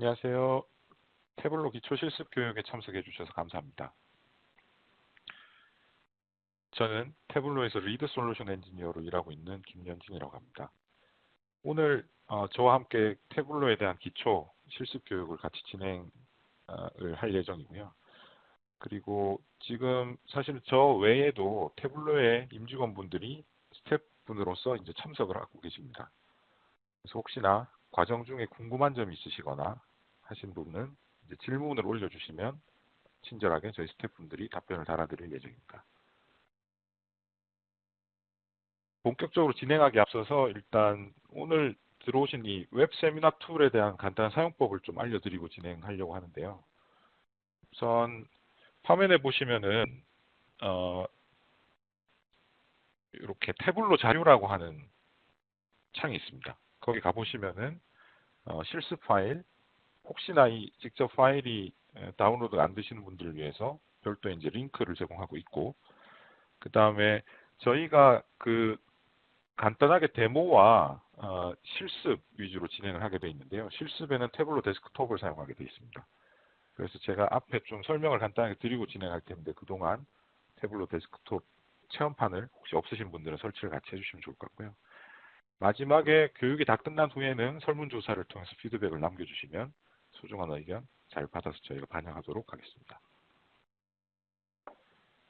안녕하세요. 태블로 기초 실습 교육에 참석해 주셔서 감사합니다. 저는 태블로에서 리드 솔루션 엔지니어로 일하고 있는 김연진이라고 합니다. 오늘 저와 함께 태블로에 대한 기초 실습 교육을 같이 진행을 할 예정이고요. 그리고 지금 사실 저 외에도 태블로의 임직원분들이 스태프분으로서 이제 참석을 하고 계십니다. 그래서 혹시나 과정 중에 궁금한 점이 있으시거나 하신 부분은 이제 질문을 올려주시면 친절하게 저희 스태프분들이 답변을 달아드릴 예정입니다. 본격적으로 진행하기 앞서서 일단 오늘 들어오신 이 웹 세미나 툴에 대한 간단한 사용법을 좀 알려드리고 진행하려고 하는데요. 우선 화면에 보시면은 이렇게 태블로 자료라고 하는 창이 있습니다. 거기 가보시면은 실습 파일, 혹시나 이 직접 파일이 다운로드 안 되시는 분들을 위해서 별도의 이제 링크를 제공하고 있고, 그 다음에 저희가 그 간단하게 데모와 실습 위주로 진행을 하게 되어 있는데요. 실습에는 태블로 데스크톱을 사용하게 되어 있습니다. 그래서 제가 앞에 좀 설명을 간단하게 드리고 진행할 텐데 그동안 태블로 데스크톱 체험판을 혹시 없으신 분들은 설치를 같이 해주시면 좋을 것 같고요. 마지막에 교육이 다 끝난 후에는 설문조사를 통해서 피드백을 남겨주시면 소중한 의견 잘 받아서 저희가 반영하도록 하겠습니다.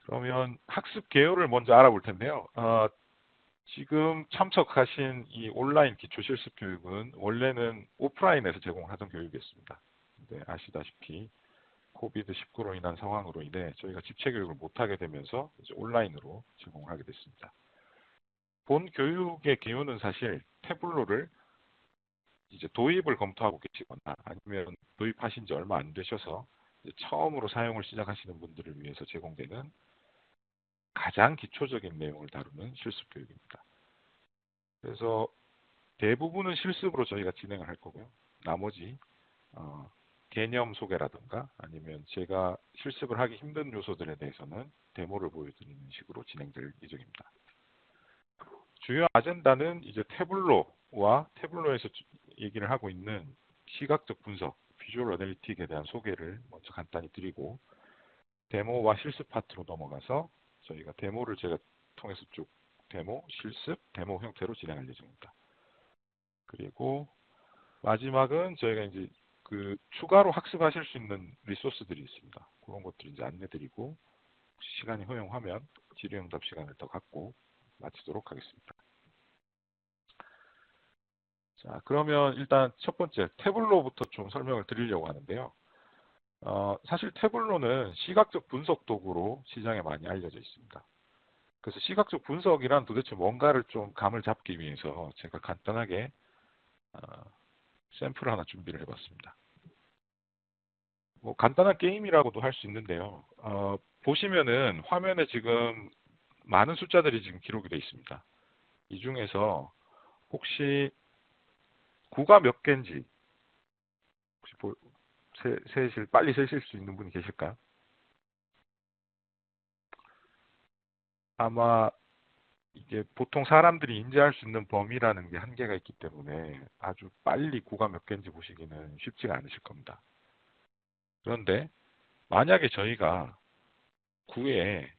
그러면 학습 개요를 먼저 알아볼 텐데요. 지금 참석하신 이 온라인 기초 실습 교육은 원래는 오프라인에서 제공하던 교육이었습니다. 근데 아시다시피 코비드 19로 인한 상황으로 인해 저희가 집체 교육을 못하게 되면서 이제 온라인으로 제공을 하게 됐습니다. 본 교육의 개요는 사실 태블로를 이제 도입을 검토하고 계시거나 아니면 도입하신 지 얼마 안 되셔서 처음으로 사용을 시작하시는 분들을 위해서 제공되는 가장 기초적인 내용을 다루는 실습 교육입니다. 그래서 대부분은 실습으로 저희가 진행을 할 거고요. 나머지 개념 소개라든가 아니면 제가 실습을 하기 힘든 요소들에 대해서는 데모를 보여드리는 식으로 진행될 예정입니다. 주요 아젠다는 이제 태블로와 태블로에서 얘기를 하고 있는 시각적 분석, 비주얼 어널리틱에 대한 소개를 먼저 간단히 드리고 데모와 실습 파트로 넘어가서 저희가 데모를 제가 통해서 쭉 데모, 실습, 데모 형태로 진행할 예정입니다. 그리고 마지막은 저희가 이제 그 추가로 학습하실 수 있는 리소스들이 있습니다. 그런 것들 이제 안내드리고 시간이 허용하면 질의응답 시간을 더 갖고 마치도록 하겠습니다. 자, 그러면 일단 첫 번째 태블로부터 좀 설명을 드리려고 하는데요. 사실 태블로는 시각적 분석 도구로 시장에 많이 알려져 있습니다. 그래서 시각적 분석이란 도대체 뭔가를 좀 감을 잡기 위해서 제가 간단하게 어, 샘플을 하나 준비를 해봤습니다. 뭐 간단한 게임이라고도 할 수 있는데요. 보시면은 화면에 지금 많은 숫자들이 지금 기록이 되어 있습니다. 이 중에서 혹시 9가 몇 개인지 혹시 빨리 세실 수 있는 분이 계실까요? 아마 이게 보통 사람들이 인지할 수 있는 범위라는 게 한계가 있기 때문에 아주 빨리 9가 몇 개인지 보시기는 쉽지가 않으실 겁니다. 그런데 만약에 저희가 9에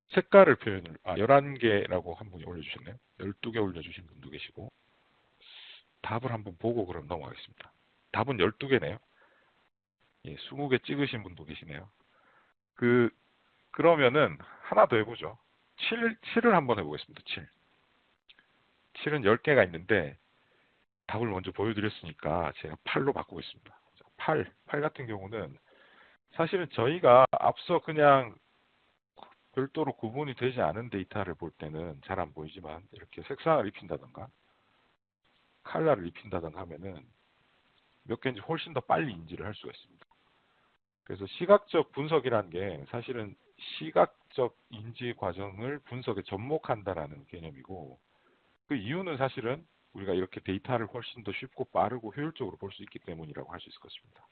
색깔을 표현을 11개라고 한 분이 올려주셨네요. 12개 올려주신 분도 계시고 답을 한번 보고 그럼 넘어가겠습니다. 답은 12개네요. 예, 20개 찍으신 분도 계시네요. 그러면은 하나 더 해보죠. 7을 한번 해보겠습니다. 7. 7은 10개가 있는데 답을 먼저 보여드렸으니까 제가 8로 바꾸겠습니다. 8 같은 경우는 사실은 저희가 앞서 그냥 별도로 구분이 되지 않은 데이터를 볼 때는 잘 안 보이지만 이렇게 색상을 입힌다던가 컬러를 입힌다던가 하면은 몇 개인지 훨씬 더 빨리 인지를 할 수가 있습니다. 그래서 시각적 분석이라는 게 사실은 시각적 인지 과정을 분석에 접목한다라는 개념이고 그 이유는 사실은 우리가 이렇게 데이터를 훨씬 더 쉽고 빠르고 효율적으로 볼 수 있기 때문이라고 할 수 있을 것입니다.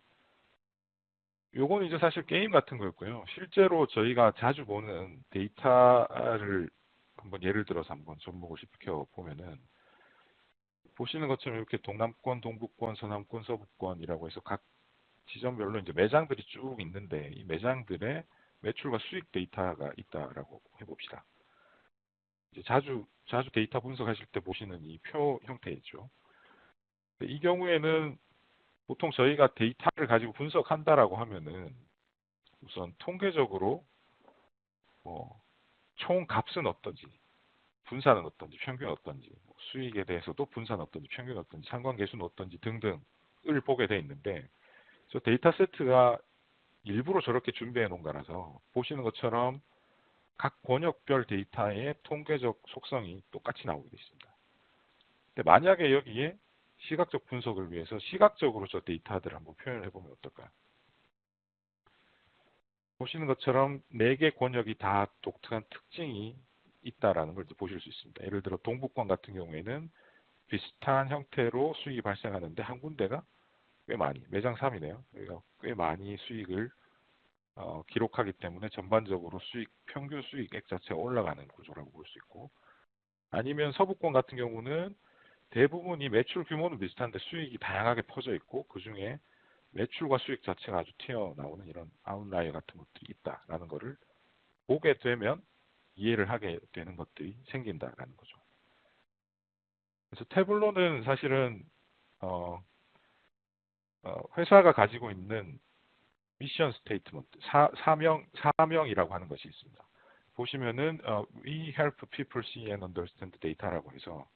요건 이제 사실 게임 같은 거였고요. 실제로 저희가 자주 보는 데이터를 한번 예를 들어서 한번 접목을 시켜 보면은 보시는 것처럼 이렇게 동남권, 동북권, 서남권, 서북권이라고 해서 각 지점별로 이제 매장들이 쭉 있는데 이 매장들의 매출과 수익 데이터가 있다라고 해봅시다. 이제 자주 데이터 분석하실 때 보시는 이 표 형태이죠. 이 경우에는 보통 저희가 데이터를 가지고 분석한다라고 하면은 우선 통계적으로 총 값은 어떤지, 분산은 어떤지, 평균은 어떤지, 수익에 대해서도 분산 어떤지, 평균 어떤지, 상관계수는 어떤지 등등을 보게 돼 있는데 저 데이터 세트가 일부러 저렇게 준비해 놓은 거라서 보시는 것처럼 각 권역별 데이터의 통계적 속성이 똑같이 나오게 되어 있습니다. 근데 만약에 여기에 시각적 분석을 위해서 시각적으로 저 데이터들을 한번 표현해 보면 어떨까요? 보시는 것처럼 4개 권역이 다 독특한 특징이 있다라는 걸 보실 수 있습니다. 예를 들어 동북권 같은 경우에는 비슷한 형태로 수익이 발생하는데 한 군데가 꽤 많이, 매장 3이네요. 여기가 꽤 많이 수익을 기록하기 때문에 전반적으로 평균 수익액 자체가 올라가는 구조라고 볼 수 있고, 아니면 서북권 같은 경우는 대부분이 매출 규모는 비슷한데 수익이 다양하게 퍼져 있고 그 중에 매출과 수익 자체가 아주 튀어나오는 이런 아웃라이어 같은 것들이 있다라는 것을 보게 되면 이해를 하게 되는 것들이 생긴다라는 거죠. 그래서 태블로는 사실은 어, 회사가 가지고 있는 미션 스테이트먼트, 사명이라고 하는 것이 있습니다. 보시면은 We help people see and understand data라고 해서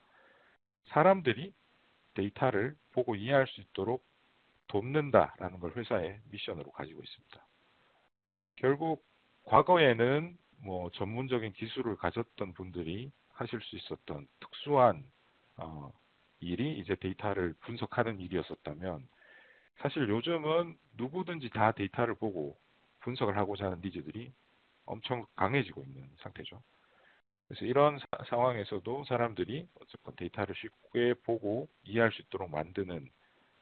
사람들이 데이터를 보고 이해할 수 있도록 돕는다라는 걸 회사의 미션으로 가지고 있습니다. 결국 과거에는 뭐 전문적인 기술을 가졌던 분들이 하실 수 있었던 특수한 어, 일이 이제 데이터를 분석하는 일이었었다면 사실 요즘은 누구든지 다 데이터를 보고 분석을 하고자 하는 니즈들이 엄청 강해지고 있는 상태죠. 그래서 이런 상황에서도 사람들이 어쨌건 데이터를 쉽게 보고 이해할 수 있도록 만드는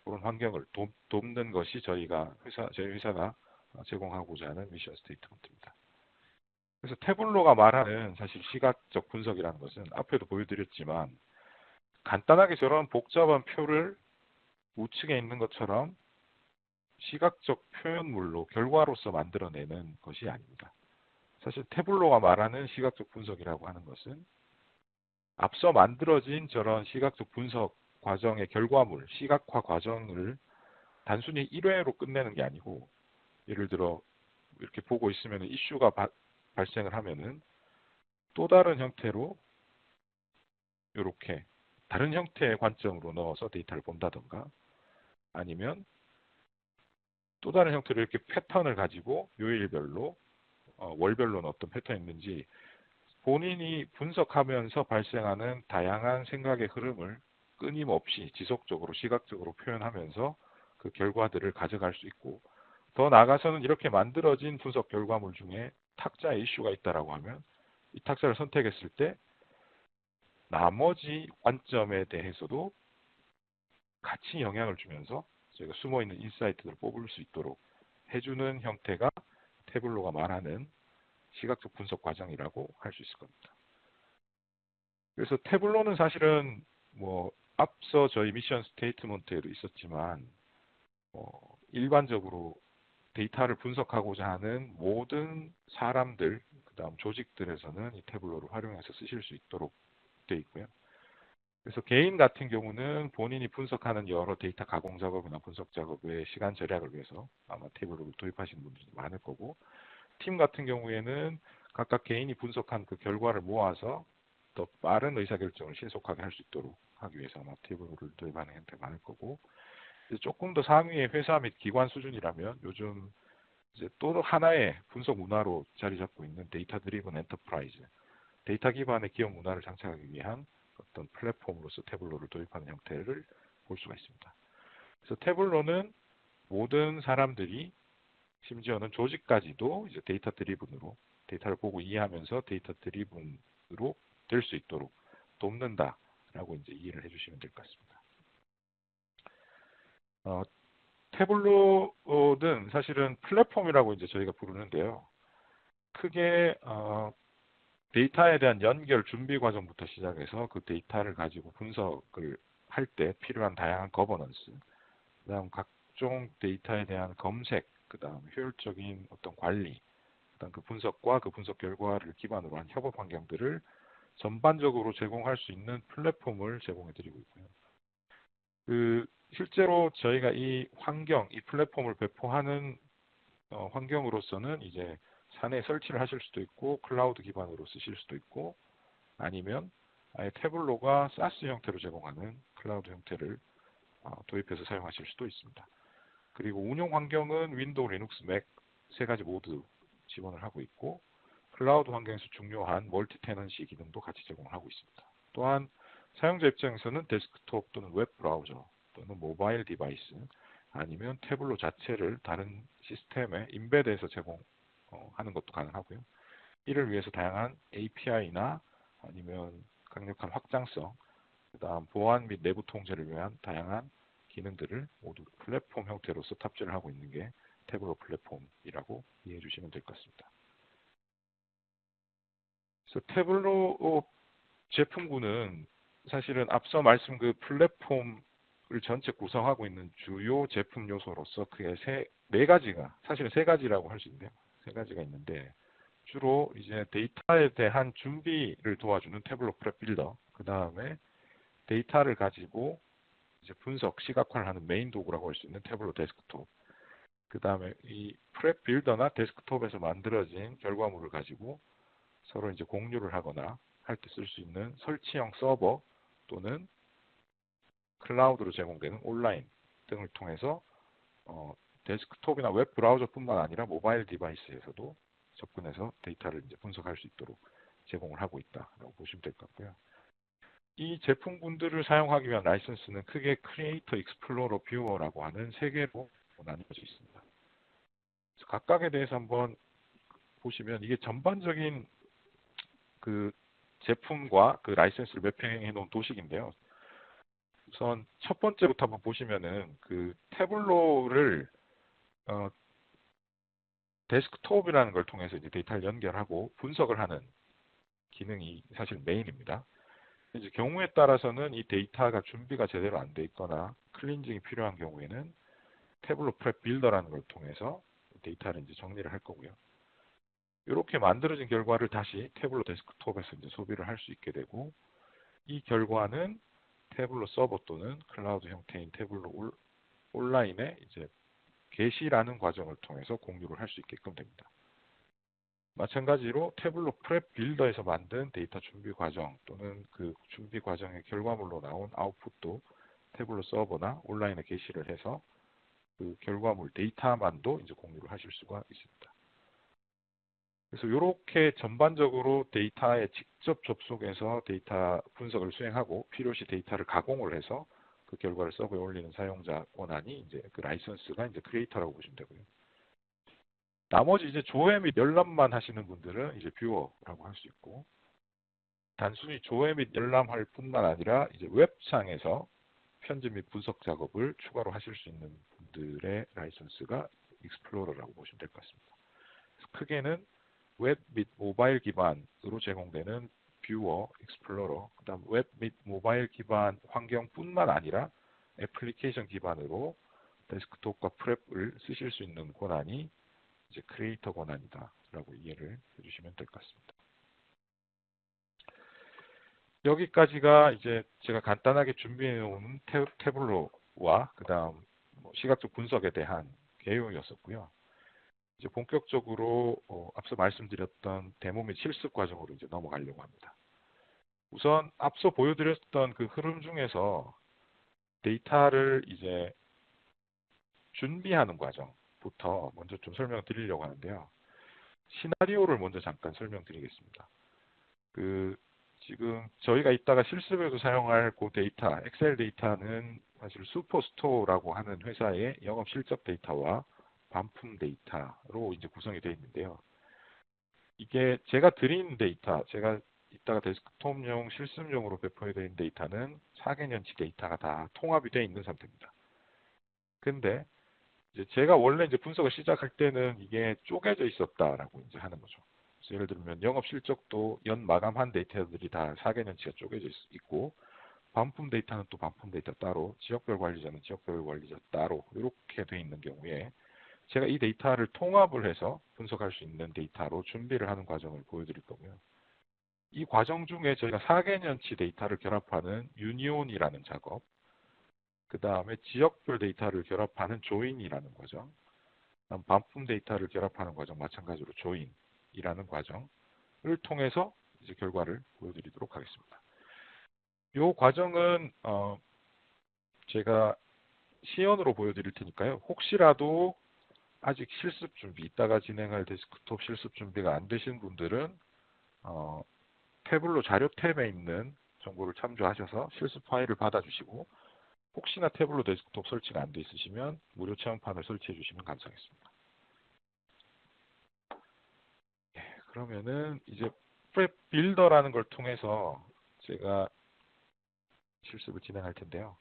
그런 환경을 돕는 것이 저희 회사가 제공하고자 하는 미션 스테이트먼트입니다. 그래서 태블로가 말하는 사실 시각적 분석이라는 것은 앞에도 보여드렸지만 간단하게 저런 복잡한 표를 우측에 있는 것처럼 시각적 표현물로 결과로서 만들어내는 것이 아닙니다. 사실 태블로가 말하는 시각적 분석이라고 하는 것은 앞서 만들어진 저런 시각적 분석 과정의 결과물, 시각화 과정을 단순히 1회로 끝내는 게 아니고 예를 들어 이렇게 보고 있으면 이슈가 발생을 하면은 또 다른 형태로 이렇게 다른 형태의 관점으로 넣어서 데이터를 본다던가 아니면 또 다른 형태로 이렇게 패턴을 가지고 요일별로 월별로는 어떤 패턴이 있는지 본인이 분석하면서 발생하는 다양한 생각의 흐름을 끊임없이 지속적으로 시각적으로 표현하면서 그 결과들을 가져갈 수 있고 더 나아가서는 이렇게 만들어진 분석 결과물 중에 탁자에 이슈가 있다라고 하면 이 탁자를 선택했을 때 나머지 관점에 대해서도 같이 영향을 주면서 저희가 숨어있는 인사이트를 뽑을 수 있도록 해주는 형태가 태블로가 말하는 시각적 분석 과정이라고 할 수 있을 겁니다. 그래서 태블로는 사실은 뭐 앞서 저희 미션 스테이트먼트에도 있었지만 일반적으로 데이터를 분석하고자 하는 모든 사람들, 그다음 조직들에서는 이 태블로를 활용해서 쓰실 수 있도록 되어 있고요. 그래서 개인 같은 경우는 본인이 분석하는 여러 데이터 가공 작업이나 분석 작업의 시간 절약을 위해서 아마 태블로를 도입하시는 분들이 많을 거고, 팀 같은 경우에는 각각 개인이 분석한 그 결과를 모아서 더 빠른 의사결정을 신속하게 할 수 있도록 하기 위해서 아마 태블로를 도입하는 형태가 많을 거고, 조금 더 상위의 회사 및 기관 수준이라면 요즘 이제 또 하나의 분석 문화로 자리 잡고 있는 데이터 드리븐 엔터프라이즈, 데이터 기반의 기업 문화를 장착하기 위한 어떤 플랫폼으로서 태블로를 도입하는 형태를 볼 수가 있습니다. 그래서 태블로는 모든 사람들이 심지어는 조직까지도 이제 데이터 드리븐으로 데이터를 보고 이해하면서 데이터 드리븐으로 될 수 있도록 돕는다라고 이제 이해를 해주시면 될 것 같습니다. 태블로는 사실은 플랫폼이라고 이제 저희가 부르는데요. 크게 데이터에 대한 연결 준비 과정부터 시작해서 그 데이터를 가지고 분석을 할 때 필요한 다양한 거버넌스, 그다음 각종 데이터에 대한 검색, 그다음 효율적인 어떤 관리, 그다음 그 분석과 그 분석 결과를 기반으로 한 협업 환경들을 전반적으로 제공할 수 있는 플랫폼을 제공해 드리고 있고요. 실제로 저희가 이 환경, 이 플랫폼을 배포하는 환경으로서는 이제 사내에 설치를 하실 수도 있고 클라우드 기반으로 쓰실 수도 있고 아니면 아예 태블로가 사스 형태로 제공하는 클라우드 형태를 도입해서 사용하실 수도 있습니다. 그리고 운영 환경은 윈도우, 리눅스, 맥 세 가지 모두 지원을 하고 있고 클라우드 환경에서 중요한 멀티 테넌시 기능도 같이 제공을 하고 있습니다. 또한 사용자 입장에서는 데스크톱 또는 웹 브라우저 또는 모바일 디바이스 아니면 태블로 자체를 다른 시스템에 인베드해서 제공하는 것도 가능하고요. 이를 위해서 다양한 API나 아니면 강력한 확장성, 그다음 보안 및 내부 통제를 위한 다양한 기능들을 모두 플랫폼 형태로서 탑재를 하고 있는 게 태블로 플랫폼이라고 이해해 주시면 될 것 같습니다. 그래서 태블로 제품군은 사실은 앞서 말씀 그 플랫폼을 전체 구성하고 있는 주요 제품 요소로서 그게 네 가지가 사실은 세 가지라고 할 수 있는데요. 세 가지가 있는데 주로 이제 데이터에 대한 준비를 도와주는 태블로 프랩 빌더, 그 다음에 데이터를 가지고 이제 분석, 시각화를 하는 메인 도구라고 할 수 있는 태블로 데스크톱, 그 다음에 이 프랩 빌더나 데스크톱에서 만들어진 결과물을 가지고 서로 이제 공유를 하거나 할 때 쓸 수 있는 설치형 서버 또는 클라우드로 제공되는 온라인 등을 통해서 데스크톱이나 웹 브라우저뿐만 아니라 모바일 디바이스에서도 접근해서 데이터를 이제 분석할 수 있도록 제공을 하고 있다라고 보시면 될 것 같고요. 이 제품군들을 사용하기 위한 라이선스는 크게 크리에이터, 익스플로러, 뷰어라고 하는 세 개로 나뉘어져 있습니다. 그래서 각각에 대해서 한번 보시면 이게 전반적인 그 제품과 그 라이선스를 매핑해 놓은 도식인데요. 우선 첫 번째부터 한번 보시면은 그 태블로를 데스크톱이라는 걸 통해서 이제 데이터를 연결하고 분석을 하는 기능이 사실 메인입니다. 이제 경우에 따라서는 이 데이터가 준비가 제대로 안 돼 있거나 클린징이 필요한 경우에는 태블로 프랩 빌더라는 걸 통해서 데이터를 이제 정리를 할 거고요. 이렇게 만들어진 결과를 다시 태블로 데스크톱에서 이제 소비를 할 수 있게 되고 이 결과는 태블로 서버 또는 클라우드 형태인 태블로 온라인에 이제 게시라는 과정을 통해서 공유를 할 수 있게끔 됩니다. 마찬가지로 태블로 프랩 빌더에서 만든 데이터 준비 과정 또는 그 준비 과정의 결과물로 나온 아웃풋도 태블로 서버나 온라인에 게시를 해서 그 결과물 데이터만도 이제 공유를 하실 수가 있습니다. 그래서 이렇게 전반적으로 데이터에 직접 접속해서 데이터 분석을 수행하고 필요시 데이터를 가공을 해서 그 결과를 서버에 올리는 사용자 권한이 이제 그 라이선스가 이제 크리에이터라고 보시면 되고요. 나머지 이제 조회 및 열람만 하시는 분들은 이제 뷰어라고 할 수 있고 단순히 조회 및 열람할 뿐만 아니라 이제 웹상에서 편집 및 분석 작업을 추가로 하실 수 있는 분들의 라이선스가 익스플로러라고 보시면 될 것 같습니다. 크게는 웹 및 모바일 기반으로 제공되는 뷰어, 익스플로러, 그다음 웹 및 모바일 기반 환경뿐만 아니라 애플리케이션 기반으로 데스크톱과 프랩을 쓰실 수 있는 권한이 이제 크리에이터 권한이다라고 이해를 해주시면 될 것 같습니다. 여기까지가 이제 제가 간단하게 준비해 놓은 태블로와 그다음 시각적 분석에 대한 개요였었고요. 이제 본격적으로 앞서 말씀드렸던 데모 및 실습 과정으로 이제 넘어가려고 합니다. 우선 앞서 보여드렸던 그 흐름 중에서 데이터를 이제 준비하는 과정부터 먼저 좀 설명드리려고 하는데요. 시나리오를 먼저 잠깐 설명드리겠습니다. 지금 저희가 이따가 실습에서 사용할 그 데이터, 엑셀 데이터는 사실 슈퍼스토어라고 하는 회사의 영업 실적 데이터와 반품 데이터로 이제 구성이 되어 있는데요. 이게 제가 드린 데이터, 제가 이따가 데스크톱용 실습용으로 배포해드린 데이터는 4개년치 데이터가 다 통합이 되어 있는 상태입니다. 근데 이제 제가 원래 이제 분석을 시작할 때는 이게 쪼개져 있었다라고 이제 하는 거죠. 예를 들면 영업 실적도 연 마감한 데이터들이 다 4개년치가 쪼개져 있고 반품 데이터는 또 반품 데이터 따로, 지역별 관리자는 지역별 관리자 따로 이렇게 돼 있는 경우에 제가 이 데이터를 통합을 해서 분석할 수 있는 데이터로 준비를 하는 과정을 보여드릴 거고요. 이 과정 중에 저희가 4개년치 데이터를 결합하는 유니온이라는 작업, 그 다음에 지역별 데이터를 결합하는 조인이라는 과정, 그다음 반품 데이터를 결합하는 과정 마찬가지로 조인이라는 과정을 통해서 이제 결과를 보여드리도록 하겠습니다. 이 과정은 제가 시연으로 보여드릴 테니까요. 혹시라도 아직 실습 준비, 이따가 진행할 데스크톱 실습 준비가 안 되신 분들은 태블로 자료 탭에 있는 정보를 참조하셔서 실습 파일을 받아주시고, 혹시나 태블로 데스크톱 설치가 안 돼 있으시면 무료 체험판을 설치해 주시면 감사하겠습니다. 그러면은 이제 프랩 빌더라는 걸 통해서 제가 실습을 진행할 텐데요.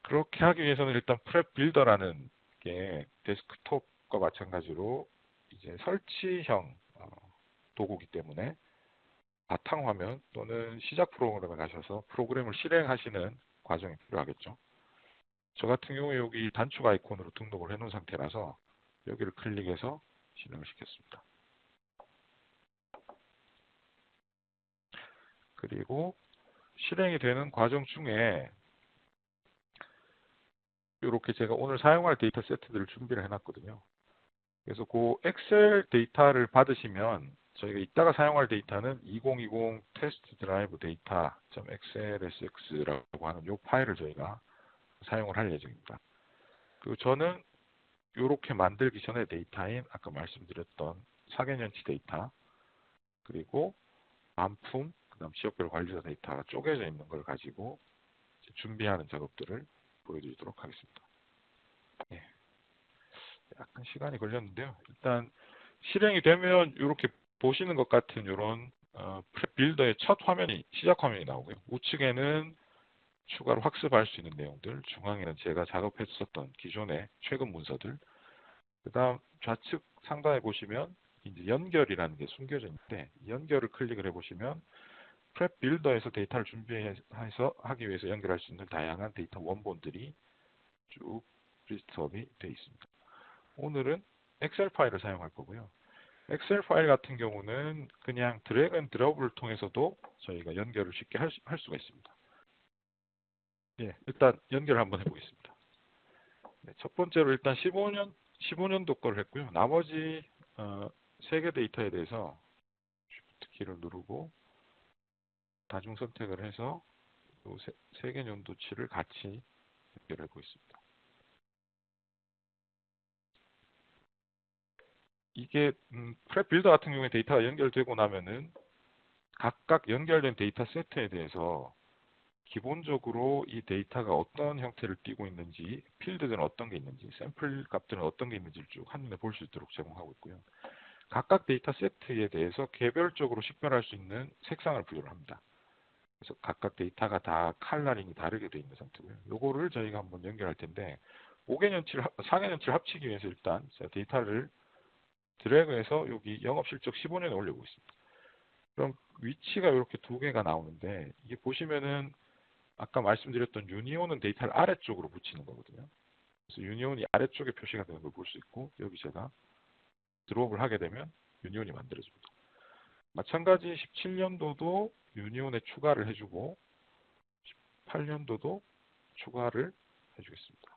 그렇게 하기 위해서는 일단 프랩 빌더라는 게 데스크톱과 마찬가지로 이제 설치형 도구이기 때문에 바탕화면 또는 시작 프로그램에 가셔서 프로그램을 실행하시는 과정이 필요하겠죠. 저 같은 경우에 여기 단축 아이콘으로 등록을 해놓은 상태라서 여기를 클릭해서 실행을 시켰습니다. 그리고 실행이 되는 과정 중에 이렇게 제가 오늘 사용할 데이터 세트들을 준비를 해놨거든요. 그래서 그 엑셀 데이터를 받으시면 저희가 이따가 사용할 데이터는 2020 테스트 드라이브 데이터.xlsx라고 하는 이 파일을 저희가 사용을 할 예정입니다. 그리고 저는 이렇게 만들기 전에 데이터인 아까 말씀드렸던 4개년치 데이터, 그리고 반품, 그다음 지역별 관리자 데이터가 쪼개져 있는 걸 가지고 준비하는 작업들을 보여드리도록 하겠습니다. 네, 약간 시간이 걸렸는데요. 일단 실행이 되면 이렇게 보시는 것 같은 이런 프랩 빌더의 첫 화면이 시작 화면이 나오고요. 우측에는 추가로 학습할 수 있는 내용들, 중앙에는 제가 작업했었던 기존의 최근 문서들, 그 다음 좌측 상단에 보시면 이제 연결이라는 게 숨겨져 있는데, 연결을 클릭을 해보시면 프랩 빌더에서 데이터를 준비해서 하기 위해서 연결할 수 있는 다양한 데이터 원본들이 쭉 리스트업이 되어 있습니다. 오늘은 엑셀 파일을 사용할 거고요. 엑셀 파일 같은 경우는 그냥 드래그 앤 드롭을 통해서도 저희가 연결을 쉽게 할 수가 있습니다. 예, 일단 연결을 한번 해보겠습니다. 네, 첫 번째로 일단 15년도 거를 했고요. 나머지 3개 데이터에 대해서 Shift 키를 누르고 다중 선택을 해서 이 3개 년도치를 같이 연결하고 있습니다. 이게 프랩 빌더 같은 경우에 데이터가 연결되고 나면은 각각 연결된 데이터 세트에 대해서 기본적으로 이 데이터가 어떤 형태를 띠고 있는지, 필드들은 어떤 게 있는지, 샘플 값들은 어떤 게 있는지를 쭉 한눈에 볼 수 있도록 제공하고 있고요. 각각 데이터 세트에 대해서 개별적으로 식별할 수 있는 색상을 부여를 합니다. 그래서 각각 데이터가 다 컬러링이 다르게 되어 있는 상태고요. 요거를 저희가 한번 연결할 텐데 5개년치를 4개년치를 합치기 위해서 일단 제가 데이터를 드래그해서 여기 영업실적 15년에 올리고 있습니다. 그럼 위치가 이렇게 2개가 나오는데, 이게 보시면은 아까 말씀드렸던 유니온은 데이터를 아래쪽으로 붙이는 거거든요. 그래서 유니온이 아래쪽에 표시가 되는 걸 볼 수 있고, 여기 제가 드롭을 하게 되면 유니온이 만들어집니다. 마찬가지 17년도도 유니온에 추가를 해주고 18년도도 추가를 해주겠습니다.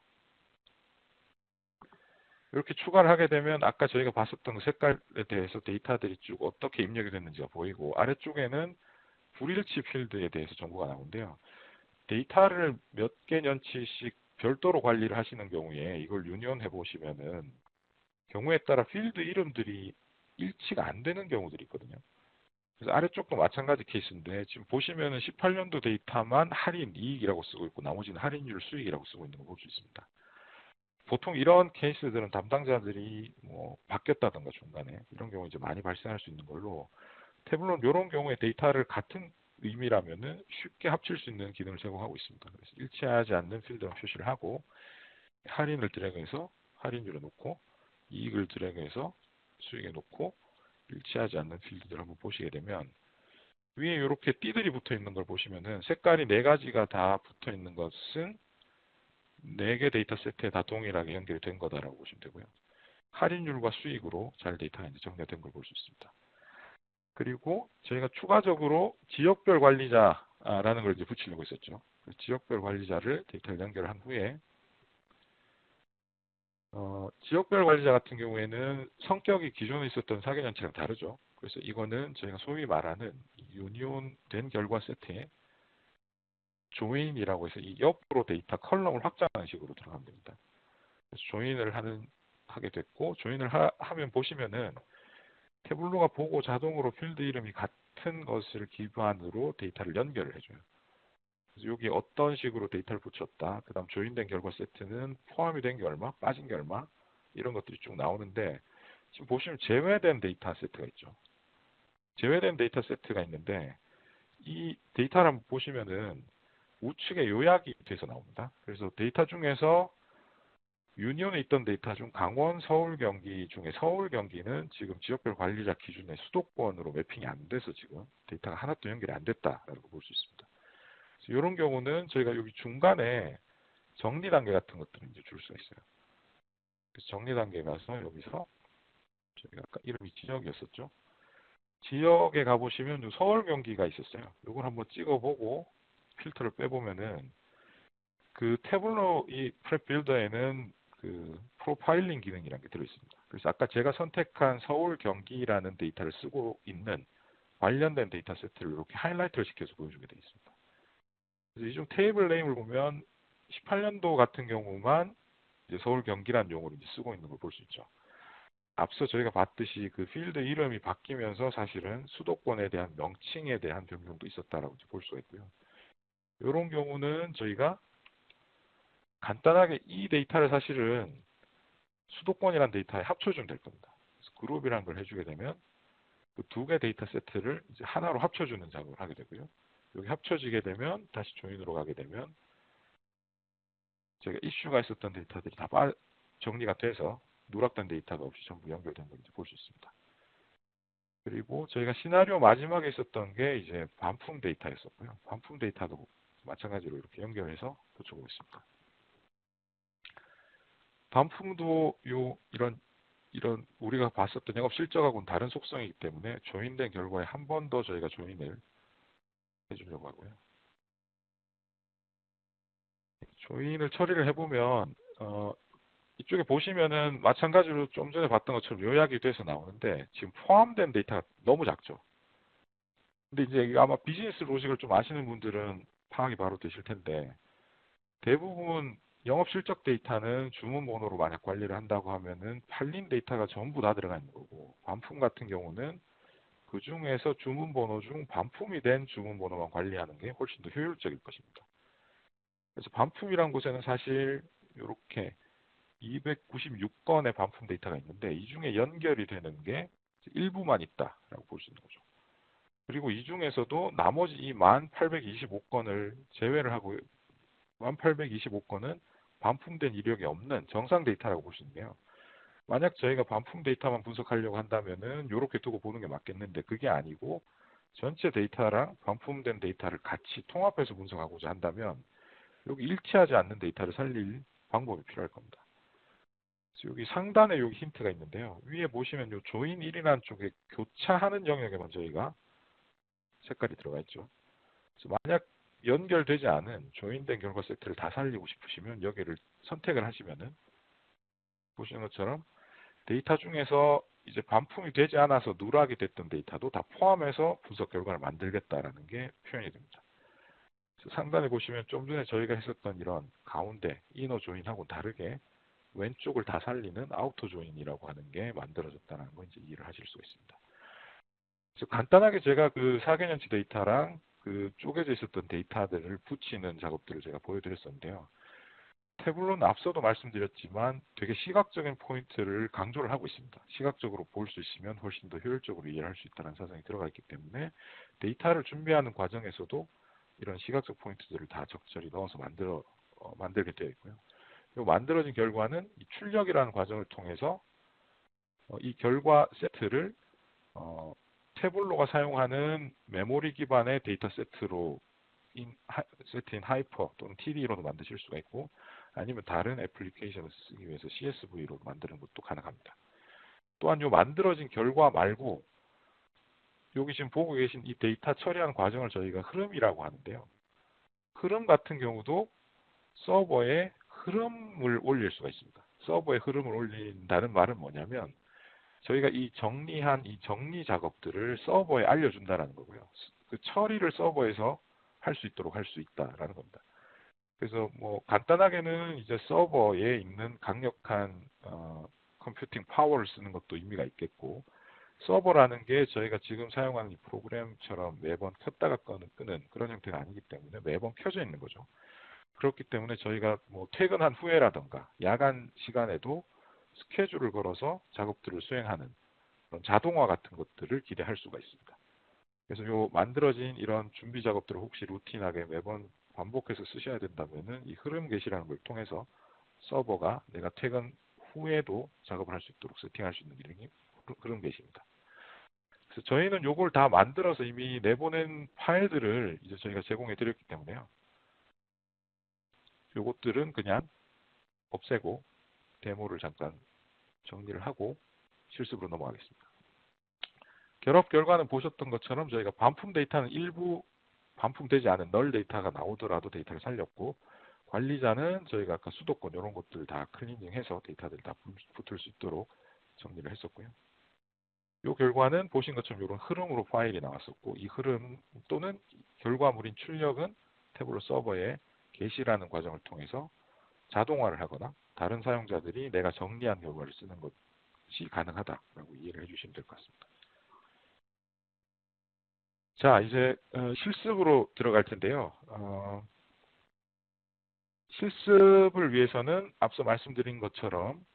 이렇게 추가를 하게 되면 아까 저희가 봤었던 그 색깔에 대해서 데이터들이 쭉 어떻게 입력이 됐는지가 보이고, 아래쪽에는 불일치 필드에 대해서 정보가 나오는데요. 데이터를 몇 개 년치씩 별도로 관리를 하시는 경우에 이걸 유니온 해보시면은 경우에 따라 필드 이름들이 일치가 안 되는 경우들이 있거든요. 그래서 아래쪽도 마찬가지 케이스인데, 지금 보시면은 18년도 데이터만 할인 이익이라고 쓰고 있고 나머지는 할인율 수익이라고 쓰고 있는 걸 볼 수 있습니다. 보통 이런 케이스들은 담당자들이 뭐 바뀌었다던가 중간에 이런 경우 이제 많이 발생할 수 있는 걸로, 태블론 이런 경우에 데이터를 같은 의미라면은 쉽게 합칠 수 있는 기능을 제공하고 있습니다. 그래서 일치하지 않는 필드만 표시를 하고, 할인을 드래그해서 할인율에 놓고, 이익을 드래그해서 수익에 놓고, 일치하지 않는 필드들을 한번 보시게 되면 위에 이렇게 띠들이 붙어 있는 걸 보시면은 색깔이 네 가지가 다 붙어 있는 것은 네 개 데이터 세트에 다 동일하게 연결된 거다라고 보시면 되고요. 할인율과 수익으로 잘 데이터가 이제 정리된 걸 볼 수 있습니다. 그리고 저희가 추가적으로 지역별 관리자라는 걸 이제 붙이려고 했었죠. 지역별 관리자를 데이터를 연결한 후에 지역별 관리자 같은 경우에는 성격이 기존에 있었던 사계전체랑 다르죠. 그래서 이거는 저희가 소위 말하는 유니온된 결과 세트에 조인이라고 해서 이 옆으로 데이터 컬럼을 확장하는 식으로 들어가면 됩니다. 그래서 조인을 하게 됐고, 조인을 하면 보시면은 태블로가 보고 자동으로 필드 이름이 같은 것을 기반으로 데이터를 연결을 해줘요. 그래서 여기 어떤 식으로 데이터를 붙였다, 그 다음 조인된 결과 세트는 포함이 된 게 얼마, 빠진 게 얼마, 이런 것들이 쭉 나오는데, 지금 보시면 제외된 데이터 세트가 있죠. 제외된 데이터 세트가 있는데, 이 데이터를 한번 보시면은 우측에 요약이 돼서 나옵니다. 그래서 데이터 중에서 유니온에 있던 데이터 중 강원, 서울, 경기 중에 서울, 경기는 지금 지역별 관리자 기준의 수도권으로 매핑이 안 돼서 지금 데이터가 하나도 연결이 안 됐다라고 볼 수 있습니다. 이런 경우는 저희가 여기 중간에 정리 단계 같은 것들을 이제 줄 수가 있어요. 그래서 정리 단계에 가서 여기서 저희가 아까 이름이 지역이었었죠. 지역에 가보시면 서울, 경기가 있었어요. 이걸 한번 찍어보고 필터를 빼보면은 그 태블로 이 프랩 빌더에는 그 프로파일링 기능이라는 게 들어있습니다. 그래서 아까 제가 선택한 서울, 경기라는 데이터를 쓰고 있는 관련된 데이터 세트를 이렇게 하이라이트를 시켜서 보여주게 되어 있습니다. 그래서 이 중 테이블 네임을 보면 18년도 같은 경우만 이제 서울, 경기라는 용어를 이제 쓰고 있는 걸 볼 수 있죠. 앞서 저희가 봤듯이 그 필드 이름이 바뀌면서 사실은 수도권에 대한 명칭에 대한 변경도 있었다라고 볼 수가 있고요. 이런 경우는 저희가 간단하게 이 데이터를 사실은 수도권이라는 데이터에 합쳐주면 될 겁니다. 그래서 그룹이라는 걸 해주게 되면 그 두 개 데이터 세트를 이제 하나로 합쳐주는 작업을 하게 되고요. 여기 합쳐지게 되면 다시 조인으로 가게 되면 제가 이슈가 있었던 데이터들이 다 정리가 돼서 누락된 데이터가 없이 전부 연결된 걸 볼 수 있습니다. 그리고 저희가 시나리오 마지막에 있었던 게 이제 반품 데이터였었고요. 반품 데이터도 마찬가지로 이렇게 연결해서 붙여보겠습니다. 반품도 이런 우리가 봤었던 영업 실적하고는 다른 속성이기 때문에 조인된 결과에 한 번 더 저희가 조인을 해주려고 하고요. 조인을 처리를 해보면 이쪽에 보시면은 마찬가지로 좀 전에 봤던 것처럼 요약이 돼서 나오는데 지금 포함된 데이터가 너무 작죠. 근데 이제 아마 비즈니스 로직을 좀 아시는 분들은 파악이 바로 되실 텐데 대부분 영업 실적 데이터는 주문 번호로 만약 관리를 한다고 하면은 팔린 데이터가 전부 다 들어가 있는 거고, 반품 같은 경우는 그 중에서 주문 번호 중 반품이 된 주문 번호만 관리하는 게 훨씬 더 효율적일 것입니다. 그래서 반품이란 곳에는 사실 이렇게 296건의 반품 데이터가 있는데 이 중에 연결이 되는 게 일부만 있다라고 볼 수 있는 거죠. 그리고 이 중에서도 나머지 이 1825건을 제외를 하고 1825건은 반품된 이력이 없는 정상 데이터라고 볼 수 있는데요. 만약 저희가 반품 데이터만 분석하려고 한다면은 이렇게 두고 보는 게 맞겠는데 그게 아니고 전체 데이터랑 반품된 데이터를 같이 통합해서 분석하고자 한다면 여기 일치하지 않는 데이터를 살릴 방법이 필요할 겁니다. 그래서 여기 상단에 여기 힌트가 있는데요. 위에 보시면 요 조인 1이라는 쪽에 교차하는 영역에만 저희가 색깔이 들어가 있죠. 그래서 만약 연결되지 않은 조인된 결과 세트를 다 살리고 싶으시면 여기를 선택을 하시면은 보시는 것처럼 데이터 중에서 이제 반품이 되지 않아서 누락이 됐던 데이터도 다 포함해서 분석 결과를 만들겠다라는 게 표현이 됩니다. 그래서 상단에 보시면 좀 전에 저희가 했었던 이런 가운데 이너 조인하고 다르게 왼쪽을 다 살리는 아우터 조인이라고 하는 게 만들어졌다는 거 이제 이해를 하실 수가 있습니다. 그래서 간단하게 제가 그 4개년치 데이터랑 그 쪼개져 있었던 데이터들을 붙이는 작업들을 제가 보여드렸었는데요. 태블로는 앞서도 말씀드렸지만 되게 시각적인 포인트를 강조를 하고 있습니다. 시각적으로 볼 수 있으면 훨씬 더 효율적으로 이해를 할 수 있다는 사정이 들어가 있기 때문에 데이터를 준비하는 과정에서도 이런 시각적 포인트들을 다 적절히 넣어서 만들게 되어 있고요. 그리고 만들어진 결과는 이 출력이라는 과정을 통해서 이 결과 세트를 태블로가 사용하는 메모리 기반의 데이터 세트로 세트인 하이퍼 또는 TD로도 만드실 수가 있고, 아니면 다른 애플리케이션을 쓰기 위해서 CSV로 만드는 것도 가능합니다. 또한 이 만들어진 결과 말고 여기 지금 보고 계신 이 데이터 처리하는 과정을 저희가 흐름이라고 하는데요. 흐름 같은 경우도 서버에 흐름을 올릴 수가 있습니다. 서버에 흐름을 올린다는 말은 뭐냐면 저희가 이 정리한 이 정리 작업들을 서버에 알려준다는 거고요. 그 처리를 서버에서 할 수 있도록 할 수 있다라는 겁니다. 그래서 뭐 간단하게는 이제 서버에 있는 강력한 컴퓨팅 파워를 쓰는 것도 의미가 있겠고, 서버라는 게 저희가 지금 사용하는 이 프로그램처럼 매번 켰다가 끄는 그런 형태가 아니기 때문에 매번 켜져 있는 거죠. 그렇기 때문에 저희가 뭐 퇴근한 후에라던가 야간 시간에도 스케줄을 걸어서 작업들을 수행하는 그런 자동화 같은 것들을 기대할 수가 있습니다. 그래서 요 만들어진 이런 준비 작업들을 혹시 루틴하게 매번 반복해서 쓰셔야 된다면은 이 흐름 게시라는 걸 통해서 서버가 내가 퇴근 후에도 작업을 할 수 있도록 세팅할 수 있는 기능이 흐름 게시입니다. 그래서 저희는 요걸 다 만들어서 이미 내보낸 파일들을 이제 저희가 제공해 드렸기 때문에요. 요것들은 그냥 없애고 데모를 잠깐 정리를 하고 실습으로 넘어가겠습니다. 결합 결과는 보셨던 것처럼 저희가 반품 데이터는 일부 반품되지 않은 널 데이터가 나오더라도 데이터를 살렸고, 관리자는 저희가 아까 수도권 이런 것들 다 클리닝해서 데이터들 다 붙을 수 있도록 정리를 했었고요. 이 결과는 보신 것처럼 이런 흐름으로 파일이 나왔었고, 이 흐름 또는 결과물인 출력은 태블로 서버에 게시라는 과정을 통해서 자동화를 하거나 다른 사용자들이 내가 정리한 결과를 쓰는 것이 가능하다라고 이해를 해주시면 될 것 같습니다. 자, 이제 실습으로 들어갈 텐데요. 실습을 위해서는 앞서 말씀드린 것처럼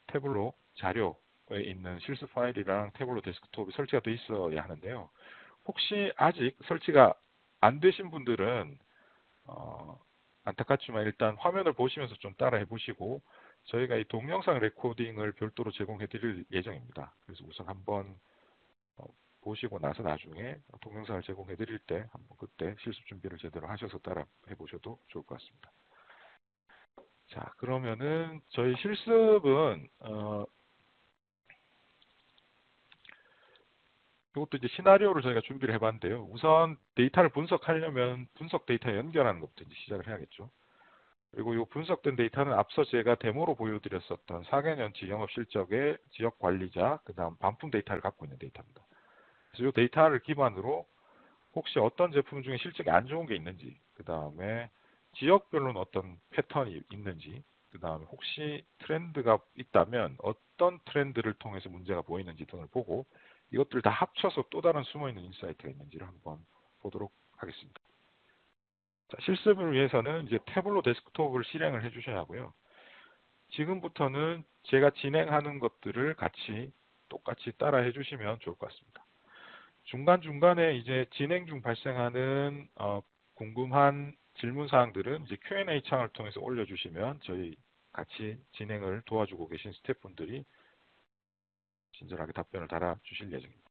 태블로 자료에 있는 실습 파일이랑 태블로 데스크톱이 설치가 돼 있어야 하는데요. 혹시 아직 설치가 안 되신 분들은 안타깝지만 일단 화면을 보시면서 좀 따라해 보시고, 저희가 이 동영상 레코딩을 별도로 제공해 드릴 예정입니다. 그래서 우선 한번 보시고 나서 나중에 동영상을 제공해 드릴 때 한번 그때 실습 준비를 제대로 하셔서 따라 해보셔도 좋을 것 같습니다. 자, 그러면은 저희 실습은 이것도 이제 시나리오를 저희가 준비를 해봤는데요. 우선 데이터를 분석하려면 분석 데이터 연결하는 것부터 이제 시작을 해야겠죠. 그리고 이 분석된 데이터는 앞서 제가 데모로 보여드렸었던 4개년치 영업 실적의 지역 관리자, 그 다음 반품 데이터를 갖고 있는 데이터입니다. 그래서 이 데이터를 기반으로 혹시 어떤 제품 중에 실적이 안 좋은 게 있는지, 그 다음에 지역별로는 어떤 패턴이 있는지, 그 다음에 혹시 트렌드가 있다면 어떤 트렌드를 통해서 문제가 보이는지 등을 보고 이것들을 다 합쳐서 또 다른 숨어있는 인사이트가 있는지를 한번 보도록 하겠습니다. 자, 실습을 위해서는 이제 태블로 데스크톱을 실행을 해주셔야 하고요. 지금부터는 제가 진행하는 것들을 같이 똑같이 따라 해주시면 좋을 것 같습니다. 중간중간에 이제 진행 중 발생하는 궁금한 질문 사항들은 이제 Q&A 창을 통해서 올려주시면 저희 같이 진행을 도와주고 계신 스태프분들이 친절하게 답변을 달아주실 예정입니다.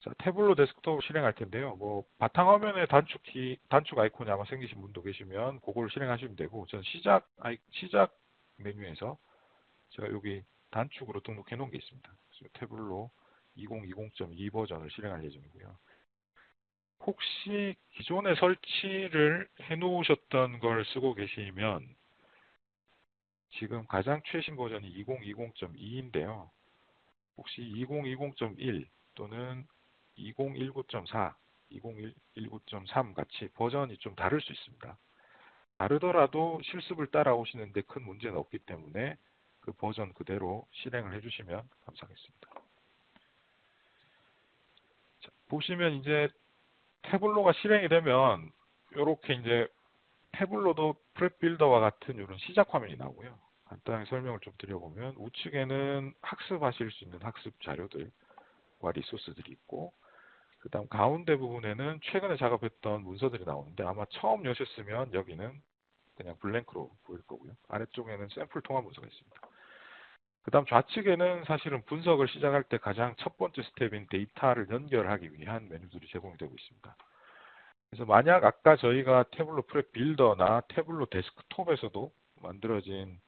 자, 태블로 데스크톱을 실행할 텐데요. 뭐 바탕화면에 단축 아이콘이 아마 생기신 분도 계시면 그걸 실행하시면 되고, 저는 시작 메뉴에서 제가 여기 단축으로 등록해 놓은 게 있습니다. 태블로 2020.2 버전을 실행할 예정이고요. 혹시 기존에 설치를 해 놓으셨던 걸 쓰고 계시면 지금 가장 최신 버전이 2020.2인데요. 혹시 2020.1 또는 2019.4, 2019.3 같이 버전이 좀 다를 수 있습니다. 다르더라도 실습을 따라오시는데 큰 문제는 없기 때문에 그 버전 그대로 실행을 해주시면 감사하겠습니다. 자, 보시면 이제 태블로가 실행이 되면 이렇게 이제 태블로도 프랩 빌더와 같은 이런 시작 화면이 나오고요. 간단하게 설명을 좀 드려보면 우측에는 학습하실 수 있는 학습 자료들과 리소스들이 있고, 그 다음 가운데 부분에는 최근에 작업했던 문서들이 나오는데 아마 처음 여셨으면 여기는 그냥 블랭크로 보일 거고요. 아래쪽에는 샘플 통합 문서가 있습니다. 그 다음 좌측에는 사실은 분석을 시작할 때 가장 첫 번째 스텝인 데이터를 연결하기 위한 메뉴들이 제공이 되고 있습니다. 그래서 만약 아까 저희가 태블로 프랩 빌더나 태블로 데스크톱에서도 만들어진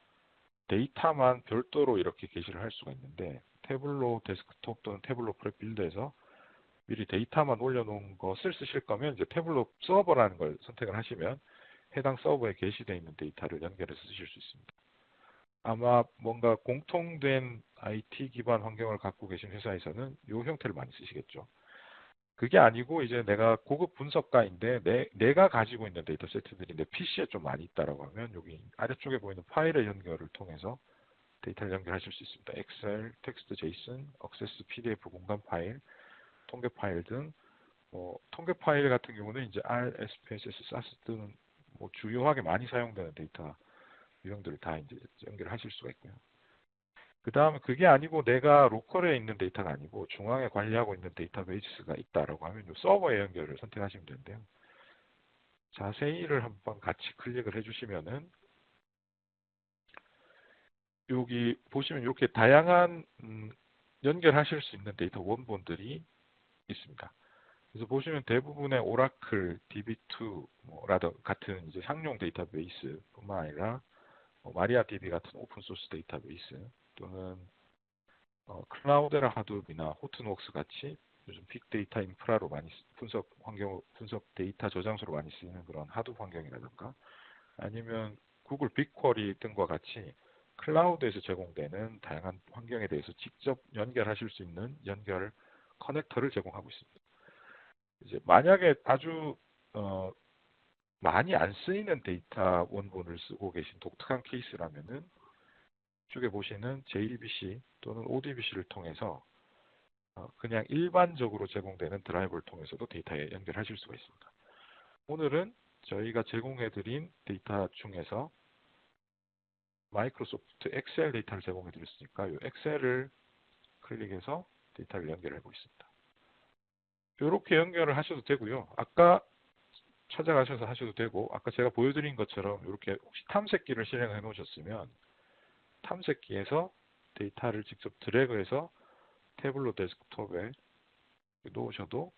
데이터만 별도로 이렇게 게시를 할 수가 있는데, 태블로 데스크톱 또는 태블로 프랩 빌더에서 미리 데이터만 올려놓은 것을 쓰실 거면 이제 태블로 서버라는 걸 선택을 하시면 해당 서버에 게시되어 있는 데이터를 연결해서 쓰실 수 있습니다. 아마 뭔가 공통된 IT 기반 환경을 갖고 계신 회사에서는 이 형태를 많이 쓰시겠죠. 그게 아니고 이제 내가 고급 분석가인데 내가 가지고 있는 데이터 세트들이 내 PC에 좀 많이 있다라고 하면 여기 아래쪽에 보이는 파일의 연결을 통해서 데이터를 연결하실 수 있습니다. 엑셀, 텍스트, 제이슨, 억세스, PDF 공간 파일, 통계 파일 등 통계 파일 같은 경우는 이제 R, SPSS, SAS 등은 뭐 주요하게 많이 사용되는 데이터 유형들을 다 이제 연결하실 수가 있고요. 그 다음에 그게 아니고 내가 로컬에 있는 데이터가 아니고 중앙에 관리하고 있는 데이터베이스가 있다라고 하면 이 서버의 연결을 선택하시면 되는데요. 자세히를 한번 같이 클릭을 해주시면은 여기 보시면 이렇게 다양한 연결하실 수 있는 데이터 원본들이 있습니다. 그래서 보시면 대부분의 오라클, DB2 라더 같은 이제 상용 데이터베이스뿐만 아니라 마리아DB 같은 오픈 소스 데이터베이스 또는 클라우데라 하둡이나 호튼웍스 같이 요즘 빅데이터 인프라로 많이 분석 환경, 분석 데이터 저장소로 많이 쓰이는 그런 하둡 환경이라든가 아니면 구글 빅쿼리 등과 같이 클라우드에서 제공되는 다양한 환경에 대해서 직접 연결하실 수 있는 연결 커넥터를 제공하고 있습니다. 이제 만약에 아주 많이 안 쓰이는 데이터 원본을 쓰고 계신 독특한 케이스라면은 이쪽에 보시는 JDBC 또는 ODBC를 통해서 그냥 일반적으로 제공되는 드라이브를 통해서도 데이터에 연결하실 수가 있습니다. 오늘은 저희가 제공해드린 데이터 중에서 마이크로소프트 엑셀 데이터를 제공해드렸으니까 이 엑셀을 클릭해서 데이터를 연결해 보겠습니다. 이렇게 연결을 하셔도 되고요. 아까 찾아가셔서 하셔도 되고 아까 제가 보여드린 것처럼 이렇게 혹시 탐색기를 실행해 놓으셨으면 탐색기에서 데이터를 직접 드래그해서 태블로 데스크톱에 놓으셔도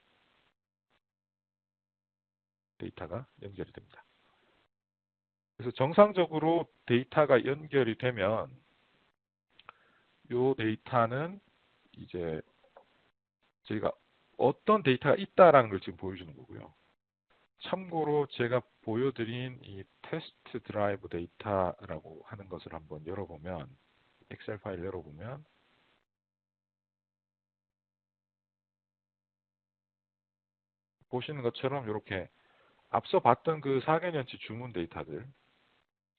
데이터가 연결이 됩니다. 그래서 정상적으로 데이터가 연결이 되면 이 데이터는 이제 저희가 어떤 데이터가 있다라는 걸 지금 보여주는 거고요. 참고로 제가 보여드린 이 테스트 드라이브 데이터라고 하는 것을 한번 열어보면 엑셀 파일 열어보면 보시는 것처럼 이렇게 앞서 봤던 그 4개년치 주문 데이터들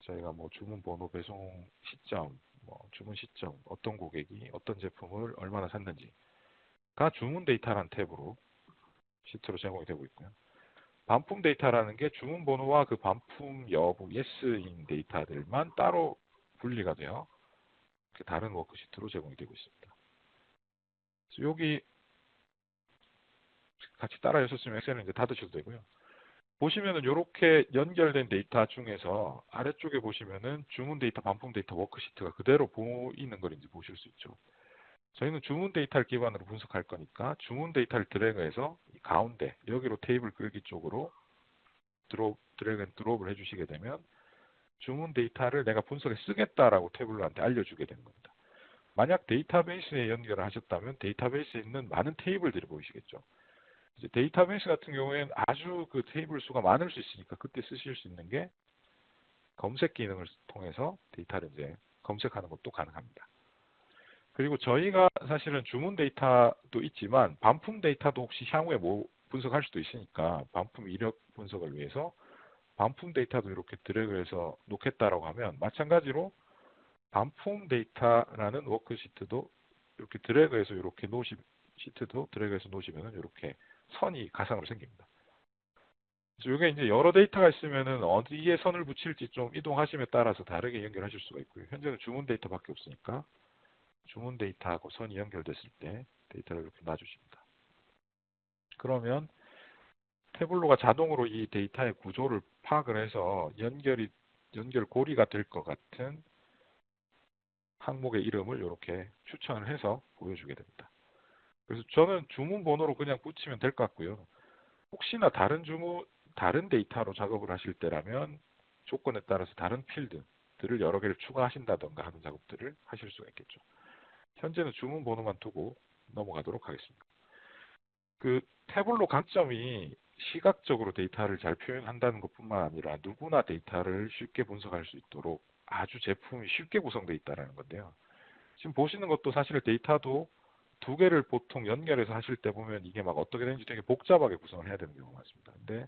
저희가 뭐 주문 번호, 배송 시점, 주문 시점, 어떤 고객이 어떤 제품을 얼마나 샀는지가 주문 데이터라는 탭으로 시트로 제공이 되고 있고요. 반품 데이터라는 게 주문 번호와 그 반품 여부, 예스인 데이터들만 따로 분리가 돼요. 다른 워크시트로 제공이 되고 있습니다. 그래서 여기 같이 따라 하셨으면 엑셀은 이제 닫으셔도 되고요. 보시면은 이렇게 연결된 데이터 중에서 아래쪽에 보시면은 주문 데이터, 반품 데이터 워크시트가 그대로 보이는 걸 이제 보실 수 있죠. 저희는 주문 데이터를 기반으로 분석할 거니까 주문 데이터를 드래그해서 이 가운데 여기로 테이블 끌기 쪽으로 드래그 앤 드롭을 해주시게 되면 주문 데이터를 내가 분석에 쓰겠다라고 태블러한테 알려주게 되는 겁니다. 만약 데이터베이스에 연결을 하셨다면 데이터베이스에 있는 많은 테이블들이 보이시겠죠. 이제 데이터베이스 같은 경우에는 아주 그 테이블 수가 많을 수 있으니까 그때 쓰실 수 있는 게 검색 기능을 통해서 데이터를 이제 검색하는 것도 가능합니다. 그리고 저희가 사실은 주문 데이터도 있지만 반품 데이터도 혹시 향후에 분석할 수도 있으니까 반품 이력 분석을 위해서 반품 데이터도 이렇게 드래그해서 놓겠다라고 하면 마찬가지로 반품 데이터라는 워크시트도 이렇게 드래그해서 이렇게 시트도 드래그해서 놓으시면 이렇게 선이 가상으로 생깁니다. 그래서 이게 이제 여러 데이터가 있으면은 어디에 선을 붙일지 좀 이동하심에 따라서 다르게 연결하실 수가 있고요. 현재는 주문 데이터밖에 없으니까 주문 데이터하고 선이 연결됐을 때 데이터를 이렇게 놔주십니다. 그러면 태블로가 자동으로 이 데이터의 구조를 파악을 해서 연결 고리가 될 것 같은 항목의 이름을 이렇게 추천을 해서 보여주게 됩니다. 그래서 저는 주문 번호로 그냥 붙이면 될 것 같고요. 혹시나 다른 데이터로 작업을 하실 때라면 조건에 따라서 다른 필드들을 여러 개를 추가하신다던가 하는 작업들을 하실 수가 있겠죠. 현재는 주문 번호만 두고 넘어가도록 하겠습니다. 그 태블로 강점이 시각적으로 데이터를 잘 표현한다는 것뿐만 아니라 누구나 데이터를 쉽게 분석할 수 있도록 아주 제품이 쉽게 구성되어 있다는 건데요. 지금 보시는 것도 사실 데이터도 두 개를 보통 연결해서 하실 때 보면 이게 막 어떻게 되는지 되게 복잡하게 구성을 해야 되는 경우가 많습니다. 근데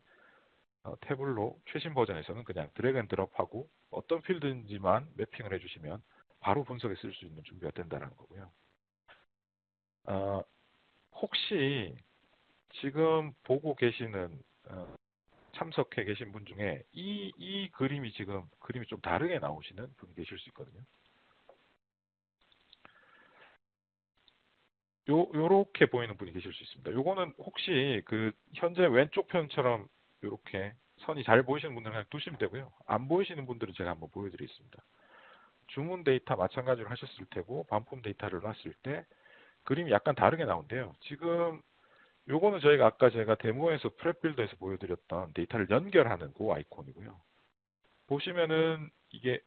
태블로 최신 버전에서는 그냥 드래그 앤 드롭하고 어떤 필드인지만 매핑을 해주시면 바로 분석에 쓸 수 있는 준비가 된다는 거고요. 어, 혹시 지금 보고 계시는 참석해 계신 분 중에 이 그림이 지금 그림이 좀 다르게 나오시는 분이 계실 수 있거든요. 요렇게 보이는 분이 계실 수 있습니다. 요거는 혹시 그 현재 왼쪽 편처럼 요렇게 선이 잘 보이시는 분들은 그냥 두시면 되고요. 안 보이시는 분들은 제가 한번 보여드리겠습니다. 주문 데이터 마찬가지로 하셨을 테고 반품 데이터를 놨을 때 그림이 약간 다르게 나온대요. 지금 요거는 저희가 아까 제가 데모에서 프랩빌더에서 보여드렸던 데이터를 연결하는 그 아이콘이고요. 보시면은 이게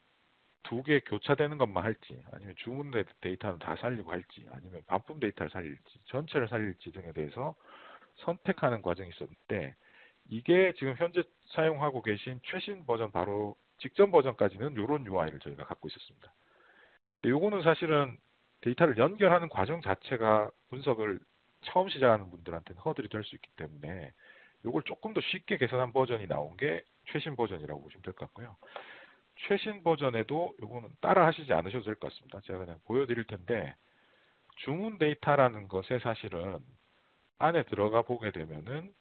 두 개 교차되는 것만 할지 아니면 주문 데이터는 다 살리고 할지 아니면 반품 데이터를 살릴지 전체를 살릴지 등에 대해서 선택하는 과정이 있었는데 이게 지금 현재 사용하고 계신 최신 버전 바로 직전 버전까지는 이런 UI를 저희가 갖고 있었습니다. 근데 요거는 사실은 데이터를 연결하는 과정 자체가 분석을 처음 시작하는 분들한테는 허들이 될 수 있기 때문에 요걸 조금 더 쉽게 개선한 버전이 나온 게 최신 버전이라고 보시면 될 것 같고요. 최신 버전에도 요거는 따라 하시지 않으셔도 될 것 같습니다. 제가 그냥 보여드릴 텐데 주문 데이터라는 것에 사실은 안에 들어가 보게 되면은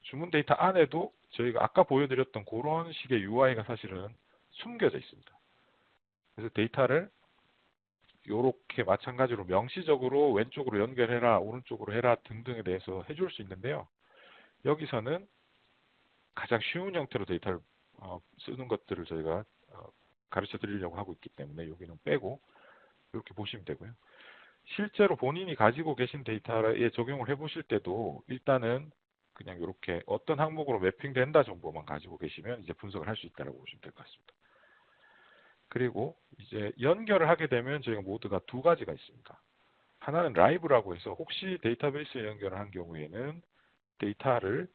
주문 데이터 안에도 저희가 아까 보여드렸던 그런 식의 UI가 사실은 숨겨져 있습니다. 그래서 데이터를 이렇게 마찬가지로 명시적으로 왼쪽으로 연결해라, 오른쪽으로 해라 등등에 대해서 해줄 수 있는데요. 여기서는 가장 쉬운 형태로 데이터를 쓰는 것들을 저희가 가르쳐 드리려고 하고 있기 때문에 여기는 빼고 이렇게 보시면 되고요. 실제로 본인이 가지고 계신 데이터에 적용을 해보실 때도 일단은 그냥 이렇게 어떤 항목으로 매핑된다 정보만 가지고 계시면 이제 분석을 할 수 있다고 보시면 될 것 같습니다. 그리고 이제 연결을 하게 되면 저희가 모드가 두 가지가 있습니다. 하나는 라이브라고 해서 혹시 데이터베이스에 연결을 한 경우에는 데이터를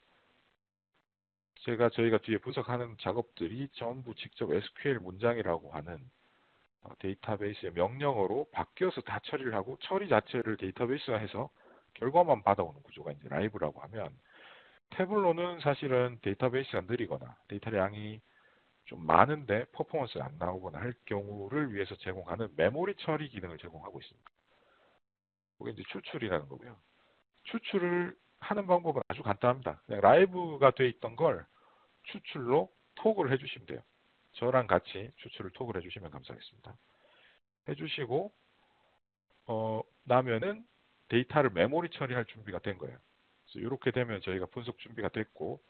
저희가 뒤에 분석하는 작업들이 전부 직접 SQL 문장이라고 하는 데이터베이스의 명령어로 바뀌어서 다 처리를 하고 처리 자체를 데이터베이스화해서 결과만 받아오는 구조가 이제 라이브라고 하면 태블로는 사실은 데이터베이스가 느리거나 데이터량이 좀 많은데 퍼포먼스가 안 나오거나 할 경우를 위해서 제공하는 메모리 처리 기능을 제공하고 있습니다. 그게 이제 추출이라는 거고요. 추출을 하는 방법은 아주 간단합니다. 그냥 라이브가 돼 있던 걸 추출로 톡을 해주시면 돼요. 저랑 같이 추출을 톡을 해주시면 감사하겠습니다. 해주시고 나면은 데이터를 메모리 처리할 준비가 된 거예요. 그래서 이렇게 되면 저희가 분석 준비가 됐고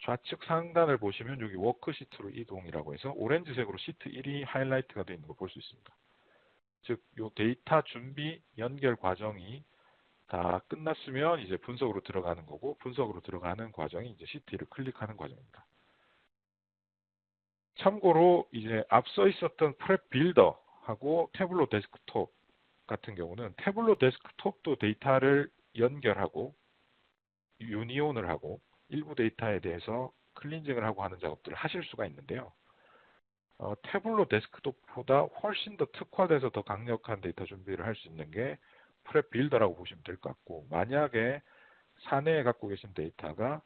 좌측 상단을 보시면 여기 워크시트로 이동이라고 해서 오렌지색으로 시트 1이 하이라이트가 되어 있는 걸 볼 수 있습니다. 즉, 이 데이터 준비 연결 과정이 다 끝났으면 이제 분석으로 들어가는 거고 분석으로 들어가는 과정이 이제 시트 1을 클릭하는 과정입니다. 참고로 이제 앞서 있었던 프랩 빌더하고 태블로 데스크톱 같은 경우는 태블로 데스크톱도 데이터를 연결하고 유니온을 하고 일부 데이터에 대해서 클린징을 하고 하는 작업들을 하실 수가 있는데요. 태블로 데스크톱보다 훨씬 더 특화돼서 더 강력한 데이터 준비를 할 수 있는 게 프랩 빌더라고 보시면 될 것 같고 만약에 사내에 갖고 계신 데이터가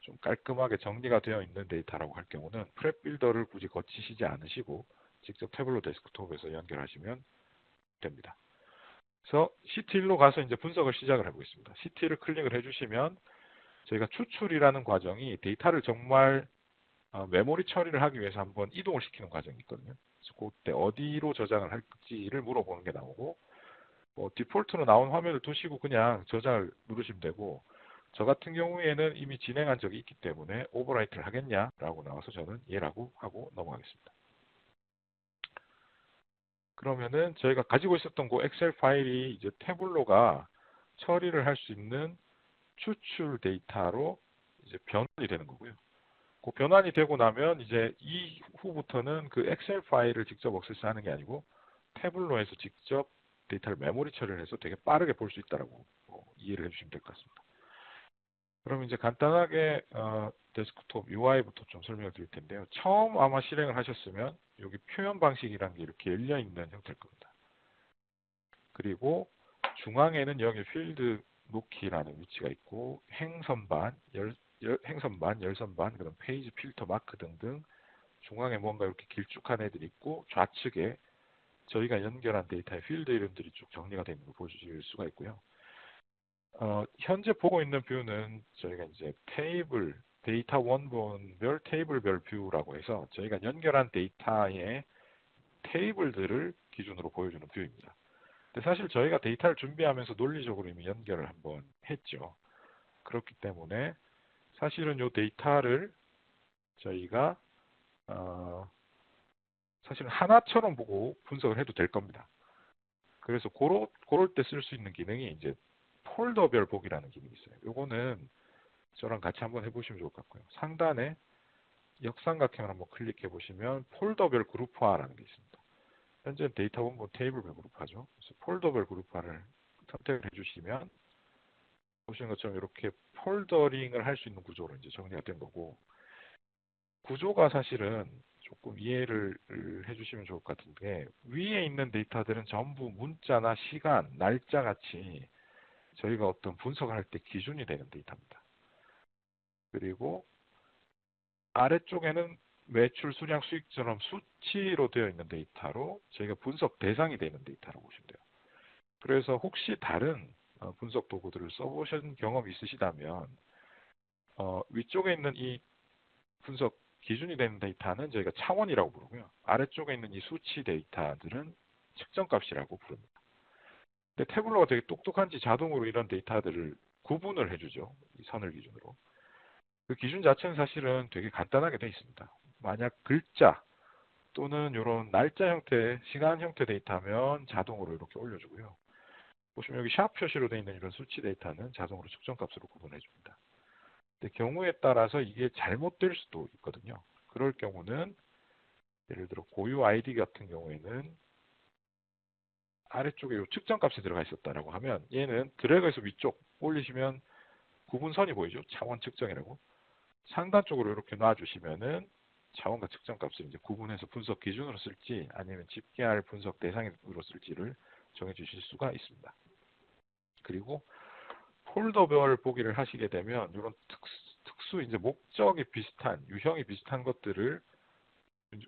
좀 깔끔하게 정리가 되어 있는 데이터라고 할 경우는 프랩 빌더를 굳이 거치시지 않으시고 직접 태블로 데스크톱에서 연결하시면 됩니다. 그래서 CT1로 가서 이제 분석을 시작을 해보겠습니다. CT를 클릭을 해주시면 저희가 추출이라는 과정이 데이터를 정말 메모리 처리를 하기 위해서 한번 이동을 시키는 과정이 있거든요. 그래서 그때 어디로 저장을 할지를 물어보는 게 나오고 디폴트로 나온 화면을 두시고 그냥 저장을 누르시면 되고 저 같은 경우에는 이미 진행한 적이 있기 때문에 오버라이트를 하겠냐라고 나와서 저는 예라고 하고 넘어가겠습니다. 그러면은 저희가 가지고 있었던 그 엑셀 파일이 이제 태블로가 처리를 할 수 있는 추출 데이터로 이제 변환이 되는 거고요. 그 변환이 되고 나면 이제 이후부터는 그 엑셀 파일을 직접 액세스하는 게 아니고 태블로에서 직접 데이터를 메모리 처리를 해서 되게 빠르게 볼 수 있다라고 이해를 해주시면 될 것 같습니다. 그럼 이제 간단하게 데스크톱 UI부터 좀 설명을 드릴 텐데요. 처음 아마 실행을 하셨으면 여기 표현 방식이라는 게 이렇게 열려 있는 형태일 겁니다. 그리고 중앙에는 여기 필드 놓기라는 위치가 있고 행선반, 행선반, 열선반, 그다음 페이지 필터 마크 등등 중앙에 뭔가 이렇게 길쭉한 애들이 있고 좌측에 저희가 연결한 데이터의 필드 이름들이 쭉 정리가 되어 있는 걸 보실 수가 있고요. 현재 보고 있는 뷰는 저희가 이제 테이블, 데이터 원본별 테이블별 뷰라고 해서 저희가 연결한 데이터의 테이블들을 기준으로 보여주는 뷰입니다. 근데 사실 저희가 데이터를 준비하면서 논리적으로 이미 연결을 한번 했죠. 그렇기 때문에 사실은 이 데이터를 저희가 사실은 하나처럼 보고 분석을 해도 될 겁니다. 그래서 그럴 때 쓸 수 있는 기능이 이제 폴더별 보기라는 기능이 있어요. 요거는 저랑 같이 한번 해보시면 좋을 것 같고요. 상단에 역삼각형을 한번 클릭해 보시면 폴더별 그룹화라는 게 있습니다. 현재 데이터 원본 테이블별 그룹화죠. 그래서 폴더별 그룹화를 선택을 해주시면 보시는 것처럼 이렇게 폴더링을 할 수 있는 구조로 이제 정리가 된 거고, 구조가 사실은 조금 이해를 해주시면 좋을 것 같은데, 위에 있는 데이터들은 전부 문자나 시간, 날짜 같이 저희가 어떤 분석을 할 때 기준이 되는 데이터입니다. 그리고 아래쪽에는 매출, 수량, 수익처럼 수치로 되어 있는 데이터로 저희가 분석 대상이 되는 데이터라고 보시면 돼요. 그래서 혹시 다른 분석 도구들을 써보신 경험이 있으시다면 위쪽에 있는 이 분석 기준이 되는 데이터는 저희가 차원이라고 부르고요. 아래쪽에 있는 이 수치 데이터들은 측정값이라고 부릅니다. 근데 태블로가 되게 똑똑한지 자동으로 이런 데이터들을 구분을 해주죠. 이 선을 기준으로. 그 기준 자체는 사실은 되게 간단하게 되어 있습니다. 만약 글자 또는 이런 날짜 형태, 시간 형태 데이터면 자동으로 이렇게 올려주고요. 보시면 여기 샵 표시로 되어 있는 이런 수치 데이터는 자동으로 측정값으로 구분해 줍니다. 근데 경우에 따라서 이게 잘못될 수도 있거든요. 그럴 경우는 예를 들어 고유 아이디 같은 경우에는 아래쪽에 이 측정값이 들어가 있었다라고 하면 얘는 드래그해서 위쪽 올리시면 구분선이 보이죠. 차원 측정이라고. 상단 쪽으로 이렇게 놔주시면은 차원과 측정값을 이제 구분해서 분석 기준으로 쓸지 아니면 집계할 분석 대상으로 쓸지를 정해 주실 수가 있습니다. 그리고 폴더별 보기를 하시게 되면 이런 특수 이제 목적이 비슷한 유형이 비슷한 것들을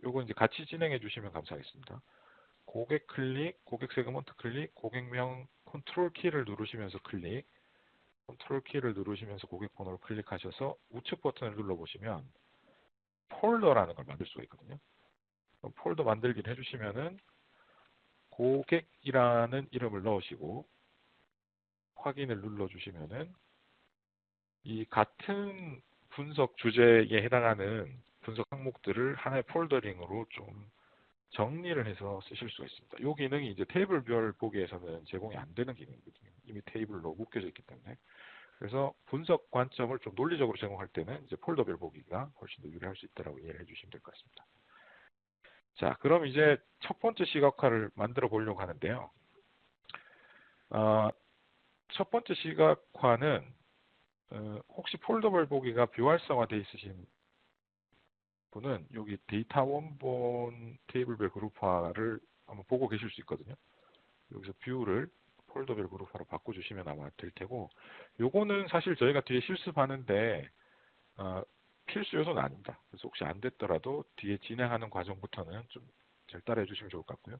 요거 이제 같이 진행해 주시면 감사하겠습니다. 고객 클릭, 고객 세그먼트 클릭, 고객명 컨트롤 키를 누르시면서 클릭, 컨트롤 키를 누르시면서 고객 번호를 클릭하셔서 우측 버튼을 눌러보시면 폴더라는 걸 만들 수가 있거든요. 폴더 만들기를 해주시면은 고객이라는 이름을 넣으시고 확인을 눌러주시면은 이 같은 분석 주제에 해당하는 분석 항목들을 하나의 폴더링으로 좀 정리를 해서 쓰실 수가 있습니다. 이 기능이 이제 테이블별 보기에서는 제공이 안 되는 기능이거든요. 이미 테이블로 묶여져 있기 때문에. 그래서 분석 관점을 좀 논리적으로 제공할 때는 이제 폴더별 보기가 훨씬 더 유리할 수 있다고 이해를 해주시면 될 것 같습니다. 자, 그럼 이제 첫 번째 시각화를 만들어 보려고 하는데요. 첫 번째 시각화는 혹시 폴더별 보기가 비활성화되어 있으신 분은 여기 데이터 원본 테이블별 그룹화를 한번 보고 계실 수 있거든요. 여기서 뷰를 폴더별 그룹화로 바꿔주시면 아마 될 테고, 요거는 사실 저희가 뒤에 실습하는데 필수 요소는 아닙니다. 그래서 혹시 안 됐더라도 뒤에 진행하는 과정부터는 좀 잘 따라해 주시면 좋을 것 같고요.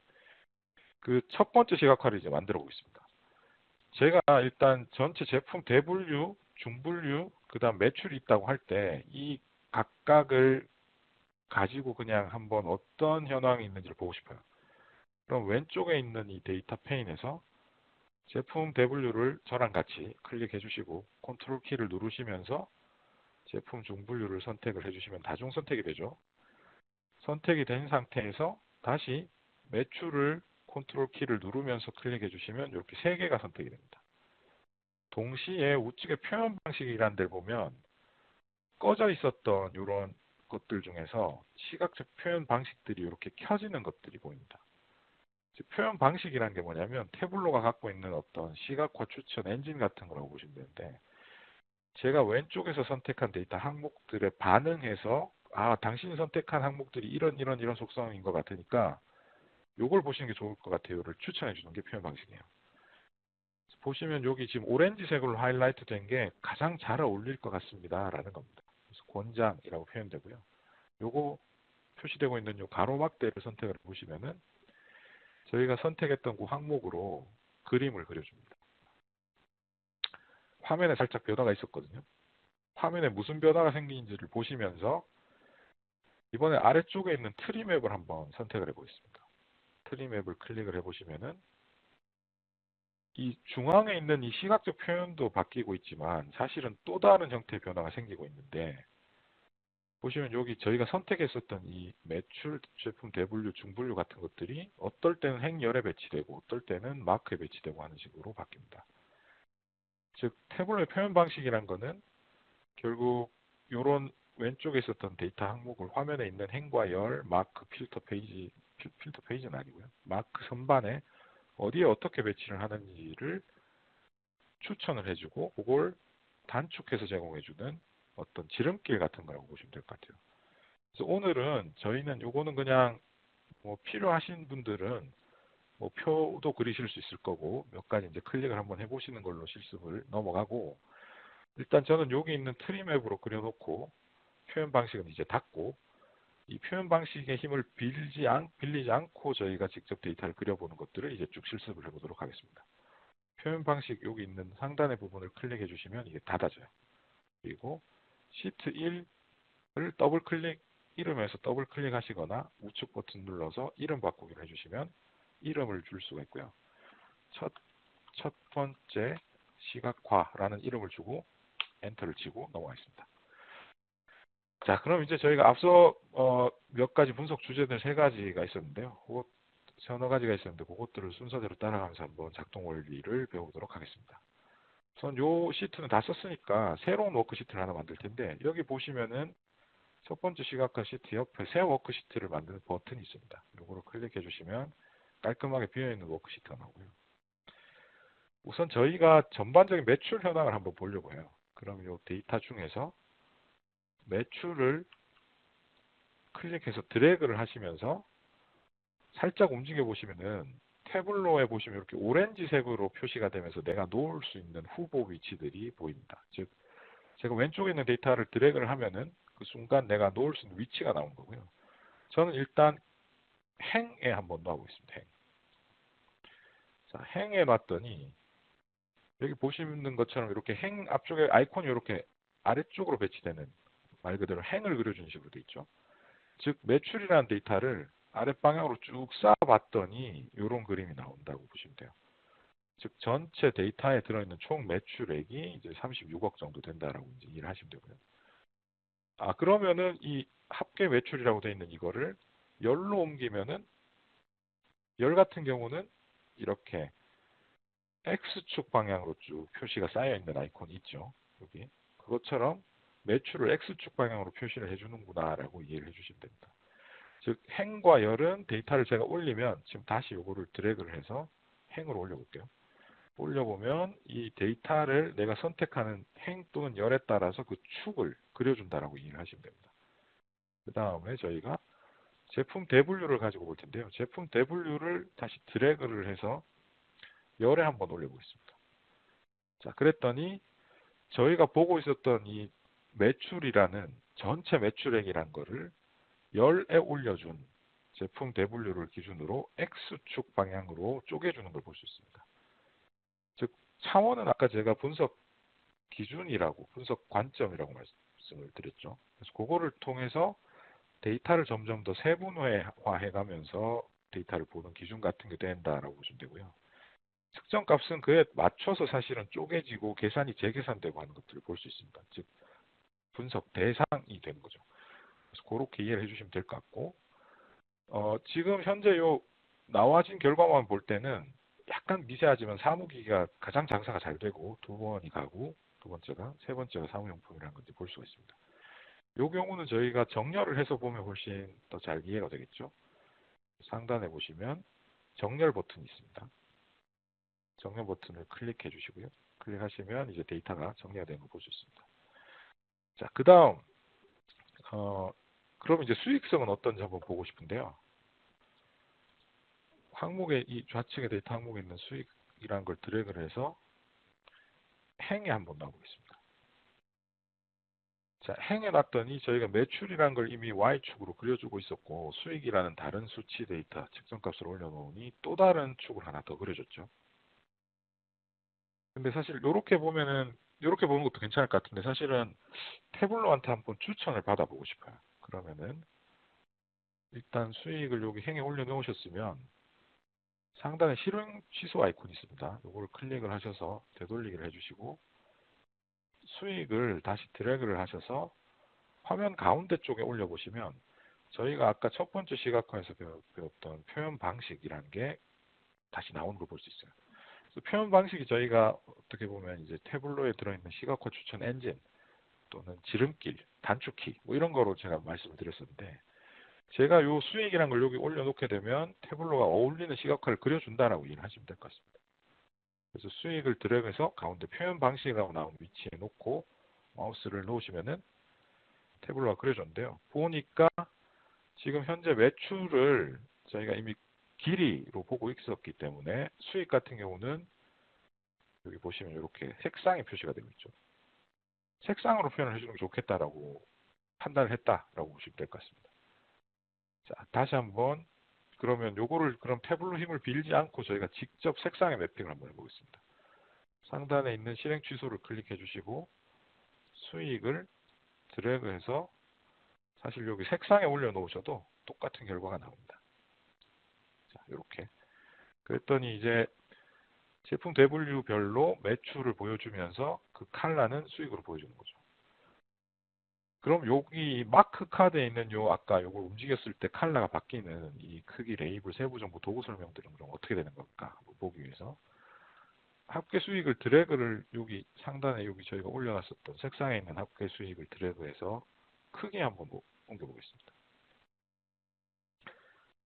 그 첫 번째 시각화를 이제 만들어 보겠습니다. 제가 일단 전체 제품 대분류, 중분류, 그 다음 매출이 있다고 할 때 이 각각을 가지고 그냥 한번 어떤 현황이 있는지를 보고 싶어요. 그럼 왼쪽에 있는 이 데이터 페인에서 제품 대분류를 저랑 같이 클릭해 주시고 컨트롤 키를 누르시면서 제품 중분류를 선택을 해주시면 다중 선택이 되죠. 선택이 된 상태에서 다시 매출을 컨트롤 키를 누르면서 클릭해 주시면 이렇게 세 개가 선택이 됩니다. 동시에 우측에 표현 방식이라는 데 보면 꺼져 있었던 이런 것들 중에서 시각적 표현 방식들이 이렇게 켜지는 것들이 보입니다. 즉 표현 방식이라는 게 뭐냐면 태블로가 갖고 있는 어떤 시각화 추천 엔진 같은 거라고 보시면 되는데, 제가 왼쪽에서 선택한 데이터 항목들에 반응해서 당신이 선택한 항목들이 이런 속성인 것 같으니까 요걸 보시는 게 좋을 것 같아요를 추천해 주는 게 표현 방식이에요. 보시면 여기 지금 오렌지색으로 하이라이트 된 게 가장 잘 어울릴 것 같습니다 라는 겁니다. 그래서 권장이라고 표현되고요. 요거 표시되고 있는 요 가로막대를 선택을 해보시면은 저희가 선택했던 그 항목으로 그림을 그려줍니다. 화면에 살짝 변화가 있었거든요. 화면에 무슨 변화가 생기는지를 보시면서 이번에 아래쪽에 있는 트리맵을 한번 선택을 해보겠습니다. 트리맵을 클릭을 해보시면은 이 중앙에 있는 이 시각적 표현도 바뀌고 있지만 사실은 또 다른 형태의 변화가 생기고 있는데, 보시면 여기 저희가 선택했었던 이 매출, 제품 대분류, 중분류 같은 것들이 어떨 때는 행열에 배치되고 어떨 때는 마크에 배치되고 하는 식으로 바뀝니다. 즉 태블로의 표현 방식이란 거는 결국 이런 왼쪽에 있었던 데이터 항목을 화면에 있는 행과 열, 마크, 필터 페이지는 아니고요. 마크 선반에 어디에 어떻게 배치를 하는지를 추천을 해주고 그걸 단축해서 제공해주는 어떤 지름길 같은 거라고 보시면 될 것 같아요. 그래서 오늘은 저희는 요거는 그냥 뭐 필요하신 분들은 뭐 표도 그리실 수 있을 거고 몇 가지 이제 클릭을 한번 해보시는 걸로 실습을 넘어가고, 일단 저는 여기 있는 트리맵으로 그려놓고 표현 방식은 이제 닫고 이 표현 방식의 힘을 빌리지 않고 저희가 직접 데이터를 그려보는 것들을 이제 쭉 실습을 해보도록 하겠습니다. 표현 방식 여기 있는 상단의 부분을 클릭해 주시면 이게 닫아져요. 그리고 시트 1을 더블 클릭, 이름에서 더블 클릭하시거나 우측 버튼 눌러서 이름 바꾸기를 해주시면 이름을 줄 수가 있고요. 첫 번째 시각화라는 이름을 주고 엔터를 치고 넘어가겠습니다. 자, 그럼 이제 저희가 앞서 몇 가지 분석 주제들 세 가지가 있었는데요. 서너 가지가 있었는데 그것들을 순서대로 따라가면서 한번 작동 원리를 배워보도록 하겠습니다. 우선 요 시트는 다 썼으니까 새로운 워크시트를 하나 만들 텐데, 여기 보시면은 첫 번째 시각화 시트 옆에 새 워크시트를 만드는 버튼이 있습니다. 요거를 클릭해 주시면 깔끔하게 비어있는 워크시트가 나오고요. 우선 저희가 전반적인 매출 현황을 한번 보려고 해요. 그럼 요 데이터 중에서 매출을 클릭해서 드래그를 하시면서 살짝 움직여 보시면은 태블로에 보시면 이렇게 오렌지색으로 표시가 되면서 내가 놓을 수 있는 후보 위치들이 보입니다. 즉 제가 왼쪽에 있는 데이터를 드래그를 하면은 그 순간 내가 놓을 수 있는 위치가 나온 거고요. 저는 일단 행에 한번 놔보겠습니다. 행. 자, 행에 놨더니 여기 보시는 것처럼 이렇게 행 앞쪽에 아이콘이 이렇게 아래쪽으로 배치되는, 말 그대로 행을 그려주는 식으로 되어 있죠. 즉 매출이라는 데이터를 아랫방향으로 쭉 쌓아봤더니 이런 그림이 나온다고 보시면 돼요. 즉 전체 데이터에 들어있는 총 매출액이 이제 36억 정도 된다라고 이제 이해를 하시면 되고요. 그러면은 이 합계 매출이라고 되어 있는 이거를 열로 옮기면은 열 같은 경우는 이렇게 X축 방향으로 쭉 표시가 쌓여 있는 아이콘이 있죠. 여기 그것처럼 매출을 X축 방향으로 표시를 해주는구나라고 이해를 해주시면 됩니다. 즉 행과 열은 데이터를 제가 올리면 지금 다시 요거를 드래그를 해서 행으로 올려볼게요. 올려보면 이 데이터를 내가 선택하는 행 또는 열에 따라서 그 축을 그려준다라고 이해를 하시면 됩니다. 그 다음에 저희가 제품 대분류를 가지고 볼 텐데요. 제품 대분류를 다시 드래그를 해서 열에 한번 올려보겠습니다. 자, 그랬더니 저희가 보고 있었던 이 매출이라는 전체 매출액이라는 거를 열에 올려준 제품 대분류를 기준으로 X축 방향으로 쪼개주는 걸 볼 수 있습니다. 즉 차원은 아까 제가 분석 기준이라고, 분석 관점이라고 말씀을 드렸죠. 그래서 그거를 통해서 데이터를 점점 더 세분화해 가면서 데이터를 보는 기준 같은 게 된다라고 보시면 되고요. 측정 값은 그에 맞춰서 사실은 쪼개지고 계산이 재계산되고 하는 것들을 볼 수 있습니다. 즉 분석 대상이 되는 거죠. 그래서 그렇게 이해를 해주시면 될 것 같고, 지금 현재 요 나와진 결과만 볼 때는 약간 미세하지만 사무기기가 가장 장사가 잘 되고 두 번이 가구, 두 번째가 세 번째가 사무용품이라는 건지 볼 수가 있습니다. 이 경우는 저희가 정렬을 해서 보면 훨씬 더 잘 이해가 되겠죠. 상단에 보시면 정렬 버튼이 있습니다. 정렬 버튼을 클릭해 주시고요. 클릭하시면 이제 데이터가 정리가 되는 걸 볼 수 있습니다. 자, 그 다음 그럼 이제 수익성은 어떤지 한번 보고 싶은데요. 항목에 이 좌측에 데이터 항목에 있는 수익이라는 걸 드래그를 해서 행에 한번 놔보겠습니다. 자, 행에 놨더니 저희가 매출이라는 걸 이미 Y축으로 그려주고 있었고 수익이라는 다른 수치 데이터 측정값을 올려놓으니 또 다른 축을 하나 더 그려줬죠. 근데 사실 이렇게 보면은 이렇게 보는 것도 괜찮을 것 같은데 사실은 태블로한테 한번 추천을 받아보고 싶어요. 그러면은 일단 수익을 여기 행에 올려놓으셨으면 상단에 실행 취소 아이콘이 있습니다. 이걸 클릭을 하셔서 되돌리기를 해주시고 수익을 다시 드래그를 하셔서 화면 가운데 쪽에 올려보시면 저희가 아까 첫 번째 시각화에서 배웠던 표현 방식이라는 게 다시 나오는 걸 볼 수 있어요. 그래서 표현 방식이 저희가 어떻게 보면 이제 태블로에 들어있는 시각화 추천 엔진 또는 지름길, 단축키 뭐 이런 거로 제가 말씀을 드렸었는데 제가 요 수익이라는 걸 여기 올려놓게 되면 태블로가 어울리는 시각화를 그려준다라고 이해를 하시면 될 것 같습니다. 그래서 수익을 드래그해서 가운데 표현 방식이라고 나온 위치에 놓고 마우스를 놓으시면은 태블로가 그려졌는데요. 보니까 지금 현재 매출을 저희가 이미 길이로 보고 있었기 때문에 수익 같은 경우는 여기 보시면 이렇게 색상이 표시가 되고 있죠. 색상으로 표현을 해주는 게 좋겠다라고 판단을 했다라고 보시면 될 것 같습니다. 자, 다시 한번 그러면 요거를 그럼 태블로 힘을 빌지 않고 저희가 직접 색상의 매핑을 한번 해보겠습니다. 상단에 있는 실행 취소를 클릭해 주시고 수익을 드래그해서 사실 여기 색상에 올려놓으셔도 똑같은 결과가 나옵니다. 자, 이렇게 그랬더니 이제 제품 대분류별로 매출을 보여주면서 그 컬러는 수익으로 보여주는 거죠. 그럼 여기 마크 카드에 있는 요 아까 요걸 움직였을 때 컬러가 바뀌는 이 크기, 레이블, 세부 정보, 도구 설명들은 그럼 어떻게 되는 겁니까? 보기 위해서 합계 수익을 드래그를 여기 상단에 여기 저희가 올려놨었던 색상에 있는 합계 수익을 드래그해서 크게 한번 옮겨보겠습니다.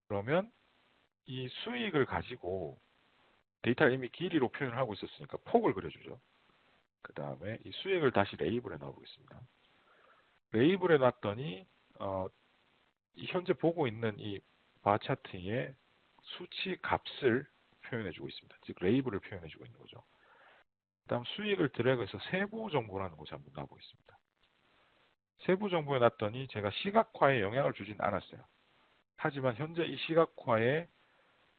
그러면 이 수익을 가지고 데이터를 이미 길이로 표현을 하고 있었으니까 폭을 그려주죠. 그 다음에 이 수익을 다시 레이블에 넣어보겠습니다. 레이블에 놨더니 이 현재 보고 있는 이 바 차트의 수치 값을 표현해주고 있습니다. 즉 레이블을 표현해주고 있는 거죠. 그 다음 수익을 드래그해서 세부 정보라는 곳에 한번 놔보겠습니다. 세부 정보에 놨더니 제가 시각화에 영향을 주진 않았어요. 하지만 현재 이 시각화에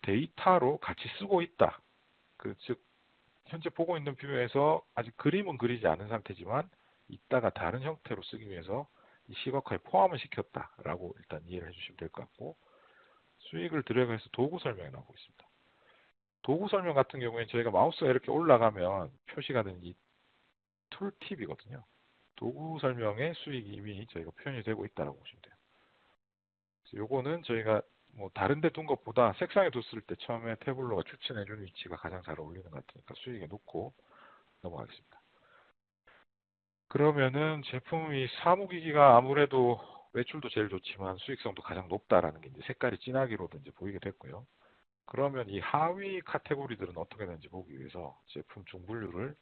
데이터로 같이 쓰고 있다. 즉 현재 보고 있는 뷰에서 아직 그림은 그리지 않은 상태지만 이따가 다른 형태로 쓰기 위해서 이 시각화에 포함을 시켰다라고 일단 이해를 해주시면 될 것 같고 수익을 드래그해서 도구 설명에 나오고 있습니다. 도구 설명 같은 경우에 저희가 마우스가 이렇게 올라가면 표시가 되는 이 툴팁이거든요. 도구 설명에 수익이 이미 저희가 표현이 되고 있다고 보시면 돼요. 요거는 저희가 뭐 다른 데 둔 것보다 색상에 뒀을 때 처음에 태블로가 추천해주는 위치가 가장 잘 어울리는 것 같으니까 수익에 놓고 넘어가겠습니다. 그러면은 제품이 사무기기가 아무래도 매출도 제일 좋지만 수익성도 가장 높다라는 게 이제 색깔이 진하기로도 이제 보이게 됐고요. 그러면 이 하위 카테고리들은 어떻게 되는지 보기 위해서 제품 중분류를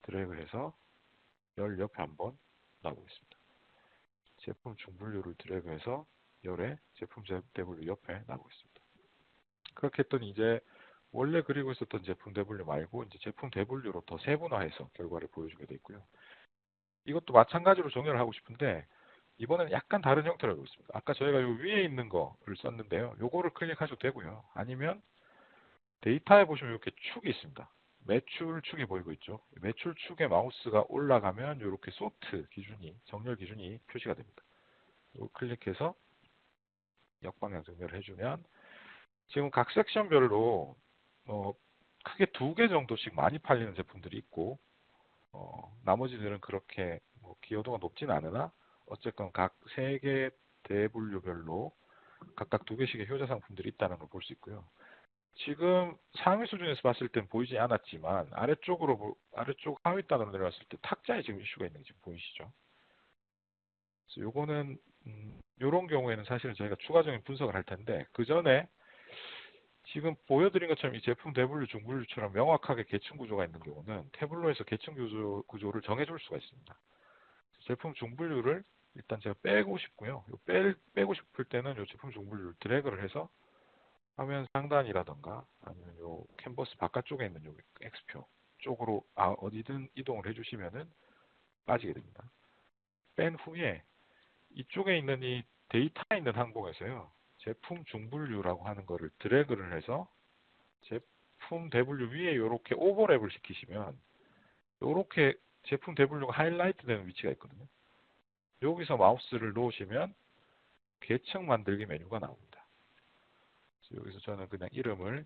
드래그해서 열 옆에 한번 놔보겠습니다. 제품 중분류를 드래그해서 열에 제품 대분류 옆에 놔보겠습니다. 그렇게 했더니 이제 원래 그리고 있었던 제품 대분류 말고 이제 제품 대분류로 더 세분화해서 결과를 보여주게 되어 있고요. 이것도 마찬가지로 정렬을 하고 싶은데 이번에는 약간 다른 형태로 하고 있습니다. 아까 저희가 요 위에 있는 거를 썼는데요. 요거를 클릭하셔도 되고요. 아니면 데이터에 보시면 이렇게 축이 있습니다. 매출 축이 보이고 있죠. 매출 축에 마우스가 올라가면 이렇게 소트 기준이, 정렬 기준이 표시가 됩니다. 이거 클릭해서 역방향 정렬을 해주면 지금 각 섹션별로 크게 2개 정도씩 많이 팔리는 제품들이 있고 나머지들은 그렇게 뭐 기여도가 높진 않으나 어쨌건 각 3개 대분류별로 각각 두 개씩의 효자 상품들이 있다는 걸 볼 수 있고요. 지금 상위 수준에서 봤을 땐 보이지 않았지만 아래쪽 하위 단으로 내려왔을 때 탁자에 지금 이슈가 있는 게 지금 보이시죠? 그래서 요거는 요런 경우에는 사실은 저희가 추가적인 분석을 할 텐데 그 전에 지금 보여드린 것처럼 이 제품 대분류, 중분류처럼 명확하게 계층 구조가 있는 경우는 태블로에서 계층 구조를 정해줄 수가 있습니다. 제품 중분류를 일단 제가 빼고 싶고요. 빼고 싶을 때는 이 제품 중분류를 드래그를 해서 화면 상단이라던가 아니면 요 캔버스 바깥쪽에 있는 요 X표 쪽으로 어디든 이동을 해주시면은 빠지게 됩니다. 뺀 후에 이쪽에 있는 이 데이터에 있는 항목에서요. 제품 중분류라고 하는 거를 드래그를 해서 제품 대분류 위에 이렇게 오버랩을 시키시면 이렇게 제품 대분류가 하이라이트 되는 위치가 있거든요. 여기서 마우스를 놓으시면 계층 만들기 메뉴가 나옵니다. 여기서 저는 그냥 이름을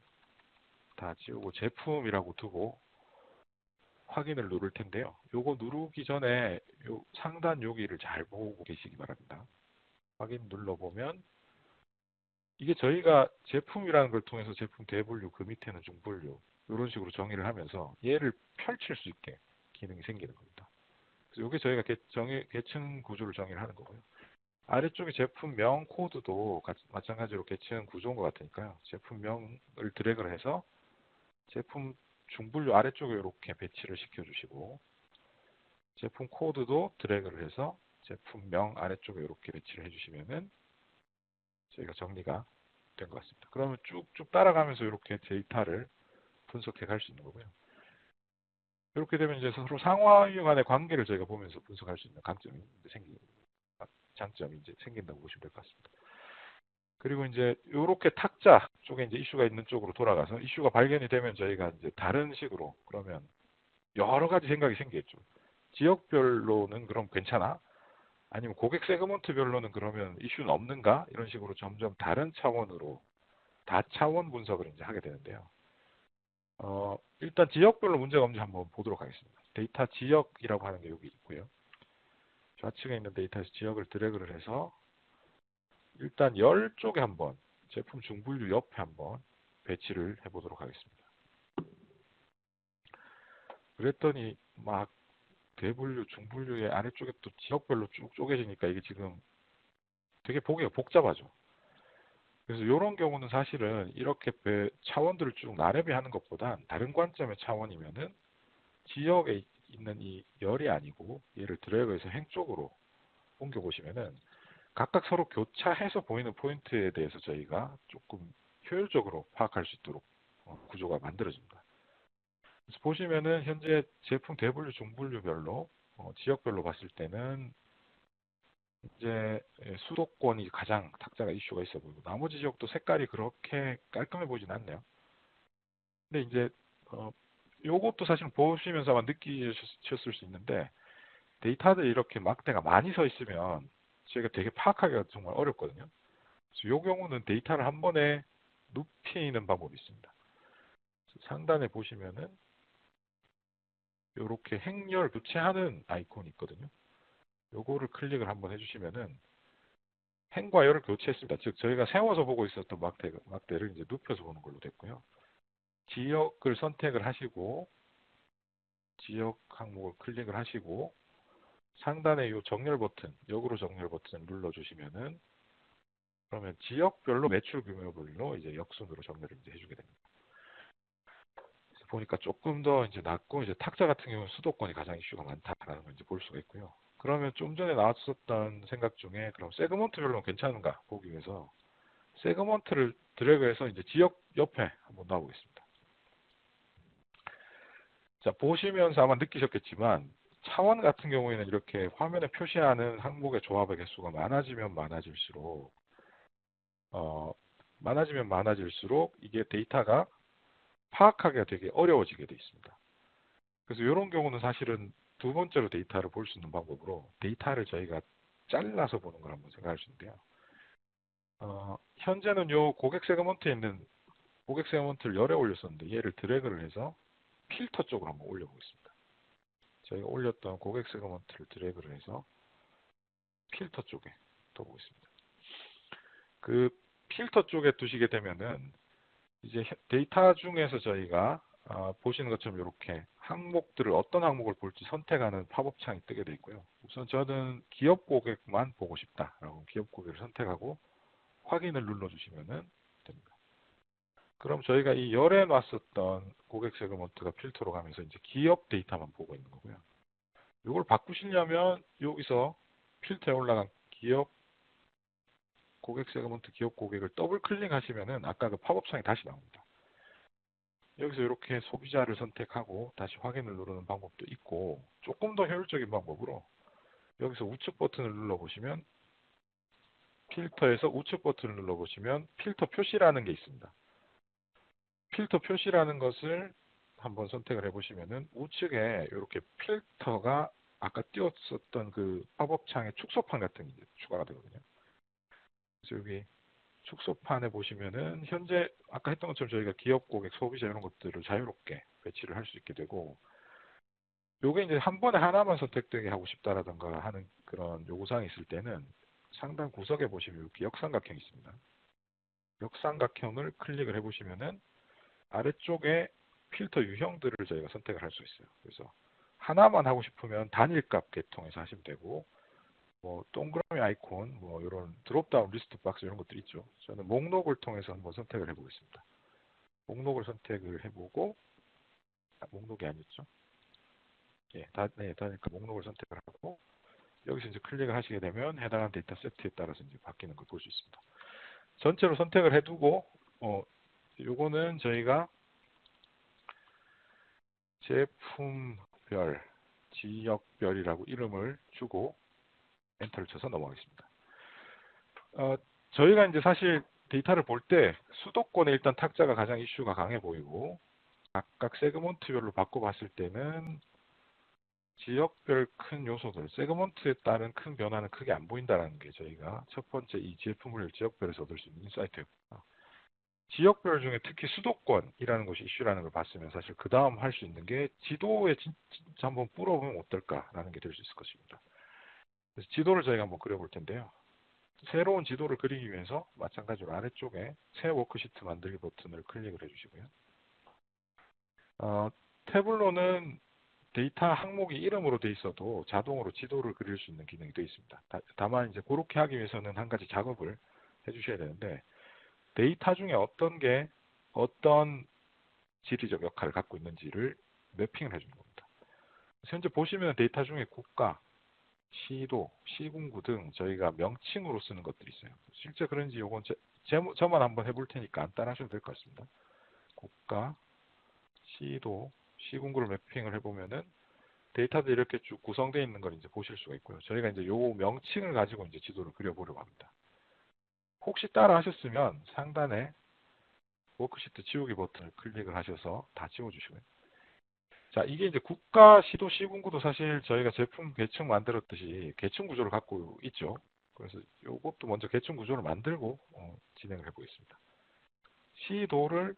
다 지우고 제품이라고 두고 확인을 누를 텐데요. 요거 누르기 전에 요 상단 여기를 잘 보고 계시기 바랍니다. 확인 눌러보면 이게 저희가 제품이라는 걸 통해서 제품 대분류, 그 밑에는 중분류 이런 식으로 정의를 하면서 얘를 펼칠 수 있게 기능이 생기는 겁니다. 그래서 이게 저희가 계층 구조를 정의를 하는 거고요. 아래쪽에 제품명 코드도 마찬가지로 계층 구조인 것 같으니까요. 제품명을 드래그를 해서 제품 중분류 아래쪽에 이렇게 배치를 시켜주시고 제품 코드도 드래그를 해서 제품명 아래쪽에 이렇게 배치를 해주시면은 저희가 정리가 된 것 같습니다. 그러면 쭉쭉 따라가면서 이렇게 데이터를 분석해 갈 수 있는 거고요. 이렇게 되면 이제 서로 상하이 간의 관계를 저희가 보면서 분석할 수 있는 장점이 이제 생긴다고 보시면 될 것 같습니다. 그리고 이제 이렇게 탁자 쪽에 이제 이슈가 있는 쪽으로 돌아가서 이슈가 발견이 되면 저희가 이제 다른 식으로 그러면 여러 가지 생각이 생기겠죠. 지역별로는 그럼 괜찮아? 아니면 고객 세그먼트별로는 그러면 이슈는 없는가? 이런 식으로 점점 다른 차원으로 다차원 분석을 이제 하게 되는데요. 일단 지역별로 문제가 없는지 한번 보도록 하겠습니다. 데이터 지역이라고 하는 게 여기 있고요. 좌측에 있는 데이터에서 지역을 드래그를 해서 일단 열 쪽에 한번 제품 중분류 옆에 한번 배치를 해보도록 하겠습니다. 그랬더니 막 대분류, 중분류의 아래쪽에 또 지역별로 쭉 쪼개지니까 이게 지금 되게 보기가 복잡하죠. 그래서 이런 경우는 사실은 이렇게 차원들을 쭉 나열해 하는 것보단 다른 관점의 차원이면은 지역에 있는 이 열이 아니고 얘를 드래그해서 행 쪽으로 옮겨 보시면은 각각 서로 교차해서 보이는 포인트에 대해서 저희가 조금 효율적으로 파악할 수 있도록 구조가 만들어집니다. 그래서 보시면은 현재 제품 대분류, 중분류별로 지역별로 봤을 때는 이제 수도권이 가장 탁자가 이슈가 있어 보이고 나머지 지역도 색깔이 그렇게 깔끔해 보이진 않네요. 근데 이제 요것도 사실 보시면서 아마 느끼셨을 수 있는데 데이터들이 이렇게 막대가 많이 서 있으면 저희가 되게 파악하기가 정말 어렵거든요. 그래서 이 경우는 데이터를 한 번에 눕히는 방법이 있습니다. 상단에 보시면은 이렇게 행렬 교체하는 아이콘이 있거든요. 요거를 클릭을 한번 해주시면은 행과 열을 교체했습니다. 즉 저희가 세워서 보고 있었던 막대를 이제 눕혀서 보는 걸로 됐고요. 지역을 선택을 하시고 지역 항목을 클릭을 하시고 상단에 이 정렬 버튼, 역으로 정렬 버튼을 눌러주시면은 그러면 지역별로 매출 규모별로 이제 역순으로 정렬을 이제 해주게 됩니다. 그래서 보니까 조금 더 이제 낮고 이제 탁자 같은 경우는 수도권이 가장 이슈가 많다라는 걸 이제 볼 수가 있고요. 그러면 좀 전에 나왔었던 생각 중에 그럼 세그먼트별로는 괜찮은가 보기 위해서 세그먼트를 드래그해서 이제 지역 옆에 한번 놔보겠습니다. 자, 보시면서 아마 느끼셨겠지만 차원 같은 경우에는 이렇게 화면에 표시하는 항목의 조합의 개수가 많아지면 많아질수록 이게 데이터가 파악하기가 되게 어려워지게 되어 있습니다. 그래서 이런 경우는 사실은 두 번째로 데이터를 볼 수 있는 방법으로 데이터를 저희가 잘라서 보는 걸 한번 생각할 수 있는데요. 현재는 요 고객 세그먼트에 있는 고객 세그먼트를 열에 올렸었는데 얘를 드래그를 해서 필터 쪽으로 한번 올려보겠습니다. 저희가 올렸던 고객 세그먼트를 드래그를 해서 필터 쪽에 둬보겠습니다. 그 필터 쪽에 두시게 되면은 이제 데이터 중에서 저희가 보시는 것처럼 이렇게 항목들을 어떤 항목을 볼지 선택하는 팝업 창이 뜨게 되어 있고요. 우선 저는 기업 고객만 보고 싶다라고 기업 고객을 선택하고 확인을 눌러주시면은 됩니다. 그럼 저희가 이 열에 놨었던 고객 세그먼트가 필터로 가면서 이제 기업 데이터만 보고 있는 거고요. 이걸 바꾸시려면 여기서 필터에 올라간 기업 고객 세그먼트 기업 고객을 더블 클릭하시면은 아까 그 팝업 창이 다시 나옵니다. 여기서 이렇게 소비자를 선택하고 다시 확인을 누르는 방법도 있고 조금 더 효율적인 방법으로 여기서 우측 버튼을 눌러보시면 필터에서 우측 버튼을 눌러보시면 필터 표시라는 게 있습니다. 필터 표시라는 것을 한번 선택을 해보시면은 우측에 이렇게 필터가 아까 띄웠었던 그 팝업 창에 축소판 같은 게 추가가 되거든요. 그래서 여기 축소판에 보시면은 현재 아까 했던 것처럼 저희가 기업 고객, 소비자 이런 것들을 자유롭게 배치를 할 수 있게 되고 요게 이제 한 번에 하나만 선택되게 하고 싶다라든가 하는 그런 요구사항이 있을 때는 상단 구석에 보시면 이렇게 역삼각형이 있습니다. 역삼각형을 클릭을 해보시면은 아래쪽에 필터 유형들을 저희가 선택을 할 수 있어요. 그래서 하나만 하고 싶으면 단일값 계통에서 하시면 되고 뭐 동그라미 아이콘 뭐 이런 드롭다운 리스트 박스 이런 것들이 있죠. 저는 목록을 통해서 한번 선택을 해보겠습니다. 목록을 선택을 해보고 목록이 아니었죠. 예, 단일값 목록을 선택을 하고 여기서 이제 클릭을 하시게 되면 해당하는 데이터 세트에 따라서 이제 바뀌는 걸 볼 수 있습니다. 전체로 선택을 해두고 요거는 저희가 제품별, 지역별이라고 이름을 주고 엔터를 쳐서 넘어가겠습니다. 저희가 이제 사실 데이터를 볼 때 수도권에 일단 탁자가 가장 이슈가 강해 보이고 각각 세그먼트별로 바꿔봤을 때는 지역별 큰 요소들, 세그먼트에 따른 큰 변화는 크게 안 보인다는 게 저희가 첫 번째 이 제품을 지역별에서 얻을 수 있는 인사이트였고요. 지역별 중에 특히 수도권이라는 것이 이슈라는 걸 봤으면 사실 그 다음 할 수 있는 게 지도에 진짜 한번 뿌려보면 어떨까라는 게 될 수 있을 것입니다. 그래서 지도를 저희가 한번 그려볼 텐데요. 새로운 지도를 그리기 위해서 마찬가지로 아래쪽에 새 워크시트 만들기 버튼을 클릭을 해주시고요. 태블로는 데이터 항목이 이름으로 돼 있어도 자동으로 지도를 그릴 수 있는 기능이 되어 있습니다. 다만 이제 그렇게 하기 위해서는 한 가지 작업을 해주셔야 되는데 데이터 중에 어떤 게 어떤 지리적 역할을 갖고 있는지를 매핑을 해주는 겁니다. 현재 보시면 데이터 중에 국가, 시도, 시군구 등 저희가 명칭으로 쓰는 것들이 있어요. 실제 그런지 요건 저만 한번 해볼 테니까 안 따라하셔도 될 것 같습니다. 국가, 시도, 시군구를 매핑을 해보면은 데이터들이 이렇게 쭉 구성되어 있는 걸 이제 보실 수가 있고요. 저희가 이제 요 명칭을 가지고 이제 지도를 그려보려고 합니다. 혹시 따라 하셨으면 상단에 워크시트 지우기 버튼을 클릭을 하셔서 다 지워주시고요. 자, 이게 이제 국가, 시도, 시군구도 사실 저희가 제품 계층 만들었듯이 계층 구조를 갖고 있죠. 그래서 이것도 먼저 계층 구조를 만들고 진행을 해보겠습니다. 시도를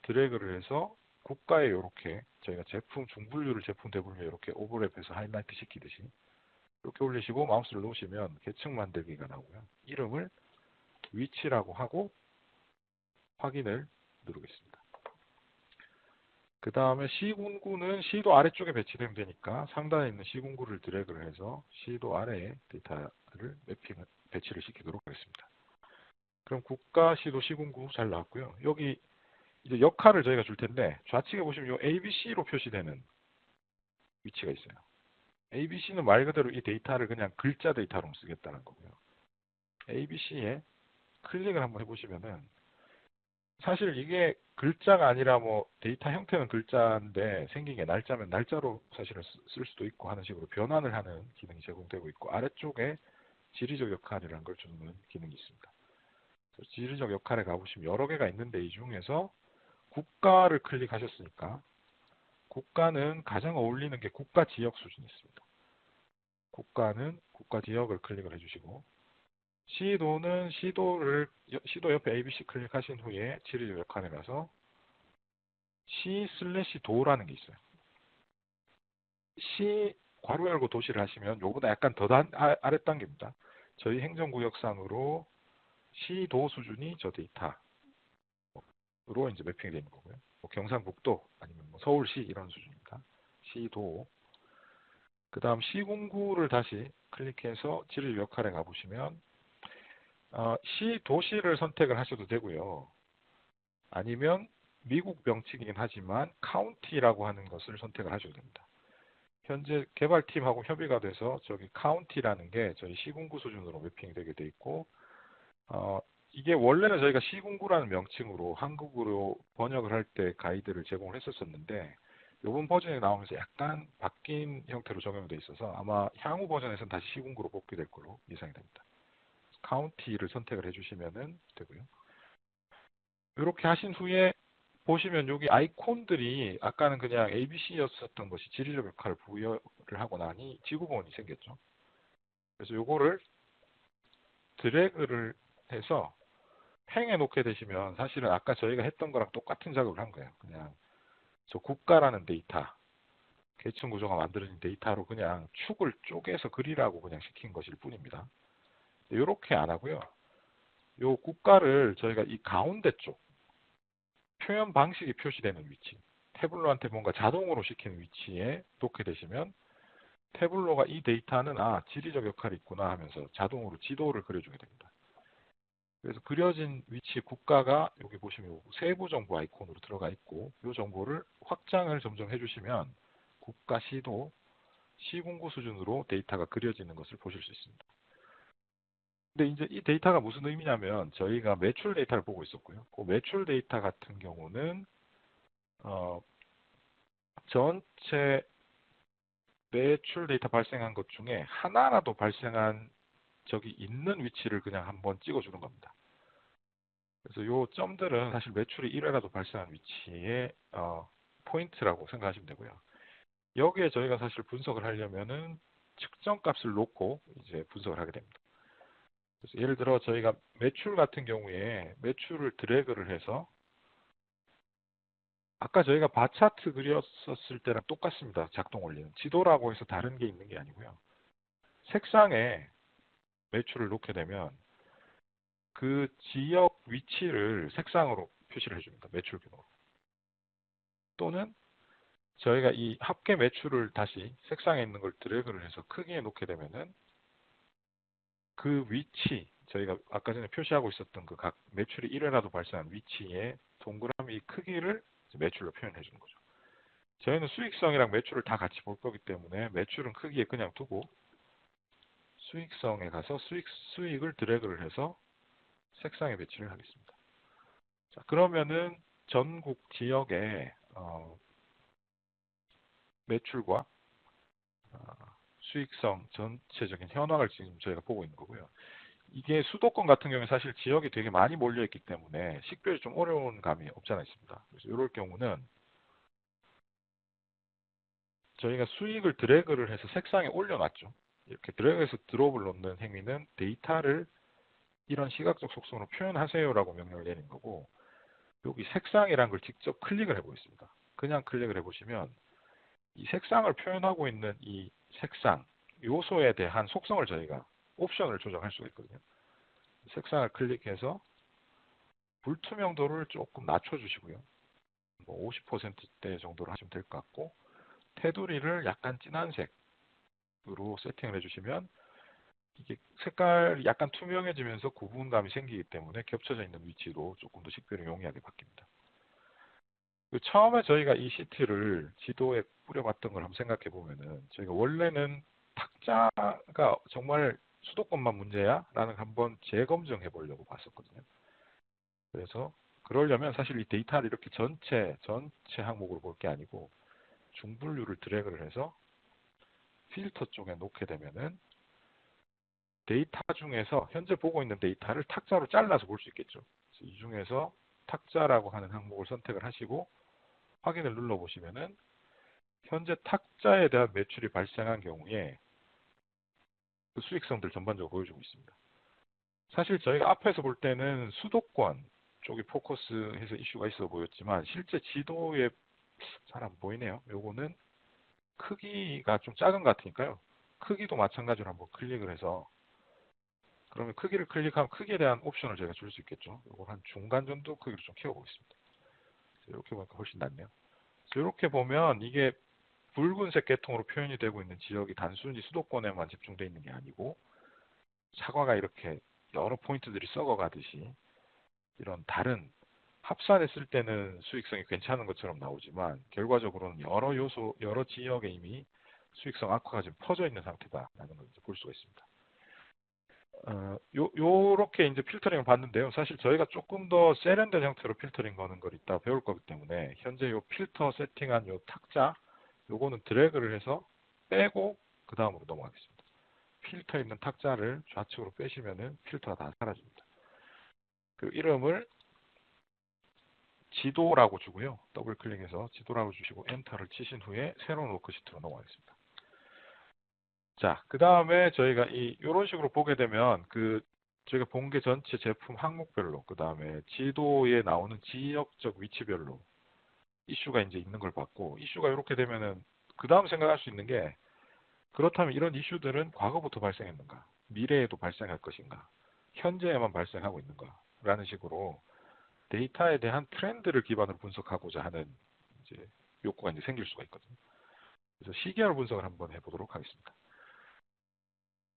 드래그를 해서 국가에 이렇게 저희가 제품 중분류를 제품 대분류 이렇게 오버랩해서 하이라이트 시키듯이 이렇게 올리시고 마우스를 놓으시면 계층 만들기가 나오고요. 이름을 위치라고 하고 확인을 누르겠습니다. 그 다음에 시군구는 시도 아래쪽에 배치되면 되니까 상단에 있는 시군구를 드래그를 해서 시도 아래에 데이터를 배치를 시키도록 하겠습니다. 그럼 국가, 시도, 시군구 잘 나왔고요. 여기 이제 역할을 저희가 줄 텐데 좌측에 보시면 이 ABC로 표시되는 위치가 있어요. ABC는 말 그대로 이 데이터를 그냥 글자 데이터로 쓰겠다는 거고요. ABC에 클릭을 한번 해보시면은 사실 이게 글자가 아니라 뭐 데이터 형태는 글자인데 생긴 게 날짜면 날짜로 사실은 쓸 수도 있고 하는 식으로 변환을 하는 기능이 제공되고 있고 아래쪽에 지리적 역할이라는 걸 주는 기능이 있습니다. 지리적 역할에 가보시면 여러 개가 있는데 이 중에서 국가를 클릭하셨으니까 국가는 가장 어울리는 게 국가 지역 수준이 있습니다. 국가는 국가 지역을 클릭을 해주시고 시도는 시도 옆에 ABC 클릭하신 후에 지리적 역할에 가서 시/도라는 게 있어요. 시 괄호 열고 도시를 하시면 요보다 약간 더 아랫 단계입니다. 저희 행정구역상으로 시도 수준이 저 데이터로 이제 매핑이 되는 거고요. 뭐 경상북도 아니면 뭐 서울시 이런 수준입니다. 시도. 그 다음 시군구를 다시 클릭해서 지리 역할에 가보시면 시 도시를 선택을 하셔도 되고요. 아니면 미국 명칭이긴 하지만 카운티라고 하는 것을 선택을 하셔도 됩니다. 현재 개발팀하고 협의가 돼서 저기 카운티라는 게 저희 시군구 수준으로 매핑이 되게 돼 있고 이게 원래는 저희가 시군구라는 명칭으로 한국어로 번역을 할 때 가이드를 제공을 했었었는데 이번 버전이 나오면서 약간 바뀐 형태로 적용이 돼 있어서 아마 향후 버전에서는 다시 시군구로 복귀될 걸로 예상이 됩니다. 카운티를 선택을 해주시면 되고요. 이렇게 하신 후에 보시면 여기 아이콘들이 아까는 그냥 ABC였었던 것이 지리적 역할을 부여를 하고 나니 지구본이 생겼죠. 그래서 요거를 드래그를 해서 팽해 놓게 되시면 사실은 아까 저희가 했던 거랑 똑같은 작업을 한 거예요. 그냥 저 국가라는 데이터, 계층 구조가 만들어진 데이터로 그냥 축을 쪼개서 그리라고 그냥 시킨 것일 뿐입니다. 이렇게 안 하고요. 요 국가를 저희가 이 가운데 쪽 표현 방식이 표시되는 위치, 태블로한테 뭔가 자동으로 시키는 위치에 놓게 되시면 태블로가 이 데이터는 지리적 역할이 있구나 하면서 자동으로 지도를 그려주게 됩니다. 그래서 그려진 위치 국가가 여기 보시면 세부 정보 아이콘으로 들어가 있고 이 정보를 확장을 점점 해주시면 국가 시도 시군구 수준으로 데이터가 그려지는 것을 보실 수 있습니다. 근데 이제 이 데이터가 무슨 의미냐면 저희가 매출 데이터를 보고 있었고요. 그 매출 데이터 같은 경우는 전체 매출 데이터 발생한 것 중에 하나라도 발생한 적이 있는 위치를 그냥 한번 찍어주는 겁니다. 그래서 요 점들은 사실 매출이 1회라도 발생한 위치의 포인트라고 생각하시면 되고요. 여기에 저희가 사실 분석을 하려면은 측정 값을 놓고 이제 분석을 하게 됩니다. 그래서 예를 들어 저희가 매출 같은 경우에 매출을 드래그를 해서 아까 저희가 바 차트 그렸었을 때랑 똑같습니다. 작동 원리는. 지도라고 해서 다른 게 있는 게 아니고요. 색상에 매출을 놓게 되면 그 지역 위치를 색상으로 표시를 해줍니다. 매출 규모로. 또는 저희가 이 합계 매출을 다시 색상에 있는 걸 드래그를 해서 크기에 놓게 되면은 그 위치, 저희가 아까 전에 표시하고 있었던 그 각 매출이 1회라도 발생한 위치에 동그라미 크기를 매출로 표현해 주는 거죠. 저희는 수익성이랑 매출을 다 같이 볼 거기 때문에 매출은 크기에 그냥 두고 수익성에 가서 수익을 드래그를 해서 색상에 배치를 하겠습니다. 자, 그러면은 전국 지역의 매출과 수익성 전체적인 현황을 지금 저희가 보고 있는 거고요. 이게 수도권 같은 경우에 사실 지역이 되게 많이 몰려 있기 때문에 식별이 좀 어려운 감이 없잖아 있습니다. 그래서 이럴 경우는 저희가 수익을 드래그를 해서 색상에 올려놨죠. 이렇게 드래그해서 드롭을 넣는 행위는 데이터를 이런 시각적 속성으로 표현하세요라고 명령을 내린 거고 여기 색상이란 걸 직접 클릭을 해보겠습니다. 그냥 클릭을 해보시면 이 색상을 표현하고 있는 이 색상 요소에 대한 속성을 저희가 옵션을 조정할 수가 있거든요. 색상을 클릭해서 불투명도를 조금 낮춰주시고요. 뭐 50%대 정도로 하시면 될 것 같고 테두리를 약간 진한 색으로 세팅을 해주시면 이게 색깔이 약간 투명해지면서 구분감이 생기기 때문에 겹쳐져 있는 위치로 조금 더 식별이 용이하게 바뀝니다. 처음에 저희가 이 시트를 지도에 뿌려봤던 걸 한번 생각해 보면은 저희가 원래는 탁자가 정말 수도권만 문제야? 라는 한번 재검증해 보려고 봤었거든요. 그래서 그러려면 사실 이 데이터를 이렇게 전체 항목으로 볼 게 아니고 중분류를 드래그를 해서 필터 쪽에 놓게 되면은 데이터 중에서 현재 보고 있는 데이터를 탁자로 잘라서 볼 수 있겠죠. 이 중에서 탁자라고 하는 항목을 선택을 하시고 확인을 눌러 보시면은 현재 탁자에 대한 매출이 발생한 경우에 그 수익성들 전반적으로 보여주고 있습니다. 사실 저희가 앞에서 볼 때는 수도권 쪽이 포커스해서 이슈가 있어 보였지만 실제 지도에 잘 안 보이네요. 요거는 크기가 좀 작은 것 같으니까요. 크기도 마찬가지로 한번 클릭을 해서 그러면 크기를 클릭하면 크기에 대한 옵션을 제가 줄 수 있겠죠. 이걸 한 중간 정도 크기로 좀 키워보겠습니다. 이렇게 보니까 훨씬 낫네요. 이렇게 보면 이게 붉은색 계통으로 표현이 되고 있는 지역이 단순히 수도권에만 집중되어 있는 게 아니고 사과가 이렇게 여러 포인트들이 썩어가듯이 이런 다른 합산했을 때는 수익성이 괜찮은 것처럼 나오지만 결과적으로는 여러 요소, 여러 지역에 이미 수익성 악화가 지금 퍼져 있는 상태다라는 걸 볼 수가 있습니다. 요렇게 이제 필터링을 봤는데요. 사실 저희가 조금 더 세련된 형태로 필터링 거는 걸 이따 배울 거기 때문에 현재 요 필터 세팅한 요 탁자 요거는 드래그를 해서 빼고 그 다음으로 넘어가겠습니다. 필터 있는 탁자를 좌측으로 빼시면은 필터가 다 사라집니다. 그 이름을 지도라고 주고요. 더블 클릭해서 지도라고 주시고 엔터를 치신 후에 새로운 워크시트로 넘어가겠습니다. 자, 그 다음에 저희가 이런 식으로 보게 되면 저희가 본 게 전체 제품 항목별로 그 다음에 지도에 나오는 지역적 위치별로 이슈가 이제 있는 걸 봤고 이슈가 이렇게 되면은 그 다음 생각할 수 있는 게 그렇다면 이런 이슈들은 과거부터 발생했는가 미래에도 발생할 것인가 현재에만 발생하고 있는가 라는 식으로 데이터에 대한 트렌드를 기반으로 분석하고자 하는 이제 욕구가 이제 생길 수가 있거든요. 그래서 시계열 분석을 한번 해보도록 하겠습니다.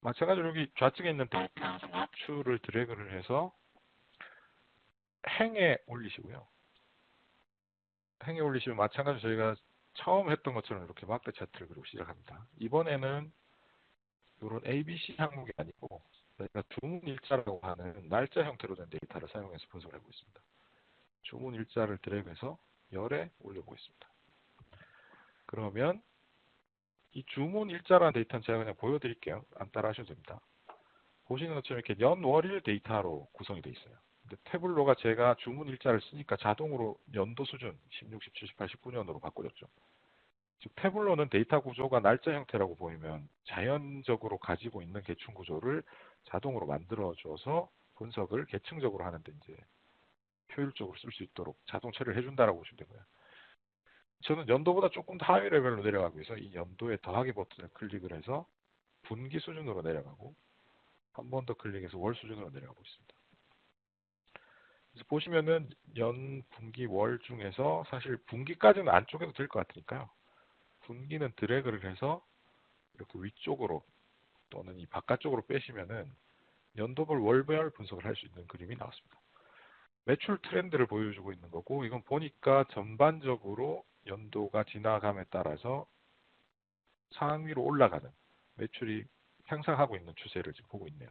마찬가지로 여기 좌측에 있는 데이터 추를 드래그를 해서 행에 올리시고요. 행에 올리시면 마찬가지로 저희가 처음 했던 것처럼 이렇게 막대 차트를 그리고 시작합니다. 이번에는 이런 ABC 항목이 아니고 저희가 주문일자라고 하는 날짜 형태로 된 데이터를 사용해서 분석을 해보고 있습니다. 주문일자를 드래그해서 열에 올려보겠습니다. 그러면 이 주문일자라는 데이터는 제가 그냥 보여드릴게요. 안 따라 하셔도 됩니다. 보시는 것처럼 이렇게 연월일 데이터로 구성이 되어 있어요. 근데 태블로가 제가 주문일자를 쓰니까 자동으로 연도 수준 16, 17, 18, 19년으로 바꿔줬죠. 즉 태블로는 데이터 구조가 날짜 형태라고 보이면 자연적으로 가지고 있는 계층 구조를 자동으로 만들어줘서 분석을 계층적으로 하는데 이제 효율적으로 쓸 수 있도록 자동 처리를 해준다라고 보시면 되고요. 저는 연도보다 조금 더 하위 레벨로 내려가기 위해서 이 연도의 더하기 버튼을 클릭을 해서 분기 수준으로 내려가고 한 번 더 클릭해서 월 수준으로 내려가고 있습니다. 그래서 보시면은 연, 분기, 월 중에서 사실 분기까지는 안쪽에도 될 것 같으니까요. 분기는 드래그를 해서 이렇게 위쪽으로 또는 이 바깥쪽으로 빼시면은 연도별 월별 분석을 할 수 있는 그림이 나왔습니다. 매출 트렌드를 보여주고 있는 거고 이건 보니까 전반적으로 연도가 지나감에 따라서 상위로 올라가는 매출이 향상하고 있는 추세를 지금 보고 있네요.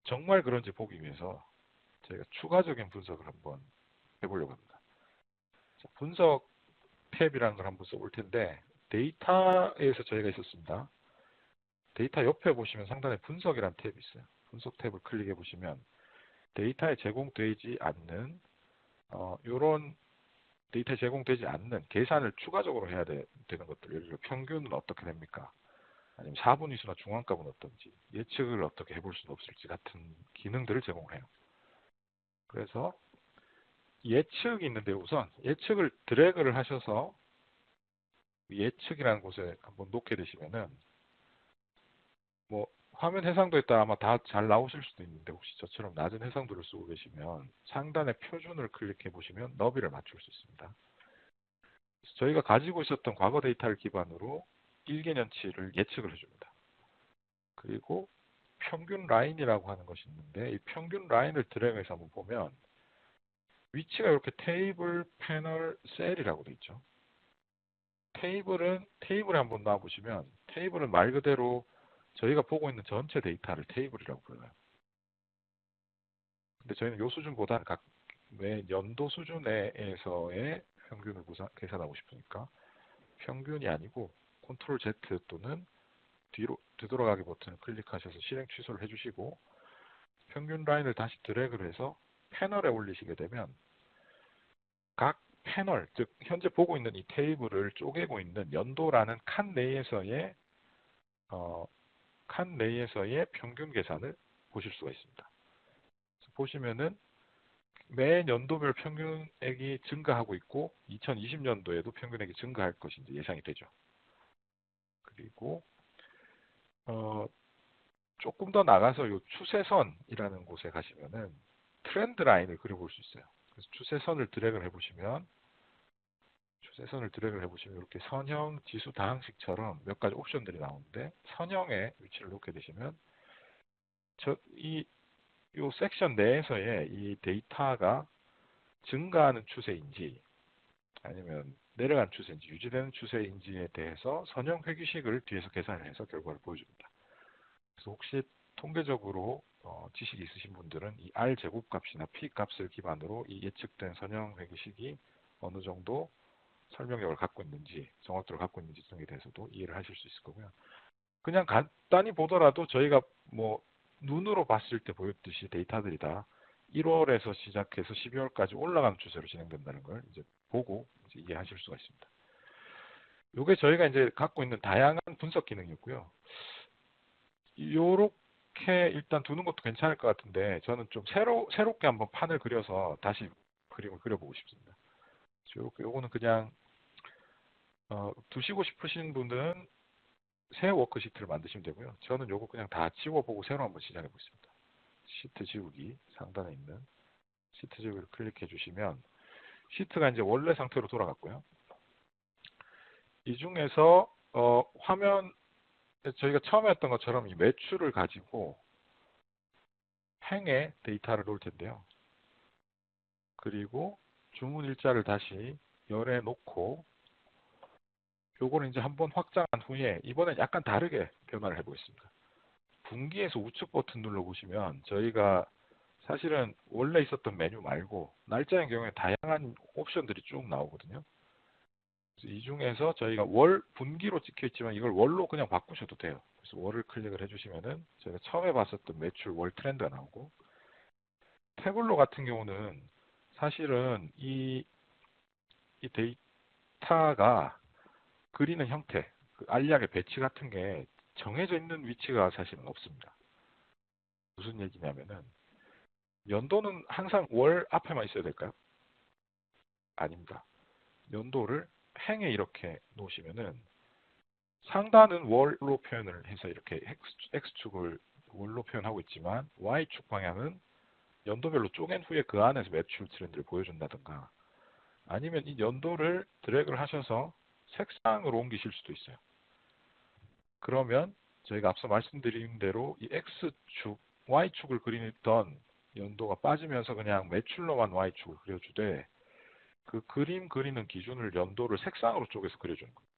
정말 그런지 보기 위해서 저희가 추가적인 분석을 한번 해보려고 합니다. 자, 분석 탭이라는 걸 한번 써볼 텐데 데이터에서 저희가 있었습니다. 데이터 옆에 보시면 상단에 분석이라는 탭이 있어요. 분석 탭을 클릭해 보시면 데이터에 제공되지 않는 이런 데이터에 제공되지 않는 계산을 추가적으로 해야 되는 것들 예를 들어 평균은 어떻게 됩니까? 아니면 4분위수나 중앙값은 어떤지 예측을 어떻게 해볼 수 없을지 같은 기능들을 제공해요. 그래서 예측이 있는데 우선 예측을 드래그를 하셔서 예측이라는 곳에 한번 놓게 되시면은 뭐 화면 해상도에 따라 아마 다 잘 나오실 수도 있는데 혹시 저처럼 낮은 해상도를 쓰고 계시면 상단의 표준을 클릭해 보시면 너비를 맞출 수 있습니다. 저희가 가지고 있었던 과거 데이터를 기반으로 일개년치를 예측을 해줍니다. 그리고 평균 라인이라고 하는 것이 있는데 이 평균 라인을 드래그해서 한번 보면 위치가 이렇게 테이블, 패널, 셀이라고 되어 있죠. 테이블에 한번 놔보시면 테이블은 말 그대로 저희가 보고 있는 전체 데이터를 테이블이라고 불러요. 근데 저희는 이 수준보다는 각 매 연도 수준에서의 평균을 계산하고 싶으니까 평균이 아니고 컨트롤 Z 또는 뒤로 되돌아가기 버튼을 클릭하셔서 실행 취소를 해주시고 평균 라인을 다시 드래그를 해서 패널에 올리시게 되면 각 패널, 즉 현재 보고 있는 이 테이블을 쪼개고 있는 연도라는 칸 내에서의 평균 계산을 보실 수가 있습니다. 보시면은 매 연도별 평균액이 증가하고 있고 2020년도에도 평균액이 증가할 것이 이제 예상이 되죠. 그리고 조금 더 나가서 요 추세선이라는 곳에 가시면은 트렌드 라인을 그려볼 수 있어요. 그래서 추세선을 드래그를 해보시면 이렇게 선형 지수 다항식처럼 몇 가지 옵션들이 나오는데 선형에 위치를 놓게 되시면 요 섹션 내에서의 이 데이터가 증가하는 추세인지 아니면 내려간 추세인지 유지되는 추세인지에 대해서 선형 회귀식을 뒤에서 계산을 해서 결과를 보여줍니다. 그래서 혹시 통계적으로 지식이 있으신 분들은 이 R 제곱값이나 P 값을 기반으로 이 예측된 선형 회귀식이 어느 정도 설명력을 갖고 있는지 정확도를 갖고 있는지 등에 대해서도 이해를 하실 수 있을 거고요. 그냥 간단히 보더라도 저희가 뭐 눈으로 봤을 때 보였듯이 데이터들이 다 1월에서 시작해서 12월까지 올라가는 추세로 진행된다는 걸 이제 보고 이제 이해하실 수가 있습니다. 이게 저희가 이제 갖고 있는 다양한 분석 기능이었고요. 요렇게 일단 두는 것도 괜찮을 것 같은데 저는 좀 새롭게 한번 판을 그려서 다시 그림을 그려보고 싶습니다. 요거는 그냥 두시고 싶으신 분은 새 워크시트를 만드시면 되고요. 저는 요거 그냥 다 지워보고 새로 한번 시작해 보겠습니다. 시트 지우기 상단에 있는 시트 지우기를 클릭해 주시면 시트가 이제 원래 상태로 돌아갔고요. 이 중에서 화면 저희가 처음에 했던 것처럼 이 매출을 가지고 행에 데이터를 놓을 텐데요. 그리고 주문 일자를 다시 열에 놓고 요거를 이제 한번 확장한 후에 이번엔 약간 다르게 변화를 해보겠습니다. 분기에서 우측 버튼 눌러보시면 저희가 사실은 원래 있었던 메뉴 말고 날짜의 경우에 다양한 옵션들이 쭉 나오거든요. 이 중에서 저희가 월 분기로 찍혀 있지만 이걸 월로 그냥 바꾸셔도 돼요. 그래서 월을 클릭을 해주시면은 저희가 처음에 봤었던 매출 월 트렌드가 나오고 태블로 같은 경우는 사실은 이 데이터가 그리는 형태, 그 알약의 배치 같은 게 정해져 있는 위치가 사실은 없습니다. 무슨 얘기냐면은 연도는 항상 월 앞에만 있어야 될까요? 아닙니다. 연도를 행에 이렇게 놓으시면은 상단은 월로 표현을 해서 이렇게 X축을 월로 표현하고 있지만 Y축 방향은 연도별로 쪼갠 후에 그 안에서 매출 트렌드를 보여준다든가 아니면 이 연도를 드래그를 하셔서 색상으로 옮기실 수도 있어요. 그러면 저희가 앞서 말씀드린 대로 이 X축, Y축을 그리던 연도가 빠지면서 그냥 매출로만 Y축을 그려주되 그 그림 그리는 기준을 연도를 색상으로 쪼개서 그려주는 거예요.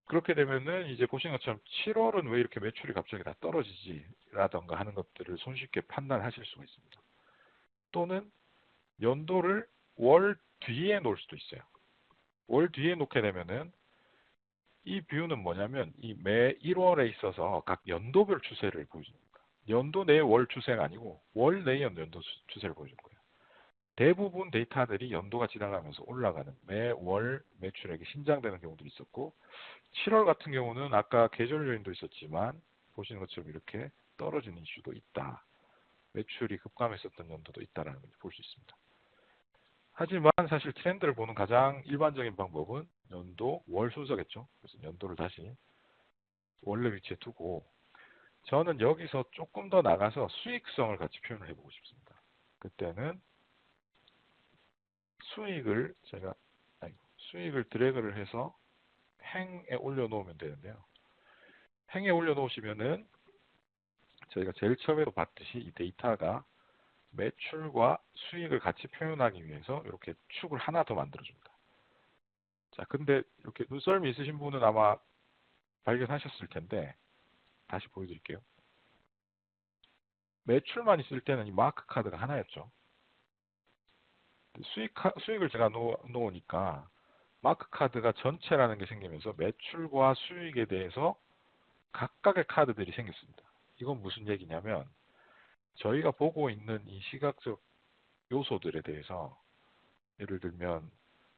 그렇게 되면은 이제 보신 것처럼 7월은 왜 이렇게 매출이 갑자기 다 떨어지지? 라던가 하는 것들을 손쉽게 판단하실 수가 있습니다. 또는 연도를 월 뒤에 놓을 수도 있어요. 월 뒤에 놓게 되면은 이 뷰는 뭐냐면 이 매 1월에 있어서 각 연도별 추세를 보여줍니다. 연도 내의 월 추세가 아니고 월 내의 연도 추세를 보여주는 거예요. 대부분 데이터들이 연도가 지나가면서 올라가는 매월 매출액이 신장되는 경우도 있었고 7월 같은 경우는 아까 계절 요인도 있었지만 보시는 것처럼 이렇게 떨어지는 이슈도 있다. 매출이 급감했었던 연도도 있다라는 걸 볼 수 있습니다. 하지만 사실 트렌드를 보는 가장 일반적인 방법은 연도 월 순서겠죠. 그래서 연도를 다시 원래 위치에 두고 저는 여기서 조금 더 나가서 수익성을 같이 표현을 해보고 싶습니다. 그때는 수익을 드래그를 해서 행에 올려놓으면 되는데요. 행에 올려놓으시면은 저희가 제일 처음에도 봤듯이 이 데이터가 매출과 수익을 같이 표현하기 위해서 이렇게 축을 하나 더 만들어줍니다. 자, 근데 이렇게 눈썰미 있으신 분은 아마 발견하셨을 텐데 다시 보여드릴게요. 매출만 있을 때는 이 마크 카드가 하나였죠. 수익을 제가 놓으니까 마크 카드가 전체라는 게 생기면서 매출과 수익에 대해서 각각의 카드들이 생겼습니다. 이건 무슨 얘기냐면 저희가 보고 있는 이 시각적 요소들에 대해서 예를 들면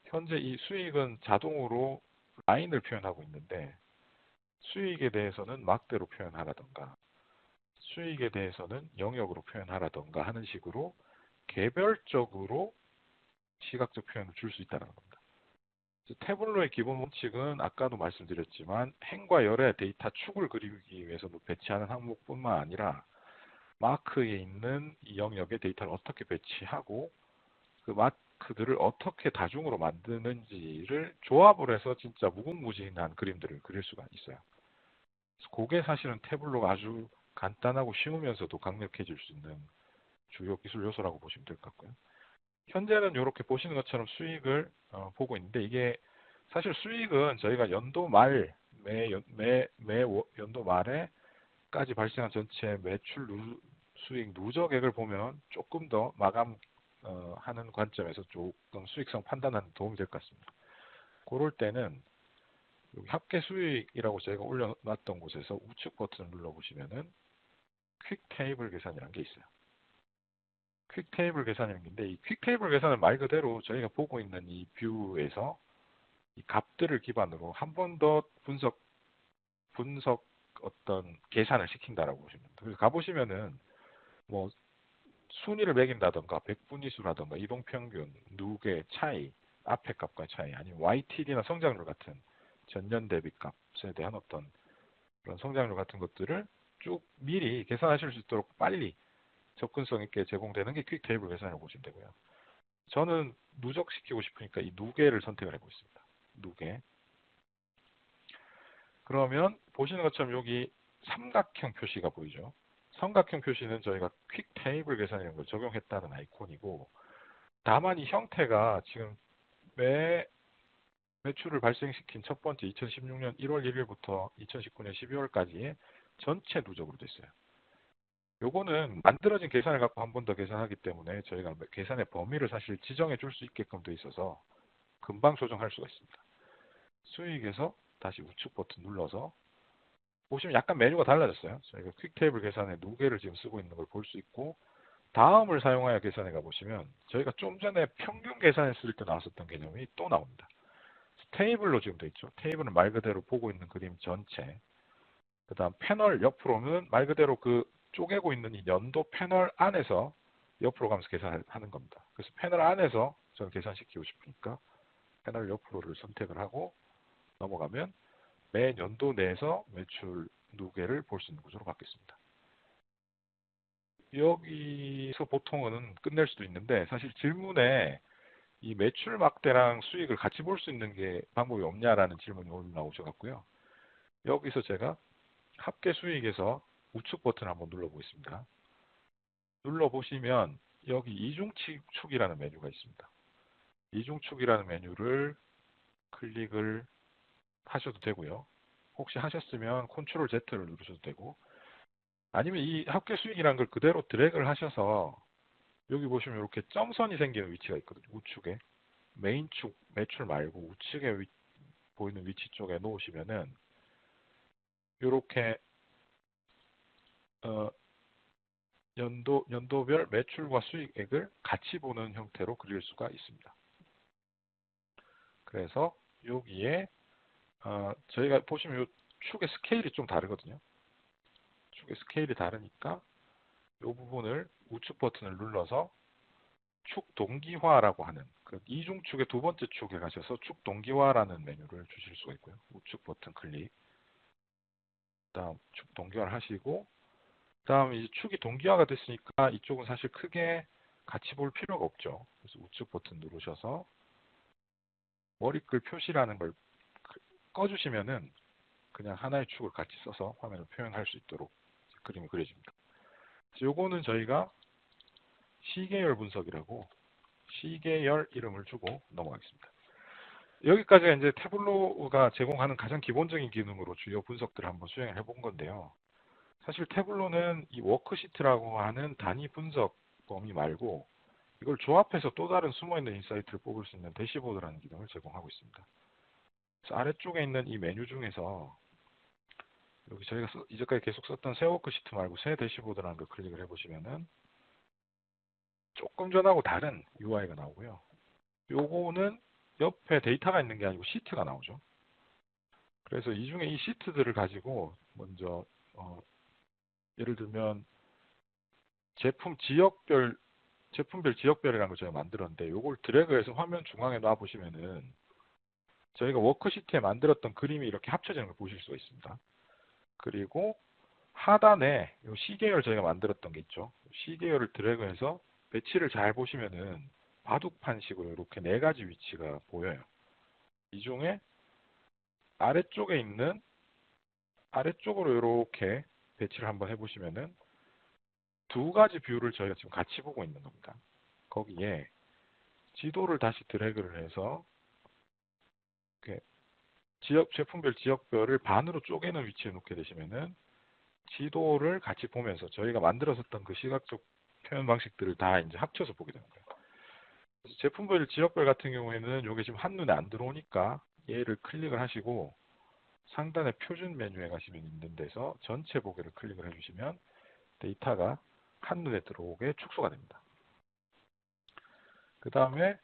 현재 이 수익은 자동으로 라인을 표현하고 있는데 수익에 대해서는 막대로 표현하라던가 수익에 대해서는 영역으로 표현하라던가 하는 식으로 개별적으로 시각적 표현을 줄 수 있다는 겁니다. 태블로의 기본 원칙은 아까도 말씀드렸지만 행과 열의 데이터 축을 그리기 위해서 배치하는 항목뿐만 아니라 마크에 있는 이 영역의 데이터를 어떻게 배치하고 그 마크들을 어떻게 다중으로 만드는지를 조합을 해서 진짜 무궁무진한 그림들을 그릴 수가 있어요. 그게 사실은 태블로가 아주 간단하고 쉬우면서도 강력해질 수 있는 주요 기술 요소라고 보시면 될 것 같고요. 현재는 이렇게 보시는 것처럼 수익을 보고 있는데 이게 사실 수익은 저희가 연도 말, 매 연도 말에까지 발생한 전체 매출 수익 누적액을 보면 조금 더 마감 하는 관점에서 조금 수익성 판단하는 데 도움이 될 것 같습니다. 그럴 때는 여기 합계 수익이라고 저희가 올려놨던 곳에서 우측 버튼을 눌러보시면은 퀵 테이블 계산이라는 게 있어요. 퀵 테이블 계산이라는 게 있는데 이 퀵 테이블 계산은 말 그대로 저희가 보고 있는 이 뷰에서 이 값들을 기반으로 한 번 더 분석 어떤 계산을 시킨다라고 보시면 됩니다. 그래서 가보시면은 뭐 순위를 매긴다던가 백분위수라던가 이동평균, 누계 차이, 앞에 값과 차이, 아니면 YTD나 성장률 같은 전년 대비 값에 대한 어떤 그런 성장률 같은 것들을 쭉 미리 계산하실 수 있도록 빨리 접근성 있게 제공되는 게 퀵 테이블 계산이라고 보시면 되고요. 저는 누적시키고 싶으니까 이 누계를 선택을 해보고 있습니다. 누계. 그러면 보시는 것처럼 여기 삼각형 표시가 보이죠. 삼각형 표시는 저희가 퀵 테이블 계산이라는 걸 적용했다는 아이콘이고, 다만 이 형태가 지금 매출을 발생시킨 첫 번째 2016년 1월 1일부터 2019년 12월까지의 전체 누적으로 됐어요. 요거는 만들어진 계산을 갖고 한 번 더 계산하기 때문에 저희가 계산의 범위를 사실 지정해 줄 수 있게끔 돼 있어서 금방 조정할 수가 있습니다. 수익에서 다시 우측 버튼 눌러서 보시면 약간 메뉴가 달라졌어요. 저희가 퀵 테이블 계산에 누계를 지금 쓰고 있는 걸 볼 수 있고, 다음을 사용하여 계산해 가보시면 저희가 좀 전에 평균 계산했을 때 나왔었던 개념이 또 나옵니다. 테이블로 지금 돼 있죠. 테이블은 말 그대로 보고 있는 그림 전체. 그 다음 패널 옆으로는 말 그대로 그 쪼개고 있는 이 연도 패널 안에서 옆으로 가면서 계산하는 겁니다. 그래서 패널 안에서 저는 계산시키고 싶으니까 패널 옆으로를 선택을 하고 넘어가면 매 연도 내에서 매출 누계를 볼 수 있는 구조로 바뀌었습니다. 여기서 보통은 끝낼 수도 있는데 사실 질문에 이 매출 막대랑 수익을 같이 볼 수 있는 게 방법이 없냐라는 질문이 올라오셔갖고요. 여기서 제가 합계 수익에서 우측 버튼 한번 눌러보겠습니다. 눌러보시면 여기 이중축이라는 메뉴가 있습니다. 이중축이라는 메뉴를 클릭을 하셔도 되고요. 혹시 하셨으면 컨트롤 Z를 누르셔도 되고, 아니면 이 합계 수익이라는 걸 그대로 드래그를 하셔서 여기 보시면 이렇게 점선이 생기는 위치가 있거든요. 우측에 메인축 매출 말고 우측에 보이는 위치 쪽에 놓으시면은 이렇게 연도별 매출과 수익액을 같이 보는 형태로 그릴 수가 있습니다. 그래서 여기에 저희가 보시면 이 축의 스케일이 좀 다르거든요. 축의 스케일이 다르니까 이 부분을 우측 버튼을 눌러서 축 동기화라고 하는 그 이중축의 두 번째 축에 가셔서 축 동기화라는 메뉴를 주실 수가 있고요. 우측 버튼 클릭. 다음 축 동기화를 하시고, 다음 이제 축이 동기화가 됐으니까 이쪽은 사실 크게 같이 볼 필요가 없죠. 그래서 우측 버튼 누르셔서 머리글 표시라는 걸 꺼주시면은 그냥 하나의 축을 같이 써서 화면을 표현할 수 있도록 그림이 그려집니다. 요거는 저희가 시계열 분석이라고 시계열 이름을 주고 넘어가겠습니다. 여기까지가 이제 태블로가 제공하는 가장 기본적인 기능으로 주요 분석들을 한번 수행을 해본 건데요. 사실 태블로는 이 워크시트라고 하는 단위 분석 범위 말고 이걸 조합해서 또 다른 숨어있는 인사이트를 뽑을 수 있는 대시보드라는 기능을 제공하고 있습니다. 그래서 아래쪽에 있는 이 메뉴 중에서 여기 저희가 이제까지 계속 썼던 새 워크시트 말고 새 대시보드라는 걸 클릭을 해보시면은 조금 전하고 다른 UI가 나오고요. 요거는 옆에 데이터가 있는 게 아니고 시트가 나오죠. 그래서 이 중에 이 시트들을 가지고 먼저 예를 들면 제품별 지역별이라는 걸 제가 만들었는데 요걸 드래그해서 화면 중앙에 놔 보시면은 저희가 워크시트에 만들었던 그림이 이렇게 합쳐지는 걸 보실 수가 있습니다. 그리고 하단에 이 C계열 저희가 만들었던 게 있죠. C계열을 드래그해서 배치를 잘 보시면은 바둑판식으로 이렇게 네 가지 위치가 보여요. 이 중에 아래쪽에 있는 아래쪽으로 이렇게 배치를 한번 해보시면은 두 가지 뷰를 저희가 지금 같이 보고 있는 겁니다. 거기에 지도를 다시 드래그를 해서 이렇게 제품별 지역별을 반으로 쪼개는 위치에 놓게 되시면은 지도를 같이 보면서 저희가 만들었었던 그 시각적 표현 방식들을 다 이제 합쳐서 보게 되는 거예요. 그래서 제품별 지역별 같은 경우에는 이게 지금 한눈에 안 들어오니까 얘를 클릭을 하시고 상단의 표준 메뉴에 가시면 있는 데서 전체 보기를 클릭을 해주시면 데이터가 한눈에 들어오게 축소가 됩니다. 그 다음에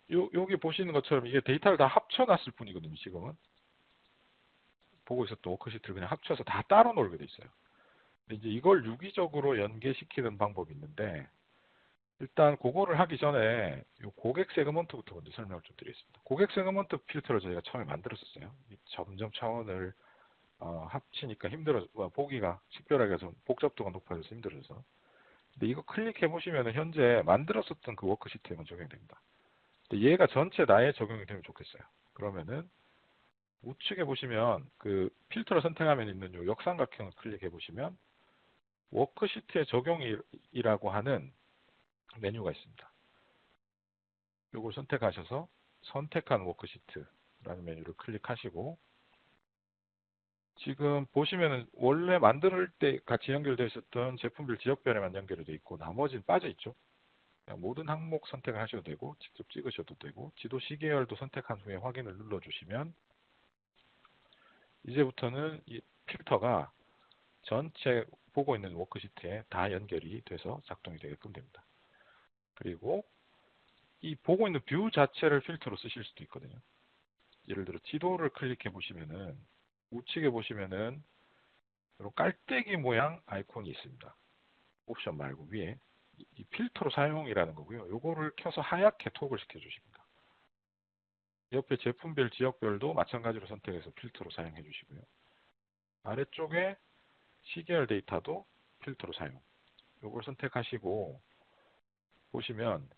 여기 보시는 것처럼 이게 데이터를 다 합쳐놨을 뿐이거든요. 지금은 보고 있었던 워크시트를 그냥 합쳐서 다 따로 놀게 돼 있어요. 근데 이제 이걸 유기적으로 연계시키는 방법이 있는데 일단 그거를 하기 전에 이 고객 세그먼트부터 먼저 설명을 좀 드리겠습니다. 고객 세그먼트 필터를 저희가 처음에 만들었었어요. 점점 차원을 합치니까 보기가 식별하기가 좀 복잡도가 높아져서 힘들어서. 근데 이거 클릭해 보시면 현재 만들었었던 그 워크시트에만 적용이 됩니다. 근데 얘가 전체 나에 적용이 되면 좋겠어요. 그러면은 우측에 보시면 그 필터를 선택하면 있는 요 역삼각형을 클릭해 보시면 워크시트의 적용이라고 하는 메뉴가 있습니다. 이걸 선택하셔서 선택한 워크시트라는 메뉴를 클릭하시고 지금 보시면은 원래 만들 때 같이 연결되어 있었던 제품별 지역별에만 연결이 되어 있고 나머지는 빠져 있죠. 그냥 모든 항목 선택을 하셔도 되고 직접 찍으셔도 되고 지도 시계열도 선택한 후에 확인을 눌러주시면 이제부터는 이 필터가 전체 보고 있는 워크시트에 다 연결이 돼서 작동이 되게끔 됩니다. 그리고 이 보고 있는 뷰 자체를 필터로 쓰실 수도 있거든요. 예를 들어 지도를 클릭해 보시면은 우측에 보시면은 이런 깔때기 모양 아이콘이 있습니다. 옵션 말고 위에 이 필터로 사용이라는 거고요. 요거를 켜서 하얗게 톡을 시켜 주십니다. 옆에 제품별 지역별도 마찬가지로 선택해서 필터로 사용해 주시고요. 아래쪽에 시계열 데이터도 필터로 사용. 요걸 선택하시고 보시면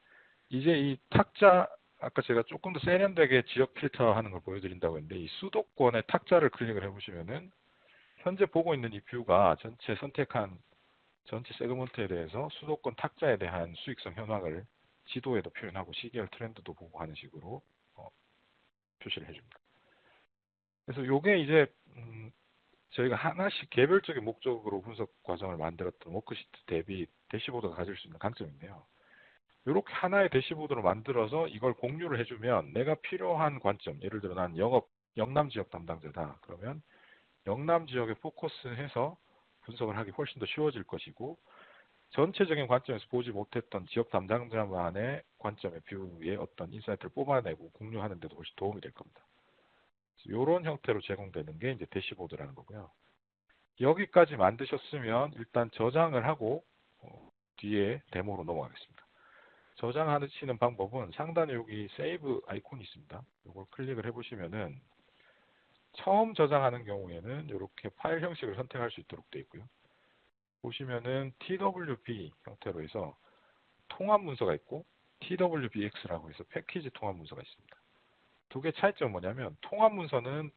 이제 이 탁자 아까 제가 조금 더 세련되게 지역 필터 하는 걸 보여드린다고 했는데 이 수도권의 탁자를 클릭을 해보시면은 현재 보고 있는 이 뷰가 전체 선택한 전체 세그먼트에 대해서 수도권 탁자에 대한 수익성 현황을 지도에도 표현하고 시계열 트렌드도 보고 하는 식으로 표시를 해줍니다. 그래서 이게 이제 저희가 하나씩 개별적인 목적으로 분석 과정을 만들었던 워크시트 대비 대시보드가 가질 수 있는 강점인데요. 이렇게 하나의 대시보드로 만들어서 이걸 공유를 해주면 내가 필요한 관점, 예를 들어 난 영남 지역 담당자다. 그러면 영남 지역에 포커스해서 분석을 하기 훨씬 더 쉬워질 것이고 전체적인 관점에서 보지 못했던 지역 담당자만의 관점의 뷰의 어떤 인사이트를 뽑아내고 공유하는 데도 훨씬 도움이 될 겁니다. 이런 형태로 제공되는 게 이제 대시보드라는 거고요. 여기까지 만드셨으면 일단 저장을 하고 뒤에 데모로 넘어가겠습니다. 저장하시는 방법은 상단에 여기 세이브 아이콘이 있습니다. 이걸 클릭을 해보시면은 처음 저장하는 경우에는 이렇게 파일 형식을 선택할 수 있도록 되어 있고요. 보시면은 TWB 형태로 해서 통합 문서가 있고 TWBX라고 해서 패키지 통합 문서가 있습니다. 두 개 차이점은 뭐냐면 통합 문서는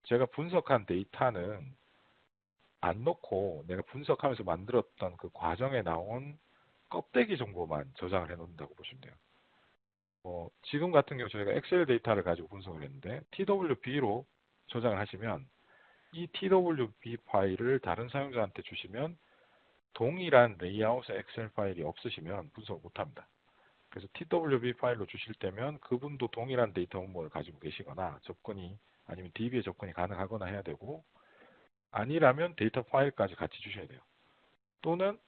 제가 분석한 데이터는 안 넣고 내가 분석하면서 만들었던 그 과정에 나온 껍데기 정보만 저장을 해 놓는다고 보시면 돼요. 지금 같은 경우 저희가 엑셀 데이터를 가지고 분석을 했는데 TWB로 저장을 하시면 이 TWB 파일을 다른 사용자한테 주시면 동일한 레이아웃의 엑셀 파일이 없으시면 분석을 못합니다. 그래서 TWB 파일로 주실 때면 그분도 동일한 데이터 원본을 가지고 계시거나 접근이 아니면 DB에 접근이 가능하거나 해야 되고 아니라면 데이터 파일까지 같이 주셔야 돼요. 또는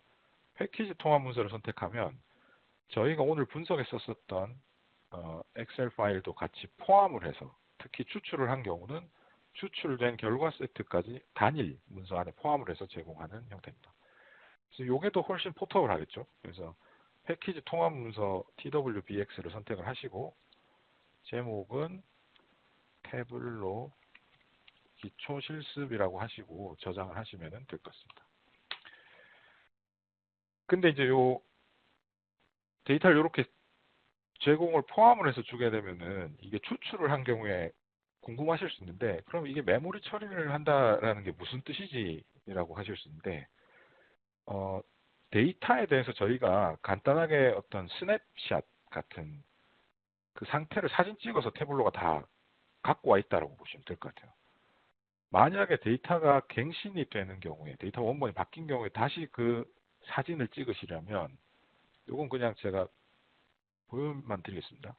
패키지 통합 문서를 선택하면 저희가 오늘 분석에 썼었던 엑셀 파일도 같이 포함을 해서 특히 추출을 한 경우는 추출된 결과 세트까지 단일 문서 안에 포함을 해서 제공하는 형태입니다. 그래서 이게 더 훨씬 포터블 하겠죠. 그래서 패키지 통합 문서 TWBX를 선택을 하시고 제목은 태블로 기초 실습이라고 하시고 저장을 하시면 될 것 같습니다. 근데 이제 요 데이터를 이렇게 제공을 포함을 해서 주게 되면은 이게 추출을 한 경우에 궁금하실 수 있는데, 그럼 이게 메모리 처리를 한다라는 게 무슨 뜻이지라고 하실 수 있는데, 어, 데이터에 대해서 저희가 간단하게 어떤 스냅샷 같은 그 상태를 사진 찍어서 태블로가 다 갖고 와 있다라고 보시면 될 것 같아요. 만약에 데이터가 갱신이 되는 경우에, 데이터 원본이 바뀐 경우에 다시 그 사진을 찍으시려면, 이건 그냥 제가 보여만 드리겠습니다.